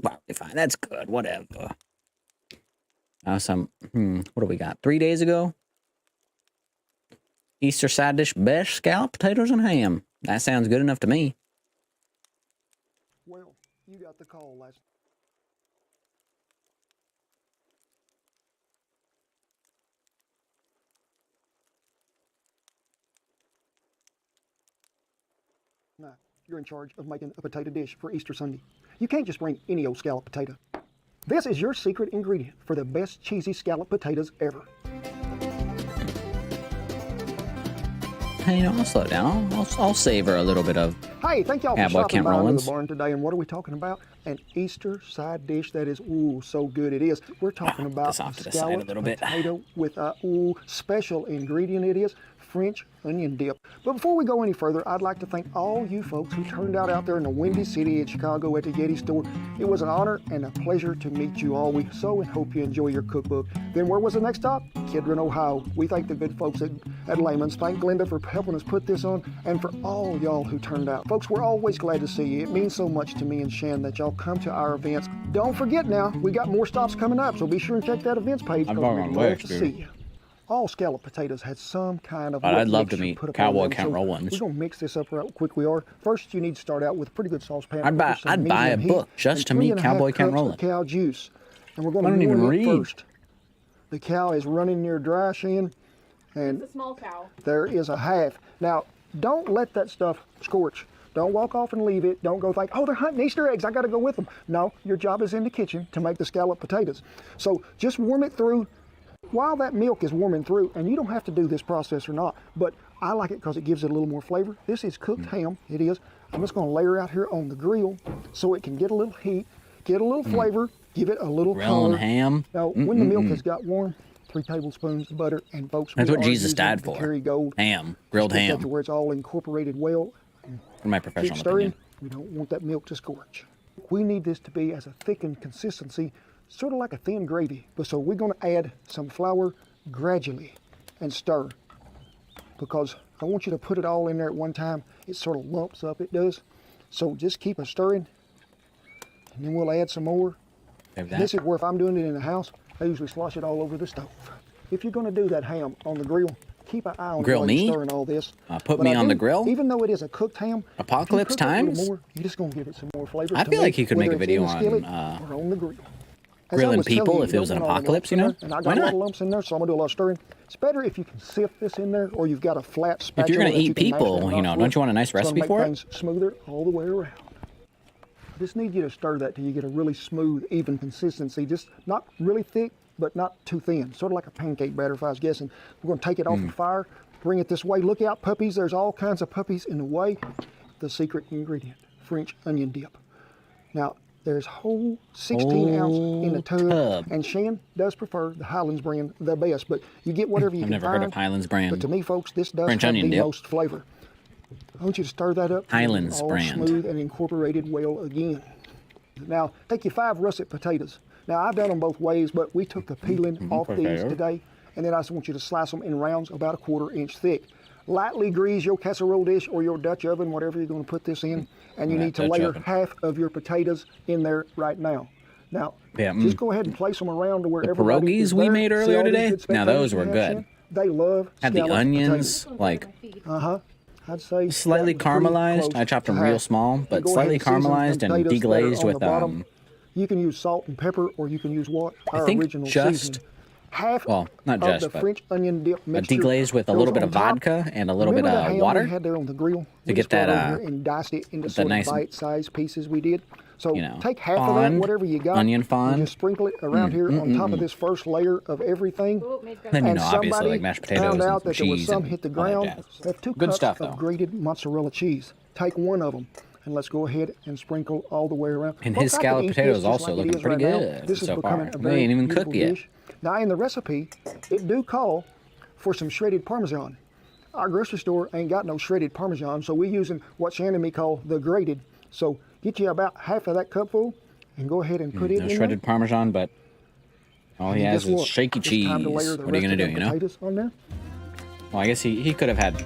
Probably fine. That's good. Whatever. What do we got? 3 days ago? Easter side dish, best scalloped potatoes and ham. That sounds good enough to me. Well, you got the call last. No, you're in charge of making a potato dish for Easter Sunday. You can't just bring any old scallop potato. This is your secret ingredient for the best cheesy scallop potatoes ever. Hey, I'll slow down. I'll savor a little bit of. Hey, thank y'all for Cowboy stopping Kent by into Rollins. the barn today. And what are we talking about? An Easter side dish that is, ooh, so good it is. We're talking about this off to the side a scalloped little bit. potato with a, ooh, special ingredient it is, French onion dip. But before we go any further, I'd like to thank all you folks who turned out there in the Windy City in Chicago at the Yeti store. It was an honor and a pleasure to meet you all. We so hope you enjoy your cookbook. Then where was the next stop? Kidron, Ohio. We thank the good folks at Lehman's. Thank Glenda for helping us put this on, and for all y'all who turned out. Folks, we're always glad to see you. It means so much to me and Shan that y'all come to our events. Don't forget now, we got more stops coming up, so be sure and check that events page. I'm because going we'd on love to dude. see you. All scallop potatoes had some kind of. I'd love to mixture meet put up Cowboy on them, Kent so Rollins. We're gonna mix this up right quick. We are. First, you need to start out with a pretty good saucepan. I'd buy a book just to meet Cowboy Kent Rollins. Cow juice, and we're gonna I don't even warm it read. first. The cow is running near dry shin, and It's a small cow. there is a half. Now, don't let that stuff scorch. Don't walk off and leave it. Don't go think, oh, they're hunting Easter eggs, I gotta go with them. No, your job is in the kitchen to make the scallop potatoes. So just warm it through while that milk is warming through, and you don't have to do this process or not, but I like it because it gives it a little more flavor. This is cooked ham, it is. I'm just gonna layer out here on the grill so it can get a little heat, get a little flavor, give it a little Grilling color. ham. Now, when the milk has got warm, 3 tablespoons of butter, and folks, That's we what are Jesus using died the for. Kerry Gold. Ham. Grilled Get that ham. to where it's all incorporated well. In my Keep professional stirring. opinion. We don't want that milk to scorch. We need this to be as a thickened consistency, sort of like a thin gravy. But so we're going to add some flour gradually and stir. because I want you to put it all in there at one time. It sort of lumps up, it does. So just keep it stirring, and then we'll add some more. This is where if I'm doing it in the house, I usually slosh it all over the stove. If you're going to do that ham on the grill, keep an eye on Grill me? stirring all this. Put me on the grill? Even though it is a cooked ham, Apocalypse if you cook it a little Times? more, you're just going to give it some more flavor. I to feel me, like he could make whether a it's in video the skillet on, or on the grill. As I grilling was telling people you, if it was don't an want all the apocalypse, lumps you in know? there, and I Why got a lot not? of lumps in there, so I'm going to do a lot of stirring. It's better if you can sift this in there, or you've got a flat spatula. If you're going to that eat you can mash people, that you know, off don't with. you want a nice It's gonna recipe make for it? things smoother all the way around. Just need you to stir that till you get a really smooth, even consistency. Just not really thick, but not too thin. Sort of like a pancake batter, if I was guessing. We're going to take it off the fire, bring it this way. Look out, puppies. There's all kinds of puppies in the way. The secret ingredient, French onion dip. Now, there's whole 16 ounce in the tub, and Shan does prefer the Highlands brand the best, but you get whatever you I've can never find. heard of Highlands brand. But to me, folks, this does French have onion the dip. most flavor. I want you to stir that up. Highlands all brand. Smooth and incorporated well again. Now, take your 5 russet potatoes. Now, I've done them both ways, but we took the peeling off these potato. today, and then I just want you to slice them in rounds about a 1/4 inch thick. Lightly grease your casserole dish or your Dutch oven, whatever you're going to put this in, and you Yeah, need to Dutch layer oven. half of your potatoes in there right now. Now, Yeah, just go ahead and place them around to where The everybody is pierogies we there. made See earlier all these today? good Now, potatoes those we were have, good. Shan? They love Had the scalloped onions, potatoes. like, I'd say slightly that was pretty caramelized. close I chopped to them real half. small, You but go ahead slightly and season them caramelized and potatoes that are deglazed on with, the bottom. You can use salt and pepper, or you can use what? Our think original just- seasoning. Half well, not of just, the but French onion dip mixture deglazed with a goes little bit on of top. vodka and a little Remember bit the of ham water we had there on the grill? We get just brought that, over here and diced it into the sort nice, of bite-sized pieces we did. So you know, take half of that, fond, whatever you got, onion and fond. just sprinkle it around here on top of this first layer of everything. Then, you And know, obviously, somebody like mashed potatoes found and out some that there was cheese some and hit the all that ground. jazz. They have 2 Good cups stuff, of though. grated mozzarella cheese. Take one of them, and let's go ahead and sprinkle all the way around. And Folks, his I could scalloped eat this potatoes just also like it looking is pretty right now. good This is so becoming far. a They very ain't even beautiful cooked yet. dish. Now, in the recipe, it do call for some shredded Parmesan. Our grocery store ain't got no shredded Parmesan, so we're using what Shannon and me call the grated. So get you about half of that cupful and go ahead and put it No in shredded Parmesan, but all he there. has Guess is what? shaky It's cheese. time to layer the What are you rest gonna of do, the you know? potatoes on there. Well, I guess he could have had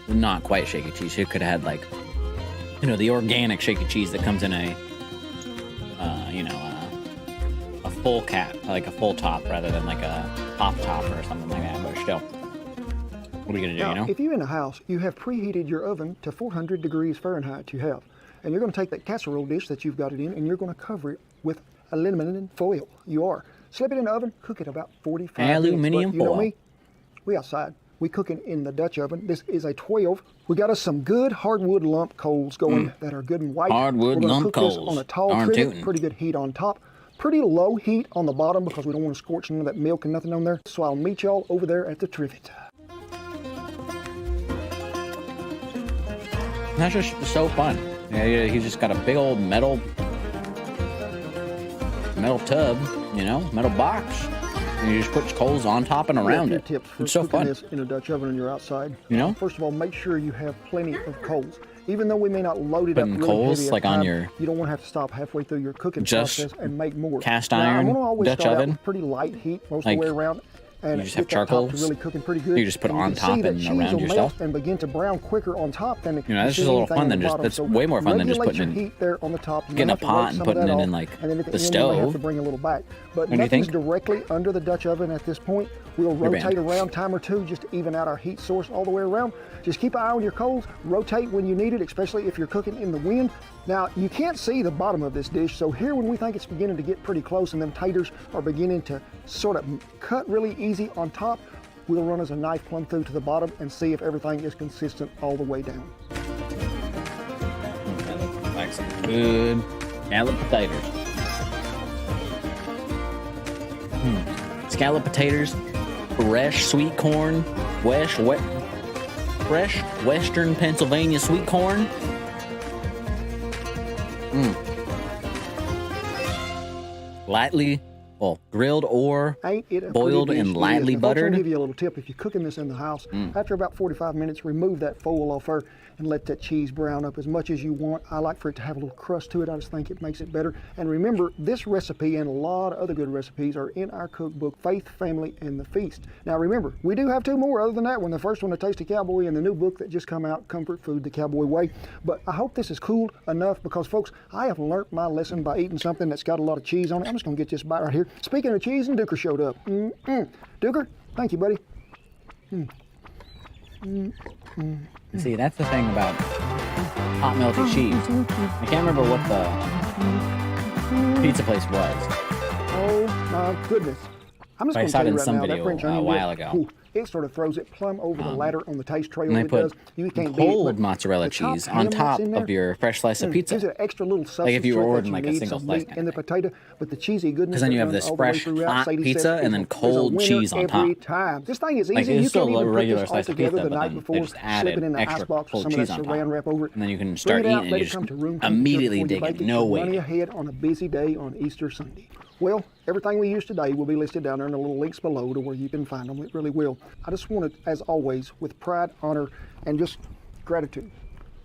not quite shaky cheese. He could have had, like, you know, the organic shaky cheese that comes in a full cap, like a full top, rather than like a pop top or something like that. But still, what are you gonna do? Now, You know? if you're in a house, you have preheated your oven to 400 degrees Fahrenheit. You have, and you're going to take that casserole dish that you've got it in, and you're going to cover it with aluminum foil. You are. Slip it in the oven, cook it about 45 minutes. Aluminum But you know foil. me, we outside. We cooking in the Dutch oven. This is a 12. We got us some good hardwood lump coals going that are good and white. Hardwood We're gonna lump cook this coals. on a tall Darn trivet, tootin'. pretty good heat on top. Pretty low heat on the bottom because we don't want to scorch none of that milk and nothing on there. So I'll meet y'all over there at the trivet. That's just so fun. Yeah, he's just got a big old metal tub, you know, metal box, and he just puts coals on top and around Yeah, a it. few tips for It's so cooking fun. this in a Dutch oven when you're outside. You know? First of all, make sure you have plenty of coals. Even though we may not load it Putting up really coals, heavy at like, a on time, your you don't want to have to stop halfway through your cooking just process and make more. cast Now, iron I'm gonna always Dutch start out oven? with pretty light heat most Like, of the way around. And you just have get that top to charcoals? really cooking pretty good. You just put And on can top see that and cheese around will your melt stuff? and begin to brown quicker on top than You know, that's see just a little anything fun on than the just- bottom. that's So way more fun than just regulate putting your in- heat there on the top. You getting may a have to pot break and some of putting that it off, in, like, and then at the the end, you may have stove. to bring a little back. But Don't you nothing's think? directly under the Dutch oven at this point. We'll You're rotate banned. around time or two just to even out our heat source all the way around. Just keep an eye on your coals. Rotate when you need it, especially if you're cooking in the wind. Now, you can't see the bottom of this dish, so here when we think it's beginning to get pretty close and them taters are beginning to sort of cut really easy on top, we'll run as a knife plumb through to the bottom and see if everything is consistent all the way down. Like some good scalloped potatoes. Scalloped potatoes, fresh sweet corn, fresh Western Pennsylvania sweet corn. Lightly well, grilled or Ain't it a boiled pretty dish? and lightly It is. Now, folks, buttered. I'll give you a little tip. If you're cooking this in the house, after about 45 minutes, remove that foil off her and let that cheese brown up as much as you want. I like for it to have a little crust to it. I just think it makes it better. And remember, this recipe and a lot of other good recipes are in our cookbook, Faith, Family, and the Feast. Now remember, we do have 2 more other than that one. The first one, The Tasty Cowboy, and the new book that just come out, Comfort Food, The Cowboy Way. But I hope this is cool enough because, folks, I have learned my lesson by eating something that's got a lot of cheese on it. I'm just going to get this bite right here. Speaking of cheese, and Duker showed up. Duker, thank you, buddy. See, that's the thing about hot melted cheese. I can't remember what the pizza place was. Oh my goodness. I'm just I going to saw tell it you in right some now, that video French a onion while dip, ago. it sort of throws it plumb over the ladder on the taste trail. And they It put does. You can't beat it, cold but mozzarella the top cheese on ham that's top in there, of your fresh slice of gives pizza. it extra little substance if you to were it that ordering like a need, single some slice meat kind in the of thing. potato, but the cheesy goodness. Because then you have is this done all the way fresh, throughout. hot Sadie pizza said and then there's a cold winner cheese on every top. time. This thing is easy. Like, You it's still can't a even put regular this all slice of together pizza, the but night then before, they just slip added it in the extra icebox with cold some of cheese that on saran top. wrap over it. And then you can Bring start it out, eating let and you it come to just room temperature immediately before you dig bake it. it. No Keep money wait. ahead on a busy day on Easter Sunday. Well, everything we use today will be listed down there in the little links below to where you can find them. It really will. I just want to, as always, with pride, honor, and just gratitude,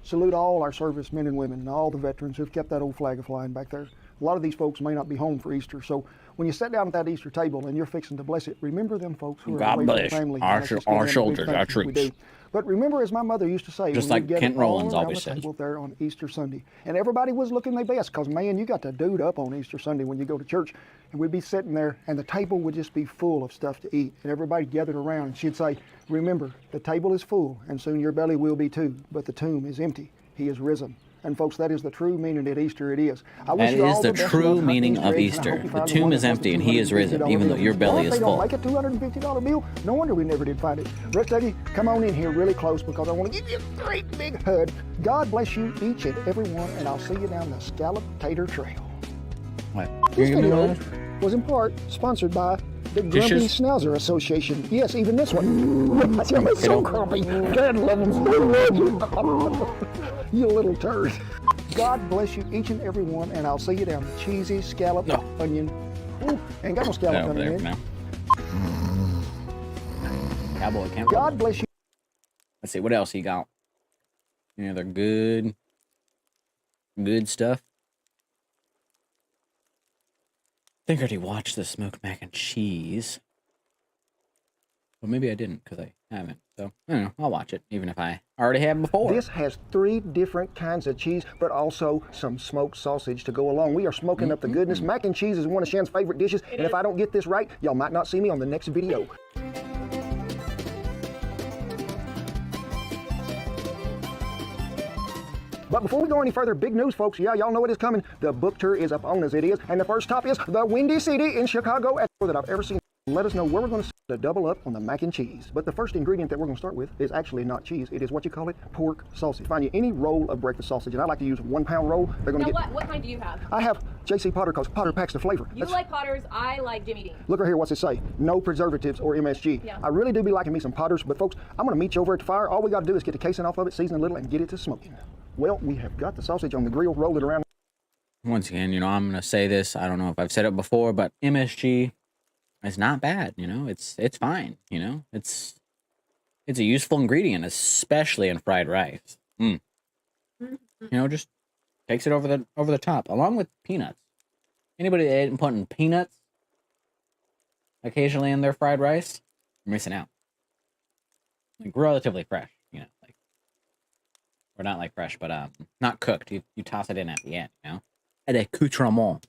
salute all our servicemen and women and all the veterans who've kept that old flag flying back there. A lot of these folks may not be home for Easter, so when you sit down at that Easter table and you're fixing to bless it, remember them folks who are God away from bless family. our and let's just our give them a big soldiers, thank our you. We troops. do. But remember, as my mother used to say, Just when like we Kent gathered all Rollins around always the says. table there on Easter Sunday, and everybody was looking their best, because man, you got to dude up on Easter Sunday when you go to church, and we'd be sitting there, and the table would just be full of stuff to eat, and everybody gathered around, and she'd say, remember, the table is full, and soon your belly will be too, but the tomb is empty. He is risen. And folks, that is the true meaning at Easter. It is. I wish That you is all the best true luck hunting meaning these of eggs, and I Easter. hope you The find tomb one is that has empty the and he is risen, $250 even though bill. your belly Well, if is they full. don't make a $250 bill, no wonder we never did find it. Rest of you, come on in here really close because I want to give you a great big hug. God bless you each and every one, and I'll see you down the Scallop Tater Trail. What? This You're gonna video do that? was in part sponsored by the Grumpy Dishes? Schnauzer Association. Yes, even this one. I feel so grumpy. God love him. You little turd. God bless you each and every one, and I'll see you down the cheesy scallop onion. Ooh, ain't got no scallop Over onion there in for it. now. Cowboy camp. God bless you. Let's see what else he got. Any other good stuff? I think I already watched the smoked mac and cheese. Well, maybe I didn't because I haven't. So I don't know. I'll watch it, even if I already have before. This has 3 different kinds of cheese, but also some smoked sausage to go along. We are smoking up the goodness. Mac and cheese is one of Shan's favorite dishes, and if I don't get this right, y'all might not see me on the next video. But before we go any further, big news, folks. Yeah, y'all know what is coming. The book tour is up on us, it is. And the first stop is the Windy City in Chicago, at that I've ever seen. Let us know where we're going to double up on the mac and cheese. But the first ingredient that we're going to start with is actually not cheese. It is what you call it, pork sausage. Find you any roll of breakfast sausage, and I like to use a 1 pound roll. They're going to get. What kind do you have? I have J.C. Potter because Potter packs the flavor. You like Potters, I like Jimmy Dean. Look right here, what's it say? No preservatives or MSG. Yeah. I really do be liking me some Potters, but folks, I'm going to meet you over at the fire. All we got to do is get the casing off of it, season a little, and get it to smoking. Well, we have got the sausage on the grill, roll it around. Once again, I'm going to say this. I don't know if I've said it before, but MSG is not bad. It's fine. It's a useful ingredient, especially in fried rice. Just takes it over the top, along with peanuts. Anybody that ain't putting peanuts occasionally in their fried rice, you're missing out. Like relatively fresh, or not like fresh, but not cooked. You toss it in at the end, At accoutrement.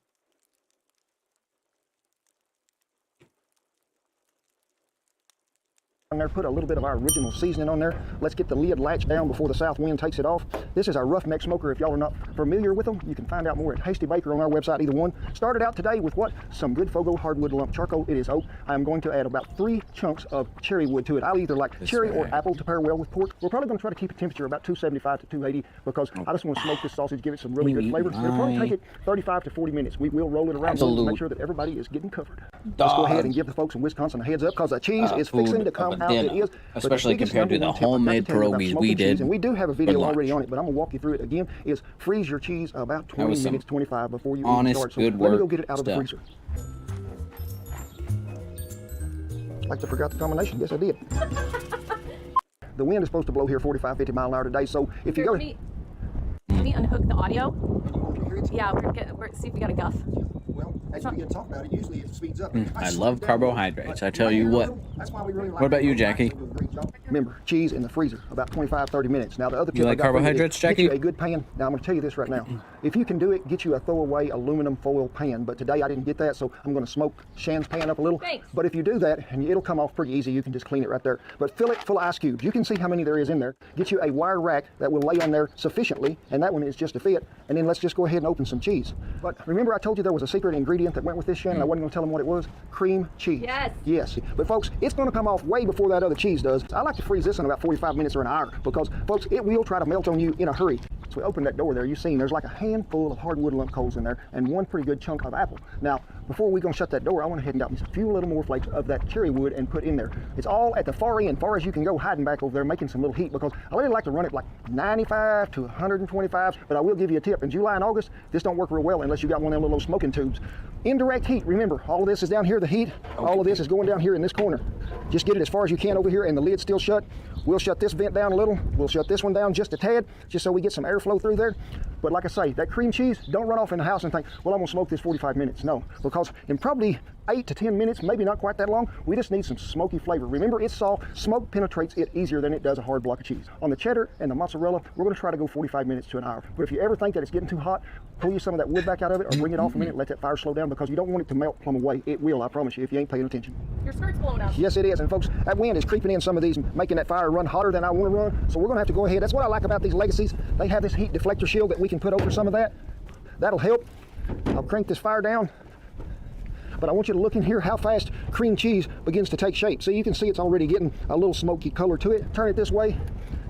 On there, put a little bit of our original seasoning on there. Let's get the lid latched down before the south wind takes it off. This is our Roughneck smoker. If y'all are not familiar with them, you can find out more at Hasty Baker on our website, either one. Started out today with what? Some good Fogo hardwood lump charcoal. It is oak. I'm going to add about 3 chunks of cherry wood to it. I'll either like cherry or apple to pair well with pork. We're probably going to try to keep the temperature about 275 to 280 because I just want to smoke this sausage, give it some really good flavor. It'll probably take it 35 to 40 minutes. We will roll it around to make sure that everybody is getting covered. Let's go ahead and give the folks in Wisconsin a heads up because the cheese is fixing to come out. It is. Especially compared to the homemade pierogies we did. And we do have a video already on it, but I'm going to walk you through it again. Is freeze your cheese about 20 minutes, 25 before you even start. So let me go get it out of the freezer. Like I forgot the combination. Yes, I did. The wind is supposed to blow here 45, 50 mile an hour today. So if you go... Can we unhook the audio? Yeah, we're see if we got a guff. Well, as you begin to talk about it, usually it speeds up. I love carbohydrates, I tell you what. That's why we really like What about you, Jackie? Remember, cheese in the freezer, about 25, 30 minutes. Now, the other tip You I like got for you is carbohydrates, get you Jackie? a good pan. Now, I'm going to tell you this right now. If you can do it, get you a throwaway aluminum foil pan. But today I didn't get that, so I'm going to smoke Shan's pan up a little. Thanks. But if you do that, and it'll come off pretty easy, you can just clean it right there. But fill it full of ice cubes. You can see how many there is in there. Get you a wire rack that will lay on there sufficiently, and that one is just a fit. And then let's just go ahead and open some cheese. But remember I told you there was a secret ingredient that went with this, Shan, and I wasn't going to tell them what it was? Cream cheese. Yes. Yes. But folks, it's going to come off way before that other cheese does. I like to freeze this in about 45 minutes or an hour because, folks, it will try to melt on you in a hurry. So we opened that door there. You've seen there's like a handful of hardwood lump coals in there and one pretty good chunk of apple. Now, before we gonna shut that door, I went ahead and got me a few little more flakes of that cherry wood and put in there. It's all at the far end, far as you can go, hiding back over there, making some little heat because I really like to run it like 95 to 125, but I will give you a tip. In July and August, this don't work real well unless you got one of them little smoking tubes. Indirect heat, remember, all of this is down here, the heat, all of this is going down here in this corner. Just get it as far as you can over here and the lid's still shut. We'll shut this vent down a little. We'll shut this one down just a tad, just so we get some airflow through there. But like I say, that cream cheese, don't run off in the house and think, well, I'm gonna smoke this 45 minutes. No, because in probably 8 to 10 minutes, maybe not quite that long, we just need some smoky flavor. Remember, it's soft. Smoke penetrates it easier than it does a hard block of cheese. On the cheddar and the mozzarella, we're gonna try to go 45 minutes to an hour. But if you ever think that it's getting too hot, pull you some of that wood back out of it or bring it off a minute, let that fire slow down because you don't want it to melt plumb away. It will, I promise you, if you ain't paying attention. Your skirt's blowing up. Yes, it is. And folks, that wind is creeping in some of these, making that fire run hotter than I want to run. So we're going to have to go ahead. That's what I like about these Legacies. They have this heat deflector shield that we can put over some of that. That'll help. I'll crank this fire down. But I want you to look in here how fast cream cheese begins to take shape. See, you can see it's already getting a little smoky color to it. Turn it this way.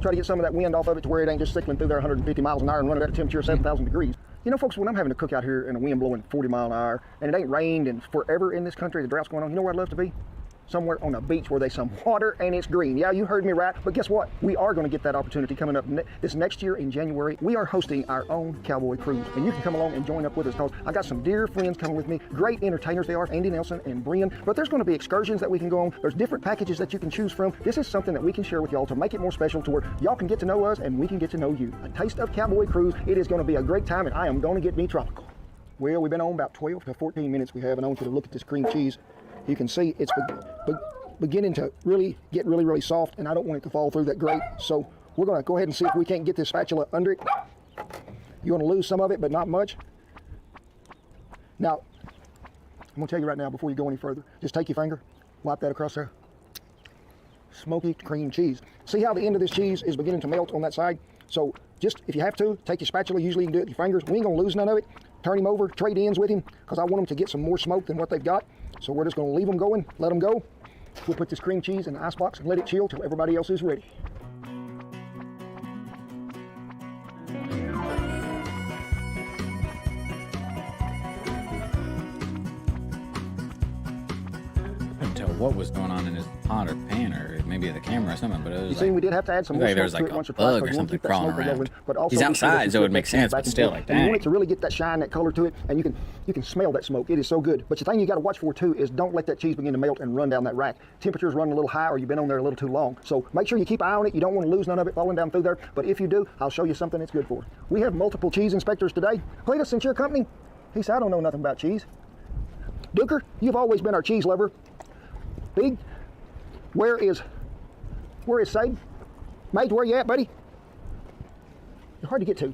Try to get some of that wind off of it to where it ain't just cycling through there 150 miles an hour and running at a temperature of 7,000 degrees. You know, folks, when I'm having to cook out here and the wind blowing 40 mile an hour and it ain't rained and forever in this country, the drought's going on, you know where I'd love to be? Somewhere on a beach where there's some water and it's green. Yeah, you heard me right. But guess what? We are going to get that opportunity coming up this next year in January. We are hosting our own cowboy cruise. And you can come along and join up with us because I got some dear friends coming with me. Great entertainers they are, Andy Nelson and Brian. But there's going to be excursions that we can go on. There's different packages that you can choose from. This is something that we can share with y'all to make it more special to where y'all can get to know us and we can get to know you. A taste of cowboy cruise. It is going to be a great time and I am going to get me tropical. Well, we've been on about 12 to 14 minutes we have and I want you to look at this cream cheese. You can see it's beginning to really get really soft and I don't want it to fall through that grate. So we're going to go ahead and see if we can't get this spatula under it. You're going to lose some of it, but not much. Now, I'm going to tell you right now before you go any further, just take your finger, wipe that across there. Smoky cream cheese. See how the end of this cheese is beginning to melt on that side? So just, if you have to, take your spatula. Usually you can do it with your fingers. We ain't going to lose none of it. Turn him over, trade ends with him, because I want them to get some more smoke than what they've got. So we're just going to leave them going, let them go. We'll put this cream cheese in the icebox and let it chill till everybody else is ready. I couldn't tell what was going on in his pot or pan or maybe the camera or something, but it was You see, we did have to add some more like there smoke was to it like once a or twice. bug or because we want to something keep that crawling smoke around. rolling, but also He's make sure that outside, you so it would flip make that sense, back but and still, forth. like, And you want dang. it to really get that shine, that color to it, and you can smell that smoke. It is so good. But the thing you got to watch for too is don't let that cheese begin to melt and run down that rack. Temperature's running a little high, or you've been on there a little too long. So make sure you keep an eye on it. You don't want to lose none of it falling down through there. But if you do, I'll show you something it's good for. We have multiple cheese inspectors today. Cletus, since your company, he said I don't know nothing about cheese. Duker, you've always been our cheese lover. Big, where is Sade? Mate, where you at, buddy? You're hard to get to.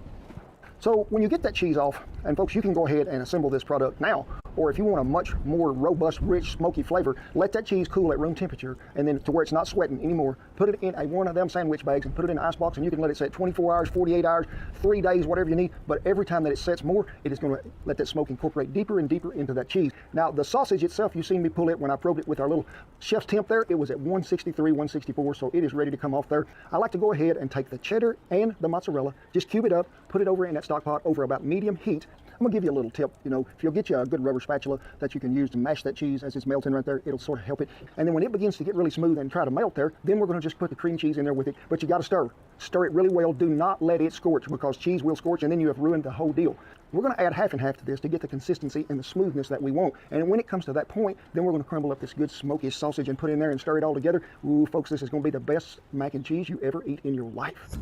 So when you get that cheese off, and folks, you can go ahead and assemble this product now, or if you want a much more robust, rich, smoky flavor, let that cheese cool at room temperature, and then to where it's not sweating anymore. Put it in one of them sandwich bags and put it in an ice box, and you can let it set 24 hours, 48 hours, 3 days, whatever you need. But every time that it sets more, it is going to let that smoke incorporate deeper and deeper into that cheese. Now, the sausage itself, you've seen me pull it when I probed it with our little chef's temp there. It was at 163, 164, so it is ready to come off there. I like to go ahead and take the cheddar and the mozzarella, just cube it up, put it over in that stock pot over about medium heat. I'm gonna give you a little tip. You know, if you'll get you a good rubber spatula that you can use to mash that cheese as it's melting right there, it'll sort of help it. And then when it begins to get really smooth and try to melt there, then we're gonna just put the cream cheese in there with it. But you gotta stir. Stir it really well. Do not let it scorch, because cheese will scorch and then you have ruined the whole deal. We're gonna add half and half to this to get the consistency and the smoothness that we want. And when it comes to that point, then we're gonna crumble up this good smoky sausage and put it in there and stir it all together. Ooh, folks, this is gonna be the best mac and cheese you ever eat in your life.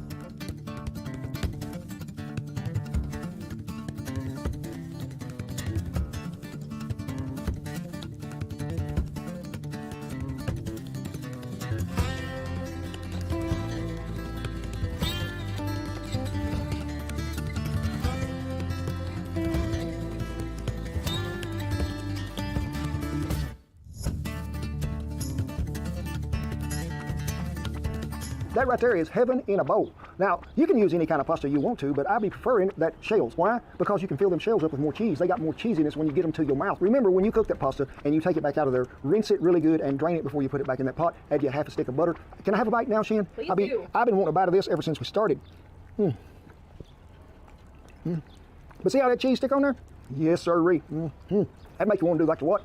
That right there is heaven in a bowl. Now, you can use any kind of pasta you want to, but I'd be preferring that shells. Why? Because you can fill them shells up with more cheese. They got more cheesiness when you get them to your mouth. Remember, when you cook that pasta and you take it back out of there, rinse it really good and drain it before you put it back in that pot. Add you half a stick of butter. Can I have a bite now, Shan? Please I've been wanting a bite of this ever since we started. But see how that cheese stick on there? Yes, sirree. That make you want to do like the what?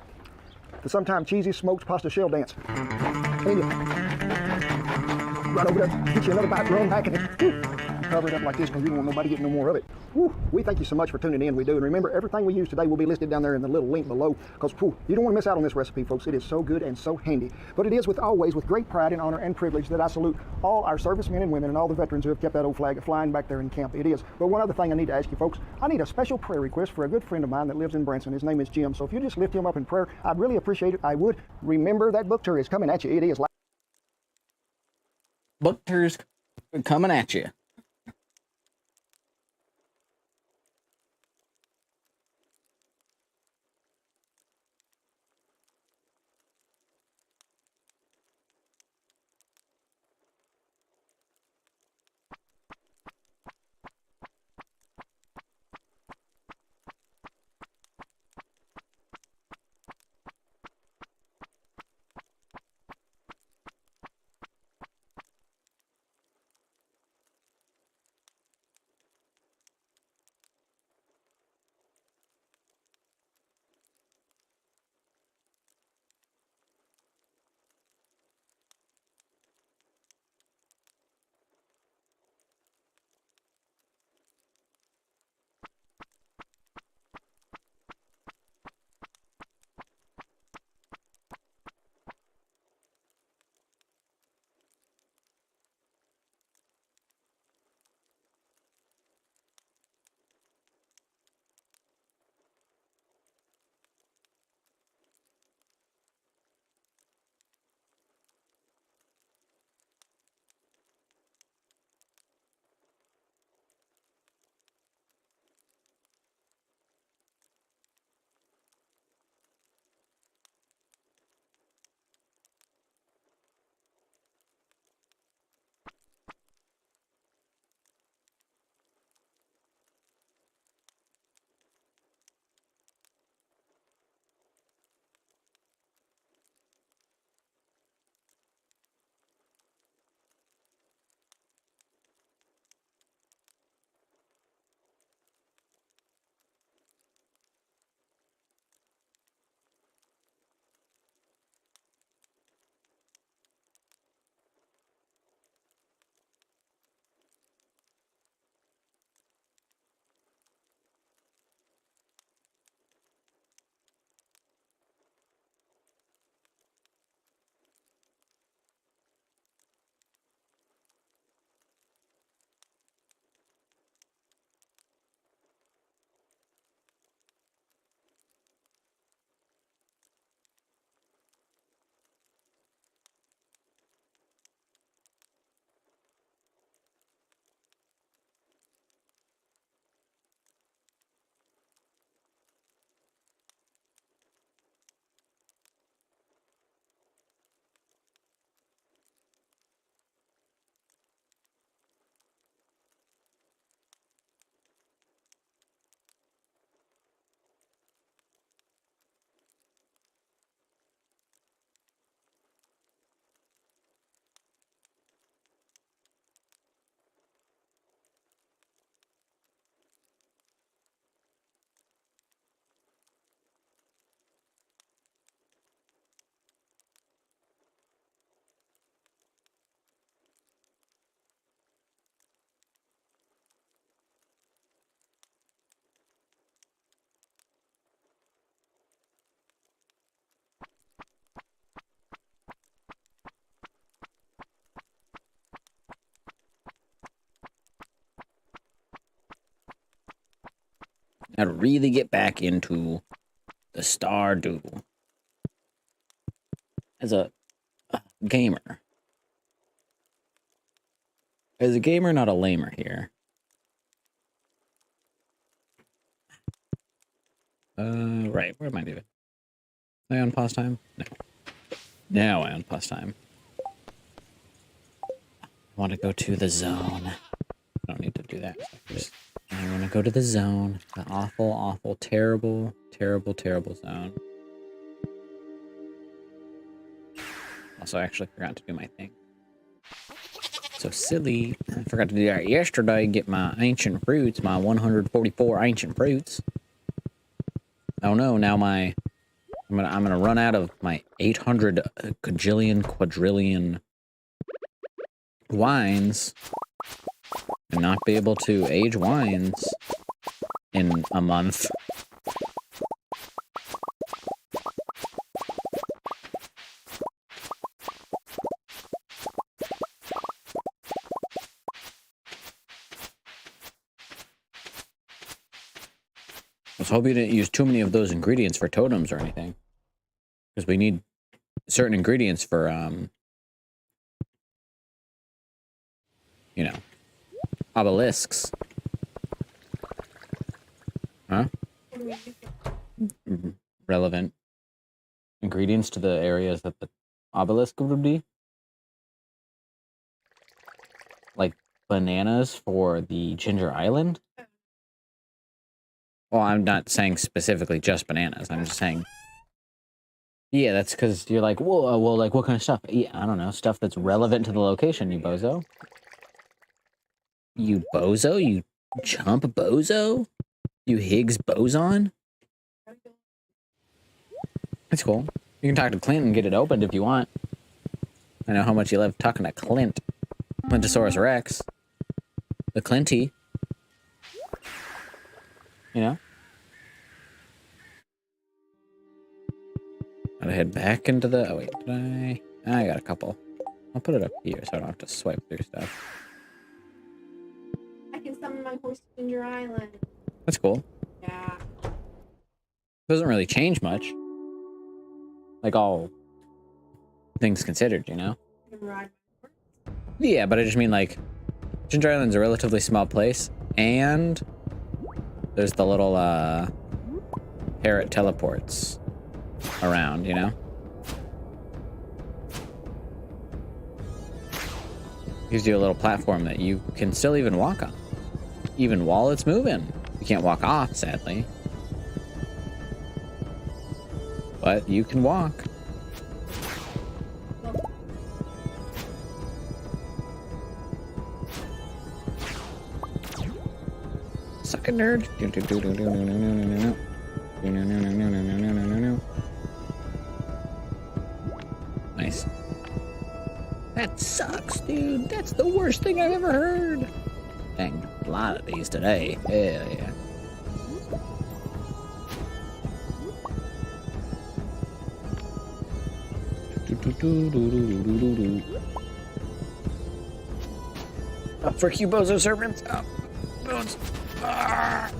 The sometimes cheesy smoked pasta shell dance. And you right over there, get you another bite, run back in it. Cover it up like this because you don't want nobody getting no more of it. Woo. We thank you so much for tuning in. We do. And remember, everything we use today will be listed down there in the little link below, because you don't want to miss out on this recipe, folks. It is so good and so handy. But it is always with great pride and honor and privilege that I salute all our servicemen and women and all the veterans who have kept that old flag flying back there in camp. It is. But one other thing I need to ask you, folks, I need a special prayer request for a good friend of mine that lives in Branson. His name is Jim. So if you just lift him up in prayer, I'd really appreciate it. I would. Remember, that book tour is coming at you. It is. Book tours coming at you. I'd really get back into the Stardew as a gamer. As a gamer, not a lamer here. Right, where am I doing? Am I on pause time? No. Now I on pause time. I want to go to the zone. I don't need to do that. I want to go to the zone. The awful, awful, terrible, terrible, terrible zone. Also, I actually forgot to do my thing. So silly. I forgot to do that yesterday. Get my ancient fruits, my 144 ancient fruits. Oh no, now I'm gonna run out of my 800 gajillion quadrillion wines and not be able to age wines in a month. I was hoping you didn't use too many of those ingredients for totems or anything. Because we need certain ingredients for, you know, obelisks. Huh? Relevant ingredients to the areas that the obelisk would be. Like bananas for the Ginger Island. Well, I'm not saying specifically just bananas. I'm just saying... Yeah, that's because you're like, whoa, well, like, what kind of stuff? Yeah, I don't know. Stuff that's relevant to the location, you bozo. You bozo? You chump bozo? You Higgs boson? That's cool. You can talk to Clint and get it opened if you want. I know how much you love talking to Clint. Clintosaurus Rex. The Clinty. You know? Gotta head back into the... Oh, wait, did I got a couple. I'll put it up here so I don't have to swipe through stuff. I can summon my horse to Ginger Island. That's cool. Yeah. Doesn't really change much. Like, all things considered, you know? I can ride my horse. Yeah, but I just mean, like, Ginger Island's a relatively small place, and there's the little, parrot teleports around, you know? Gives you a little platform that you can still even walk on. Even while it's moving. You can't walk off, sadly. But you can walk. Suck a nerd. Nice. That sucks, dude. That's the worst thing I've ever heard. Dang, a lot of these today. Hell yeah. Oh, frick you, bozo serpents. Oh, bones. Ah.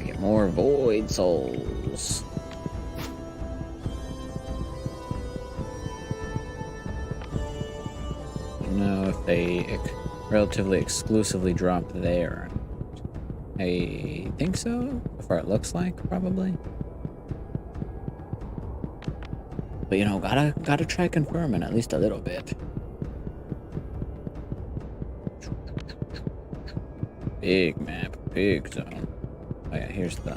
Get more void souls. I don't know if they relatively exclusively drop there. I think so. Before it looks like, probably. But you know, gotta try confirming at least a little bit. Big map, big zone. Oh yeah, here's the...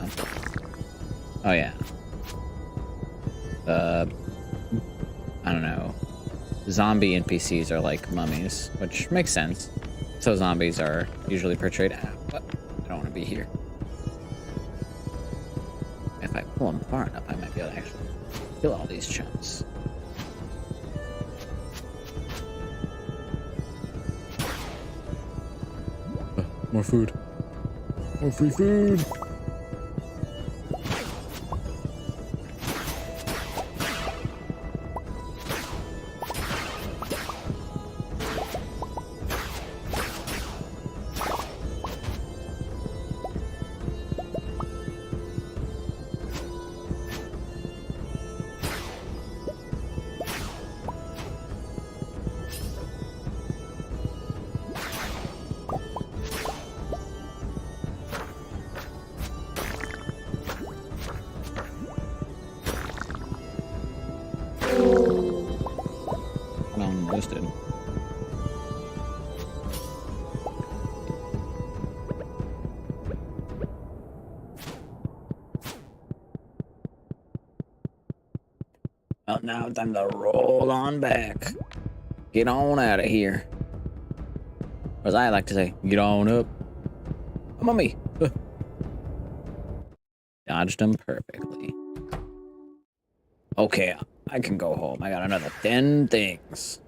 Oh yeah. The... I don't know. Zombie NPCs are like mummies, which makes sense. So zombies are usually portrayed... but I don't want to be here. If I pull them far enough, I might be able to actually kill all these chumps. More food. More free food! interested. Well, now it's time to roll on back. Get on out of here. Or as I like to say, get on up. Come on me. Dodged him perfectly. Okay, I can go home. I got another 10 things.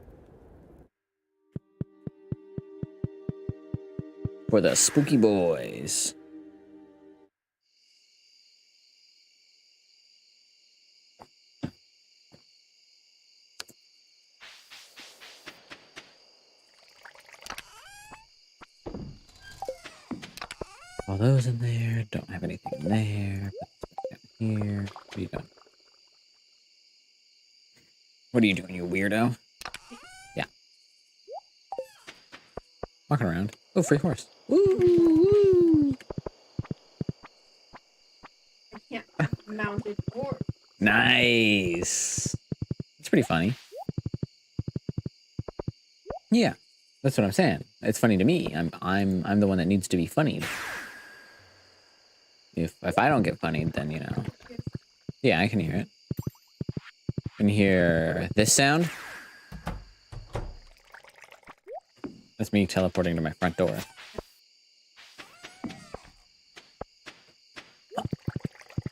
For the spooky boys. All those in there. Don't have anything in there. Put this down here. What are you doing? What are you doing, you weirdo? Yeah. Walking around. Oh, free horse. Woo, woo. I can't mount it or. Nice. It's pretty funny. Yeah, that's what I'm saying. It's funny to me. I'm the one that needs to be funnied. If I don't get funnied, then you know. Yeah, I can hear it. Can you hear this sound? That's me teleporting to my front door.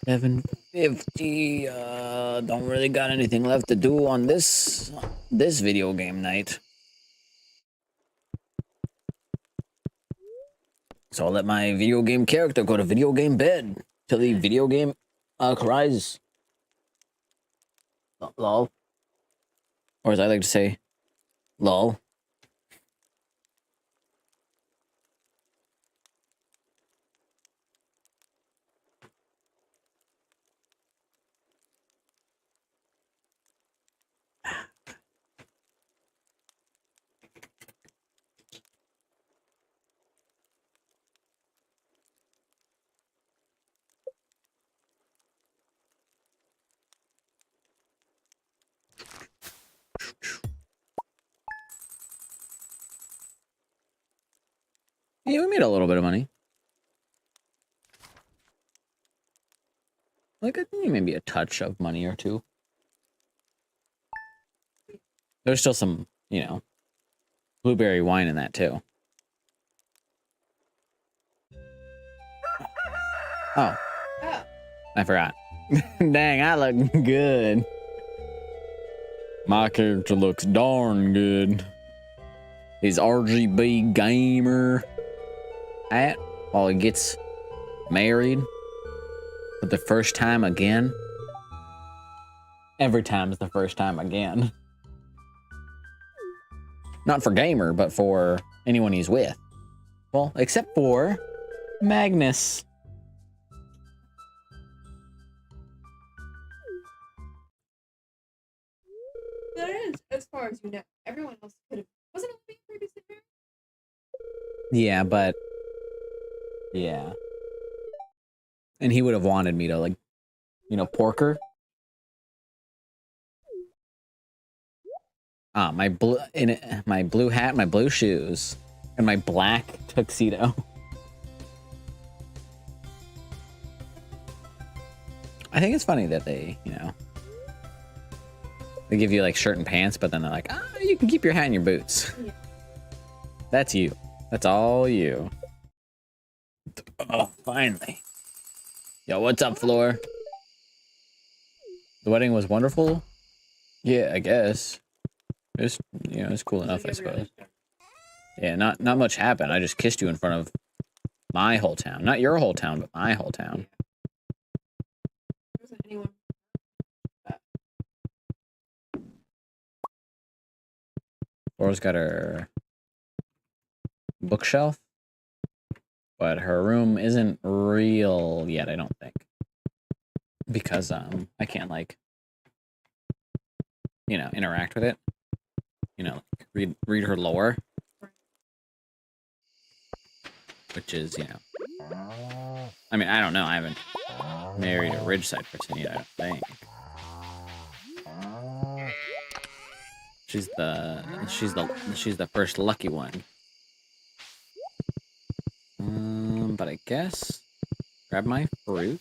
$7.50. Don't really got anything left to do on this video game night. So I'll let my video game character go to video game bed till the video game cries. Lol. Or as I like to say, lol. Yeah, we made a little bit of money. Like, I think maybe a touch of money or two. There's still some, you know, blueberry wine in that, too. Oh. Oh. I forgot. Dang, I look good. My character looks darn good. His RGB gamer hat while he gets married for the first time again. Every time is the first time again. Not for gamer, but for anyone he's with. Well, except for Magnus. That is, as far as you know. Everyone else could have. Wasn't it being previously married? Yeah, but yeah. And he would have wanted me to, like, you know, porker. Ah, my blue hat, my blue shoes, and my black tuxedo. I think it's funny that they, you know, they give you like shirt and pants, but then they're like, ah, you can keep your hat and your boots. Yeah. That's you. That's all you. Oh, finally. Yo, what's up, Floor? The wedding was wonderful? Yeah, I guess. It's, you know, it's cool enough, I suppose. Yeah, not much happened. I just kissed you in front of my whole town. Not your whole town, but my whole town. There wasn't anyone. Flora's got her bookshelf, but her room isn't real yet, I don't think. Because I can't, like, you know, interact with it. You know, read her lore. Which is, you know. I mean, I don't know. I haven't married a Ridgeside person yet, I don't think. She's the first lucky one. But I guess grab my fruit,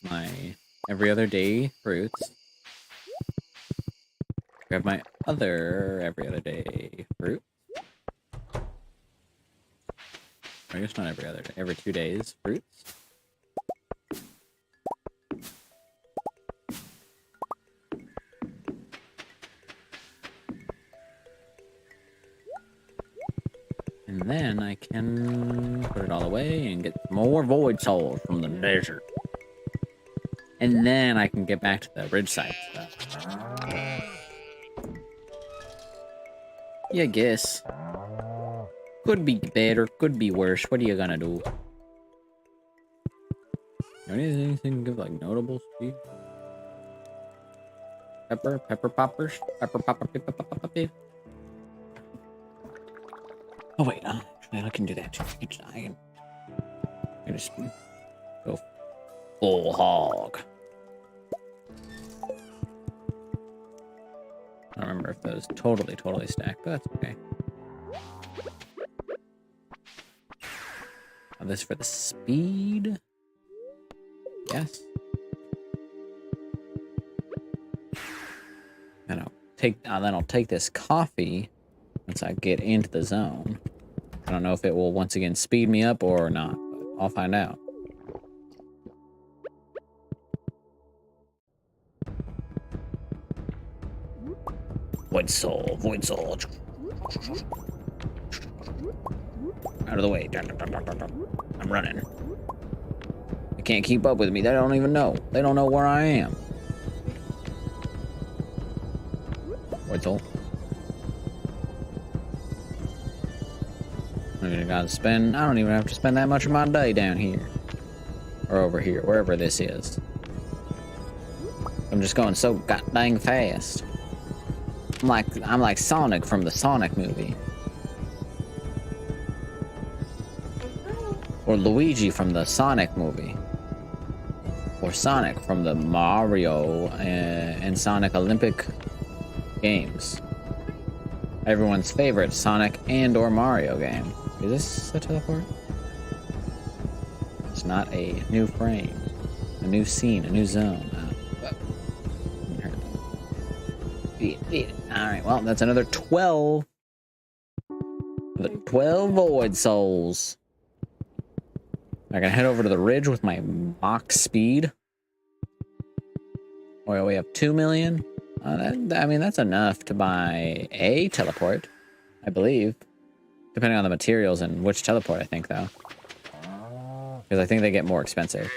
my every other day fruits. Grab my other every other day fruit. I guess not every other day, every 2 days fruits. And then I can put it all away and get more void souls from the desert. And then I can get back to the Ridgeside stuff. Yeah, I guess. Could be better, could be worse. What are you gonna do? Anything give like notable speed? Pepper poppers, pepper popper, pip, pip, pip, pip, pip. Oh wait, actually I can do that too. I can just go full hog. I don't remember if those totally stack, but that's okay. This for the speed. Yes. And I'll take this coffee once I get into the zone. I don't know if it will once again speed me up or not, but I'll find out. Void soul. Out of the way. I'm running. They can't keep up with me. They don't even know. They don't know where I am. Void soul. I don't even have to spend that much of my day down here. Or over here, wherever this is. I'm just going so god dang fast. I'm like Sonic from the Sonic movie. Or Luigi from the Sonic movie. Or Sonic from the Mario and Sonic Olympic games. Everyone's favorite Sonic and or Mario game. Is this a teleport? It's not a new frame. A new scene, a new zone. Alright, well, that's another 12. The 12 void souls. I can head over to the ridge with my Mach speed. Well, we have 2 million. I mean, that's enough to buy a teleport, I believe. Depending on the materials and which teleport, I think, though. Because I think they get more expensive.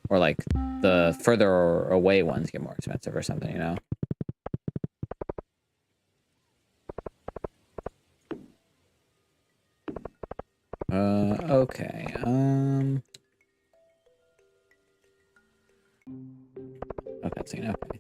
Or, like, the further away ones get more expensive or something, you know? Okay, Oh, cutscene, okay.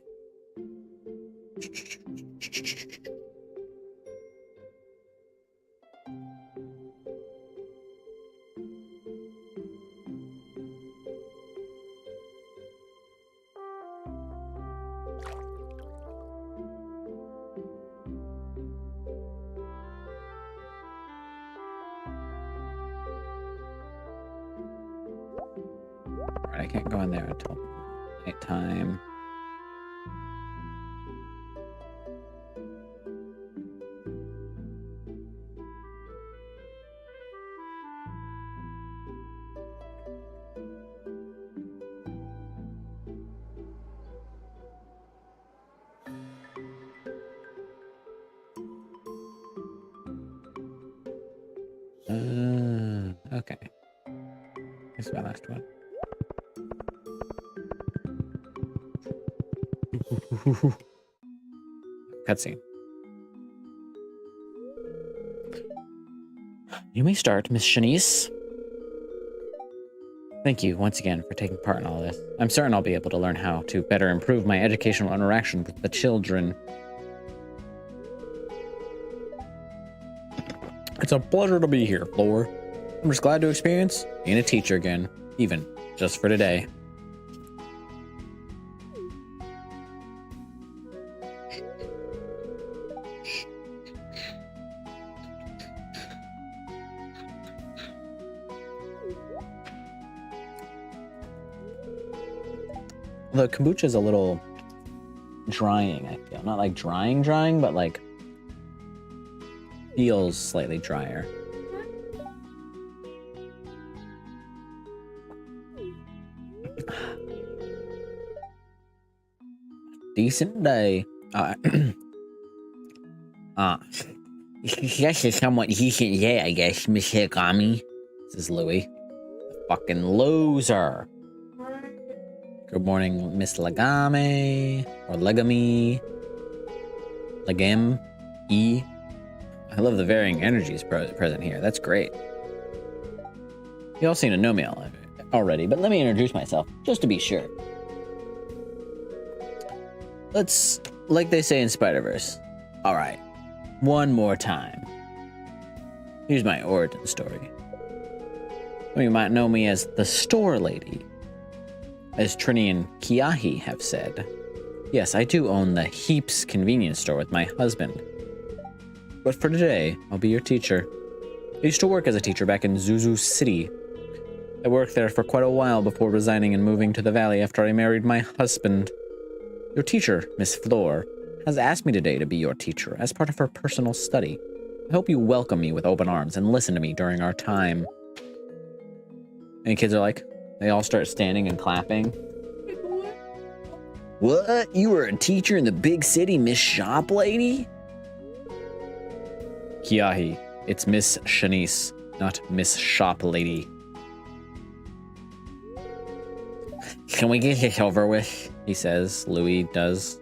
I can't go in there until nighttime. Okay. This is my last one. Cutscene. You may start, Miss Shanice. Thank you once again for taking part in all this. I'm certain I'll be able to learn how to better improve my educational interaction with the children. It's a pleasure to be here, Floor. I'm just glad to experience being a teacher again, even just for today. The kombucha is a little drying, I feel. Not like drying, but like feels slightly drier. Decent day. Yes, it's somewhat decent day, I guess, Miss Hikami. This is Louis. Fucking loser. Good morning, Miss Legame. Or Legame. Legame. E. I love the varying energies present here. That's great. You all seem to know me already, but let me introduce myself, just to be sure. Let's, like they say in Spider-Verse. Alright, one more time. Here's my origin story. Well, you might know me as the Store Lady. As Trini and Kiahi have said. Yes, I do own the Heaps convenience store with my husband. But for today, I'll be your teacher. I used to work as a teacher back in Zuzu City. I worked there for quite a while before resigning and moving to the valley after I married my husband. Your teacher, Miss Floor, has asked me today to be your teacher as part of her personal study. I hope you welcome me with open arms and listen to me during our time. And kids are like, they all start standing and clapping. What? You were a teacher in the big city, Miss Shop Lady? Kiahi, it's Miss Shanice, not Miss Shop Lady. Can we get this over with? He says. Louis does.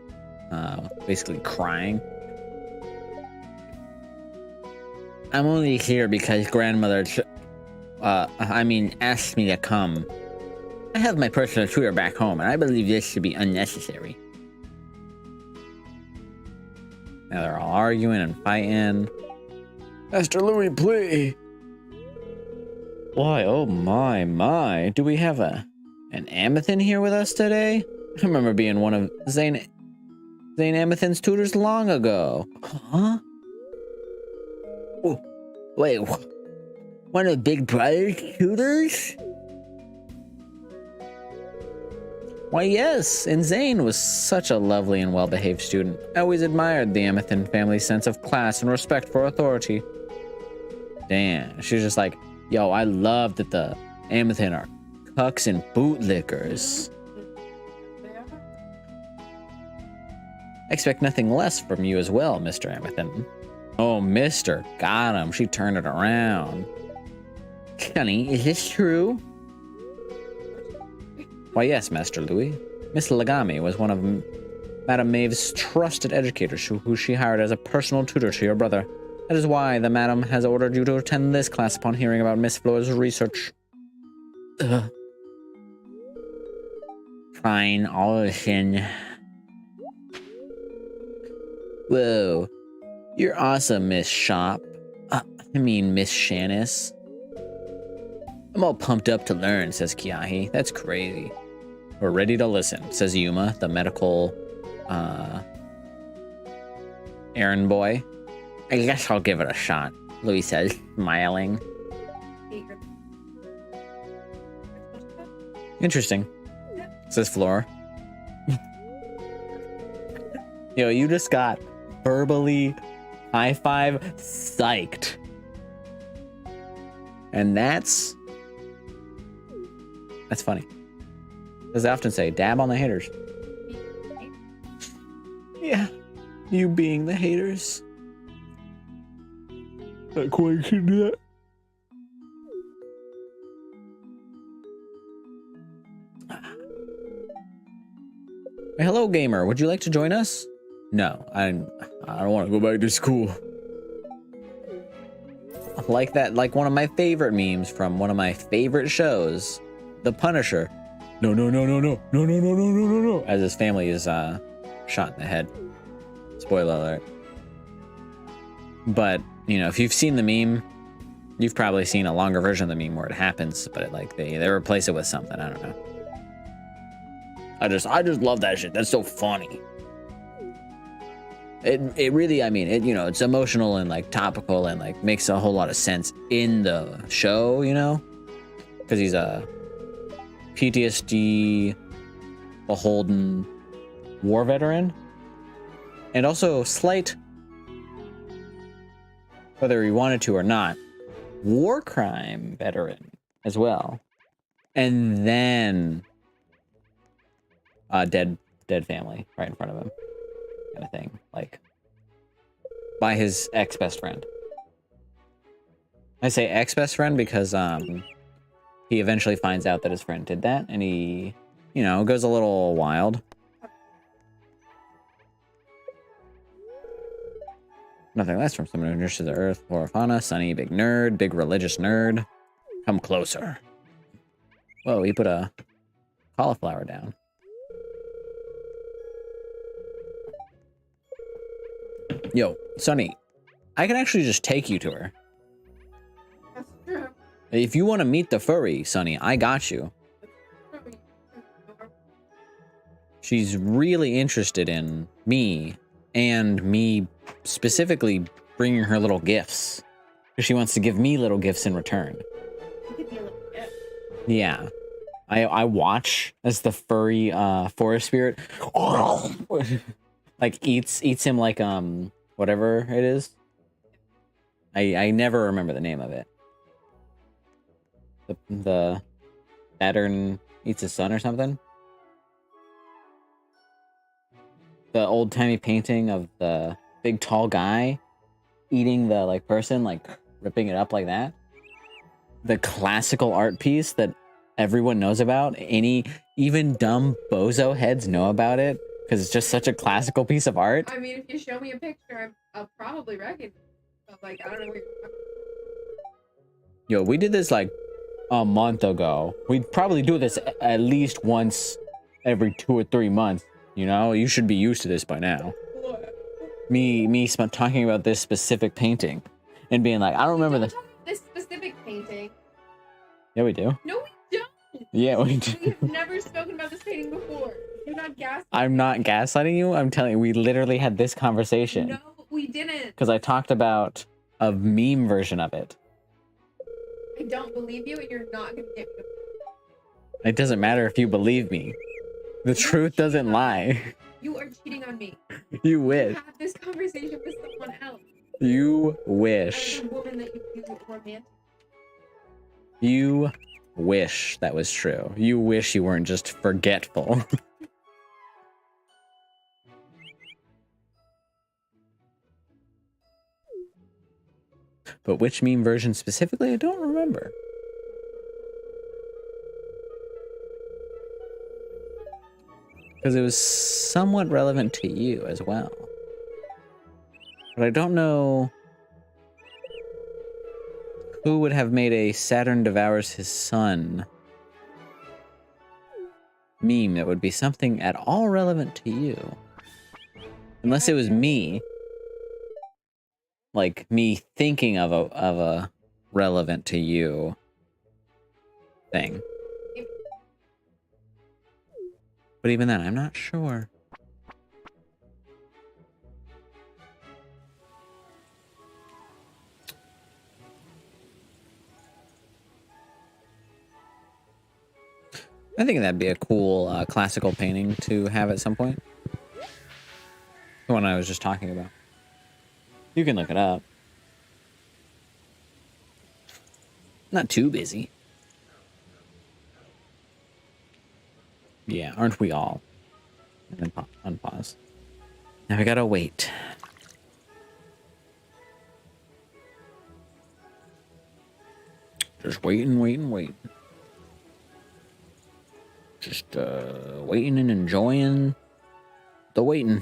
Basically crying. I'm only here because grandmother, asked me to come. I have my personal tutor back home, and I believe this should be unnecessary. Now they're all arguing and fighting. Master Louis, please. Why, oh my. Do we have an Amethyst here with us today? I remember being one of Zane Amethyst's tutors long ago. Huh? Oh, wait, one of Big Brother's tutors? Why, yes, and Zane was such a lovely and well-behaved student. I always admired the Amethyst family's sense of class and respect for authority. Damn, she's just like, yo, I love that the Amethyst are cucks and bootlickers. I expect nothing less from you as well, Mr. Amethyst. Oh, Mr. Got him. She turned it around. Honey, is this true? Why, yes, Master Louis. Miss Legame was one of Madame Maeve's trusted educators who she hired as a personal tutor to your brother. That is why the madam has ordered you to attend this class upon hearing about Miss Floor's research. Fine, I'll listen. Whoa. You're awesome, Miss Shop. Miss Shanice. I'm all pumped up to learn, says Kiahi. That's crazy. We're ready to listen, says Yuma, the medical, errand boy. I guess I'll give it a shot, Louis says, smiling. Interesting, says Flora. Yo, you just got verbally high five psyched. And that's funny. As I often say, dab on the haters. Yeah, you being the haters. Not quite sure do that. Hey, hello, gamer. Would you like to join us? No, I don't want to go back to school. Like that, like one of my favorite memes from one of my favorite shows, The Punisher. No, as his family is shot in the head. Spoiler alert. But, you know, if you've seen the meme, you've probably seen a longer version of the meme where it happens, but it, like they replace it with something. I don't know. I just love that shit. That's so funny. It really, I mean, it, you know, it's emotional and like topical and like makes a whole lot of sense in the show, you know, because he's a PTSD beholden war veteran, and also slight, whether he wanted to or not, war crime veteran as well. And then dead family right in front of him, kind of thing, like by his ex-best friend. I say ex-best friend because he eventually finds out that his friend did that, and he, you know, goes a little wild. Nothing less from someone who nurtures the earth, flora, fauna, sunny, big nerd, big religious nerd. Come closer. Whoa, he put a cauliflower down. Yo, Sunny, I can actually just take you to her. That's true. If you want to meet the furry, Sunny, I got you. She's really interested in me, and me specifically bringing her little gifts. Because she wants to give me little gifts in return. You could be a little bit. Yeah. I watch as the furry forest spirit like eats him like whatever it is. I never remember the name of it. The Saturn eats his son or something. The old timey painting of the big tall guy eating the like person, like ripping it up like that. The classical art piece that everyone knows about. Even dumb bozo heads know about it because it's just such a classical piece of art. I mean, if you show me a picture, I'll probably recognize it. But, like, I don't know where you're talking about. Yo, we did this like a month ago. We'd probably do this at least once every 2 or 3 months. You know, you should be used to this by now. Me talking about this specific painting and being like, I don't remember Don't talk about this specific painting. Yeah, we do. No, we don't. Yeah, we do. We have never spoken about this painting before. You're not gaslighting. I'm not gaslighting you. I'm telling you, we literally had this conversation. No, we didn't. Because I talked about a meme version of it. I don't believe you, and you're not gonna get me. It doesn't matter if you believe me. The truth doesn't lie. You are cheating on me. You wish. Have this conversation with someone else. You As wish. a woman that you view romantic. You wish that was true. You wish you weren't just forgetful. But which meme version specifically, I don't remember. Because it was somewhat relevant to you as well. But I don't know who would have made a Saturn devours his son meme that would be something at all relevant to you. Unless it was me. Like me thinking of a relevant to you thing. But even then, I'm not sure. I think that'd be a cool classical painting to have at some point. The one I was just talking about. You can look it up. Not too busy. Yeah, aren't we all? And then unpause. Now we gotta wait. Just waiting. Just waiting and enjoying the waiting.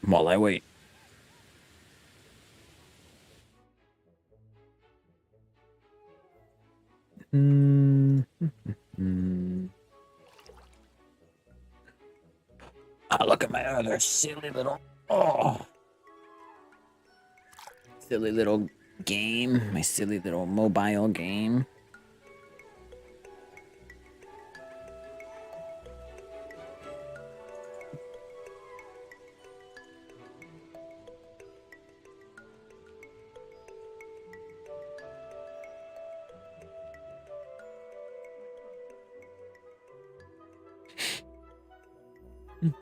While I wait. Ah, look at my other silly little silly little game, my silly little mobile game.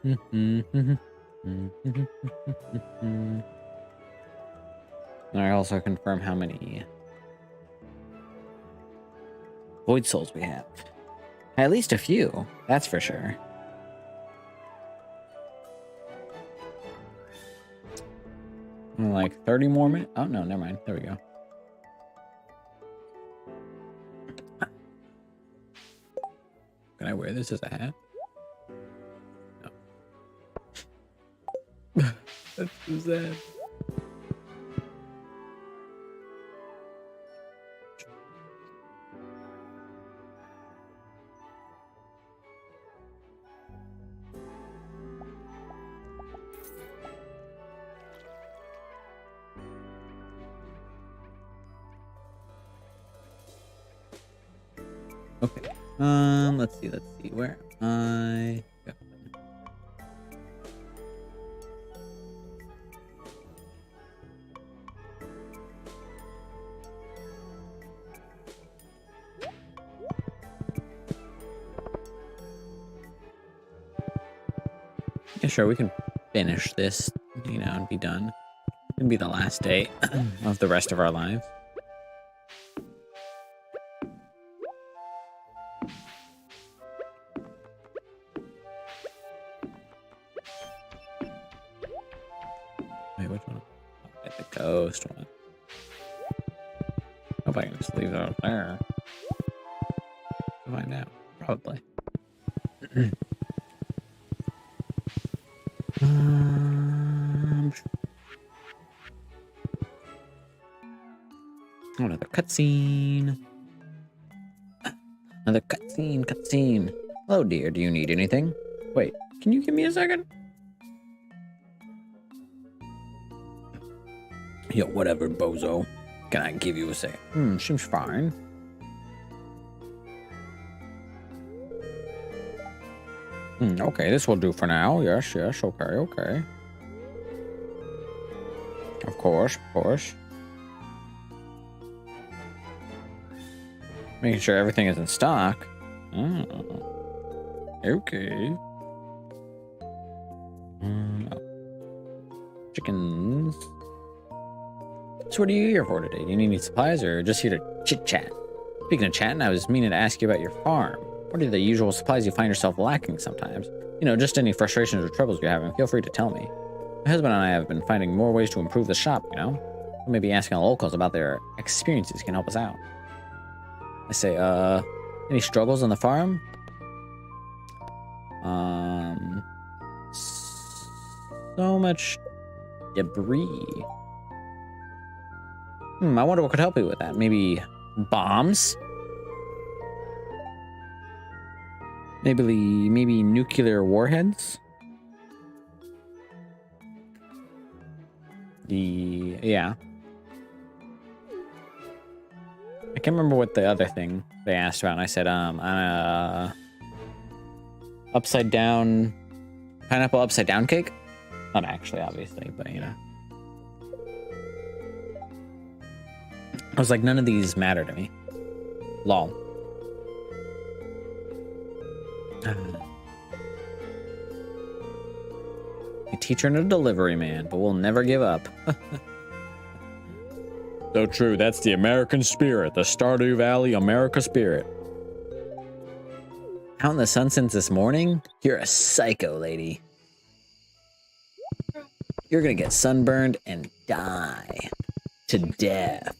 And I also confirm how many void souls we have. At least a few, that's for sure. Like 30 more minutes. Oh, no, never mind. There we go. Can I wear this as a hat? No. That's so sad. Okay. Let's see. Where am I? Go. Yeah, sure, we can finish this, you know, and be done. It'll be the last day of the rest of our lives. Wait, which one? Oh, the ghost one. Hope I can just leave it out there. Find out. Probably. Another cutscene. Another cutscene. Hello, dear. Do you need anything? Wait, can you give me a second? Yo, whatever, bozo. Can I give you a second? Seems fine. Okay, this will do for now. Yes, okay. Of course. Making sure everything is in stock. Okay. Chickens. So what are you here for today? Do you need any supplies or just here to chit-chat? Speaking of chatting, I was meaning to ask you about your farm. What are the usual supplies you find yourself lacking sometimes? You know, just any frustrations or troubles you're having, feel free to tell me. My husband and I have been finding more ways to improve the shop, you know? Maybe asking locals about their experiences can help us out. I say, any struggles on the farm? So much debris. I wonder what could help you with that. Maybe bombs? Maybe nuclear warheads? Yeah. I can't remember what the other thing they asked about. And I said, upside down, pineapple upside down cake? Not actually, obviously, but you know. I was like, none of these matter to me. Lol. A teacher and a delivery man, but we'll never give up. So true, that's the American spirit, the Stardew Valley America spirit. Out in the sun since this morning? You're a psycho, lady. You're gonna get sunburned and die. To death.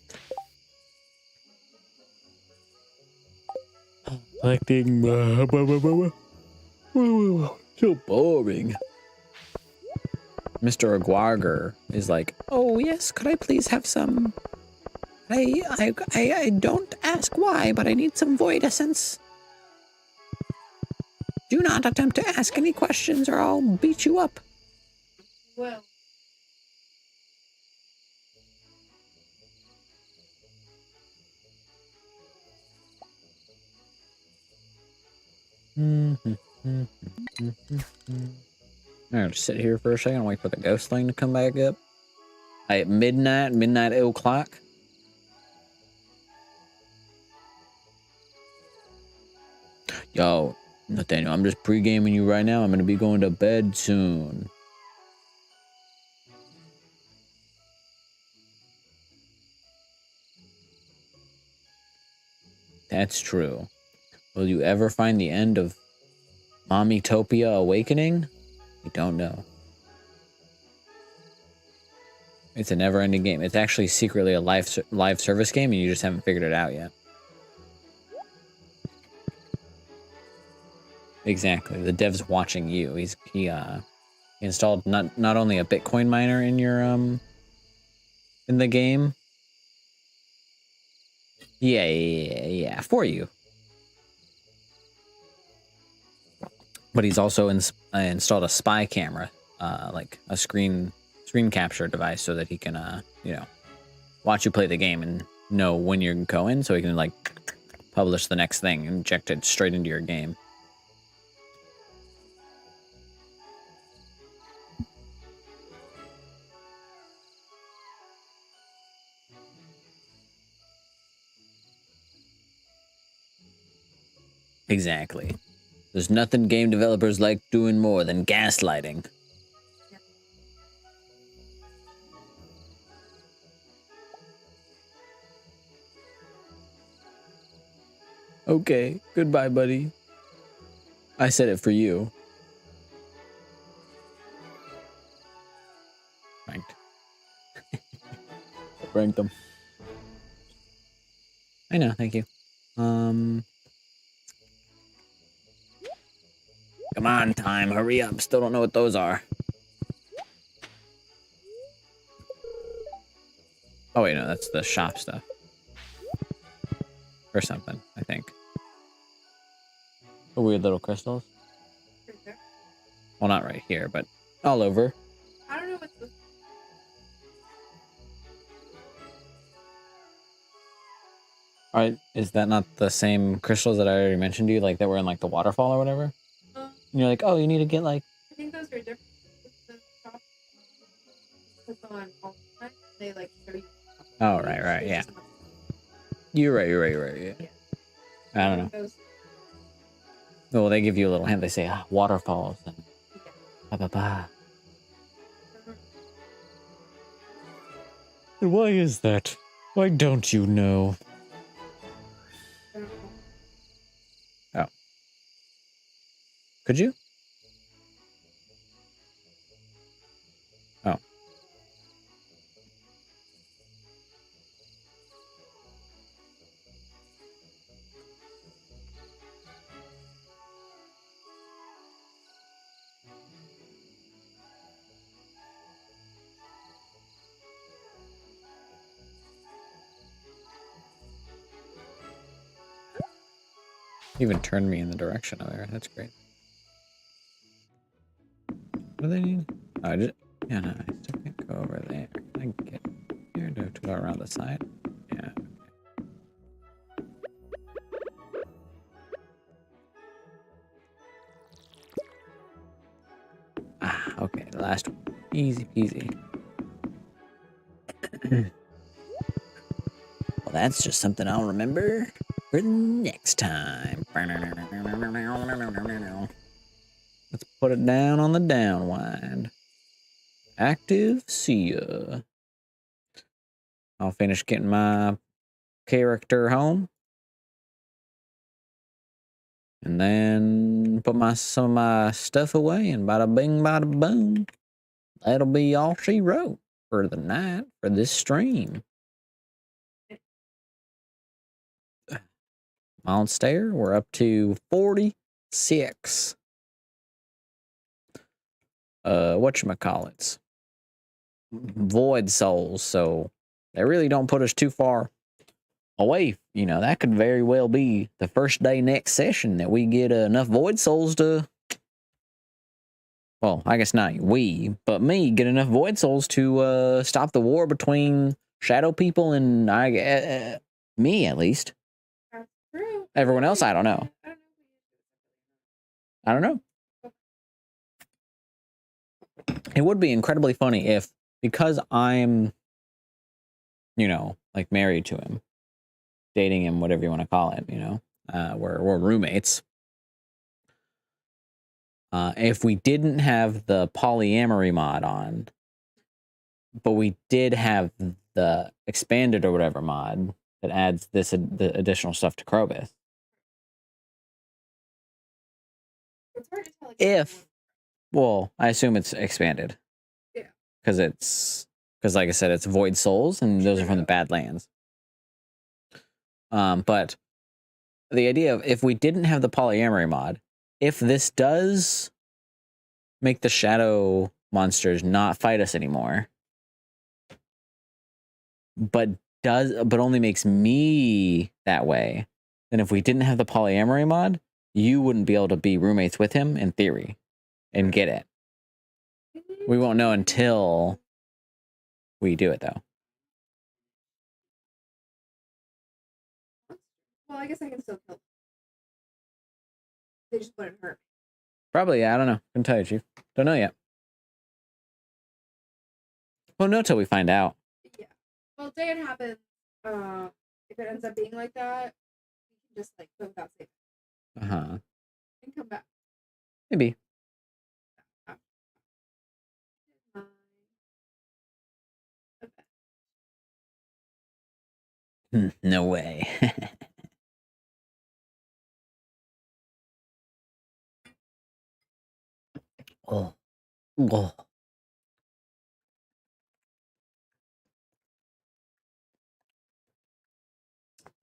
Collecting. So boring. Mr. Aguarger is like, oh yes, could I please have some? I don't ask why, but I need some void essence. Do not attempt to ask any questions or I'll beat you up. Well. I'm gonna sit here for a second and wait for the ghost thing to come back up. At midnight o'clock. Yo, Nathaniel, I'm just pre-gaming you right now. I'm gonna be going to bed soon. That's true. Will you ever find the end of Mommytopia Awakening? We don't know. It's a never-ending game. It's actually secretly a live service game, and you just haven't figured it out yet. Exactly. The dev's watching you. He installed not only a Bitcoin miner in your in the game. Yeah, for you. But he's also installed a spy camera, like a screen capture device, so that he can watch you play the game and know when you're going, so he can like publish the next thing and inject it straight into your game. Exactly. There's nothing game developers like doing more than gaslighting. Yeah. Okay, goodbye, buddy. I said it for you. Pranked. Pranked them. I know, thank you. Come on, time, hurry up. Still don't know what those are. Oh wait, no, that's the shop stuff. Or something, I think. The weird little crystals. Right there. Well, not right here, but all over. I don't know what's this. Alright, is that not the same crystals that I already mentioned to you, like that were in like the waterfall or whatever? And you're like, oh, you need to get like... I think those are different. The shop puts on all the time. They like show you. Oh, right, yeah. You're right, yeah. Yeah. I don't know. Those, Well, they give you a little hint. They say, waterfalls and yeah. ba. And why is that? Why don't you know? I don't know. Oh. Could you? Oh. Even turned me in the direction of there. That's great. What do they need? Oh, I just... Yeah, no, I still can't go over there. Can I get here to go around the side? Yeah. Okay, the last one. Easy peasy. Well, that's just something I'll remember for next time. Let's put it down on the downwind. Active, see ya. I'll finish getting my character home. And then put some of my stuff away, and bada bing, bada boom. That'll be all she wrote for the night, for this stream. Monster, we're up to 46. Whatchamacallits. Void souls, so they really don't put us too far away. You know, that could very well be the first day next session that we get enough void souls to... Well, I guess not we, but me, get enough void souls to stop the war between shadow people and me, at least. That's true. Everyone else, I don't know. I don't know. It would be incredibly funny if, because I'm, you know, like married to him, dating him, whatever you want to call it, you know, we're roommates. if we didn't have the polyamory mod on, but we did have the expanded or whatever mod that adds the additional stuff to Krobus. It's hard to tell. Well, I assume it's expanded. Yeah. Because like I said, it's Void Souls, and those are from the Badlands. But the idea of if we didn't have the polyamory mod, if this does make the shadow monsters not fight us anymore, but only makes me that way, then if we didn't have the polyamory mod, you wouldn't be able to be roommates with him in theory and get it. We won't know until we do it, though. Well, I guess I can still kill them. They just wouldn't hurt me. Probably, yeah. I don't know. Couldn't tell you, Chief. Don't know yet. We'll know till we find out. Yeah. Well, say it happens. If it ends up being like that, you can just like go without saving Uh-huh. and come back. Maybe. No way. Oh.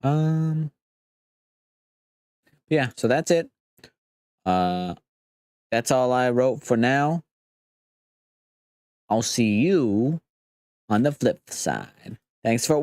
Oh. Yeah, so that's it. That's all I wrote for now. I'll see you on the flip side. Thanks for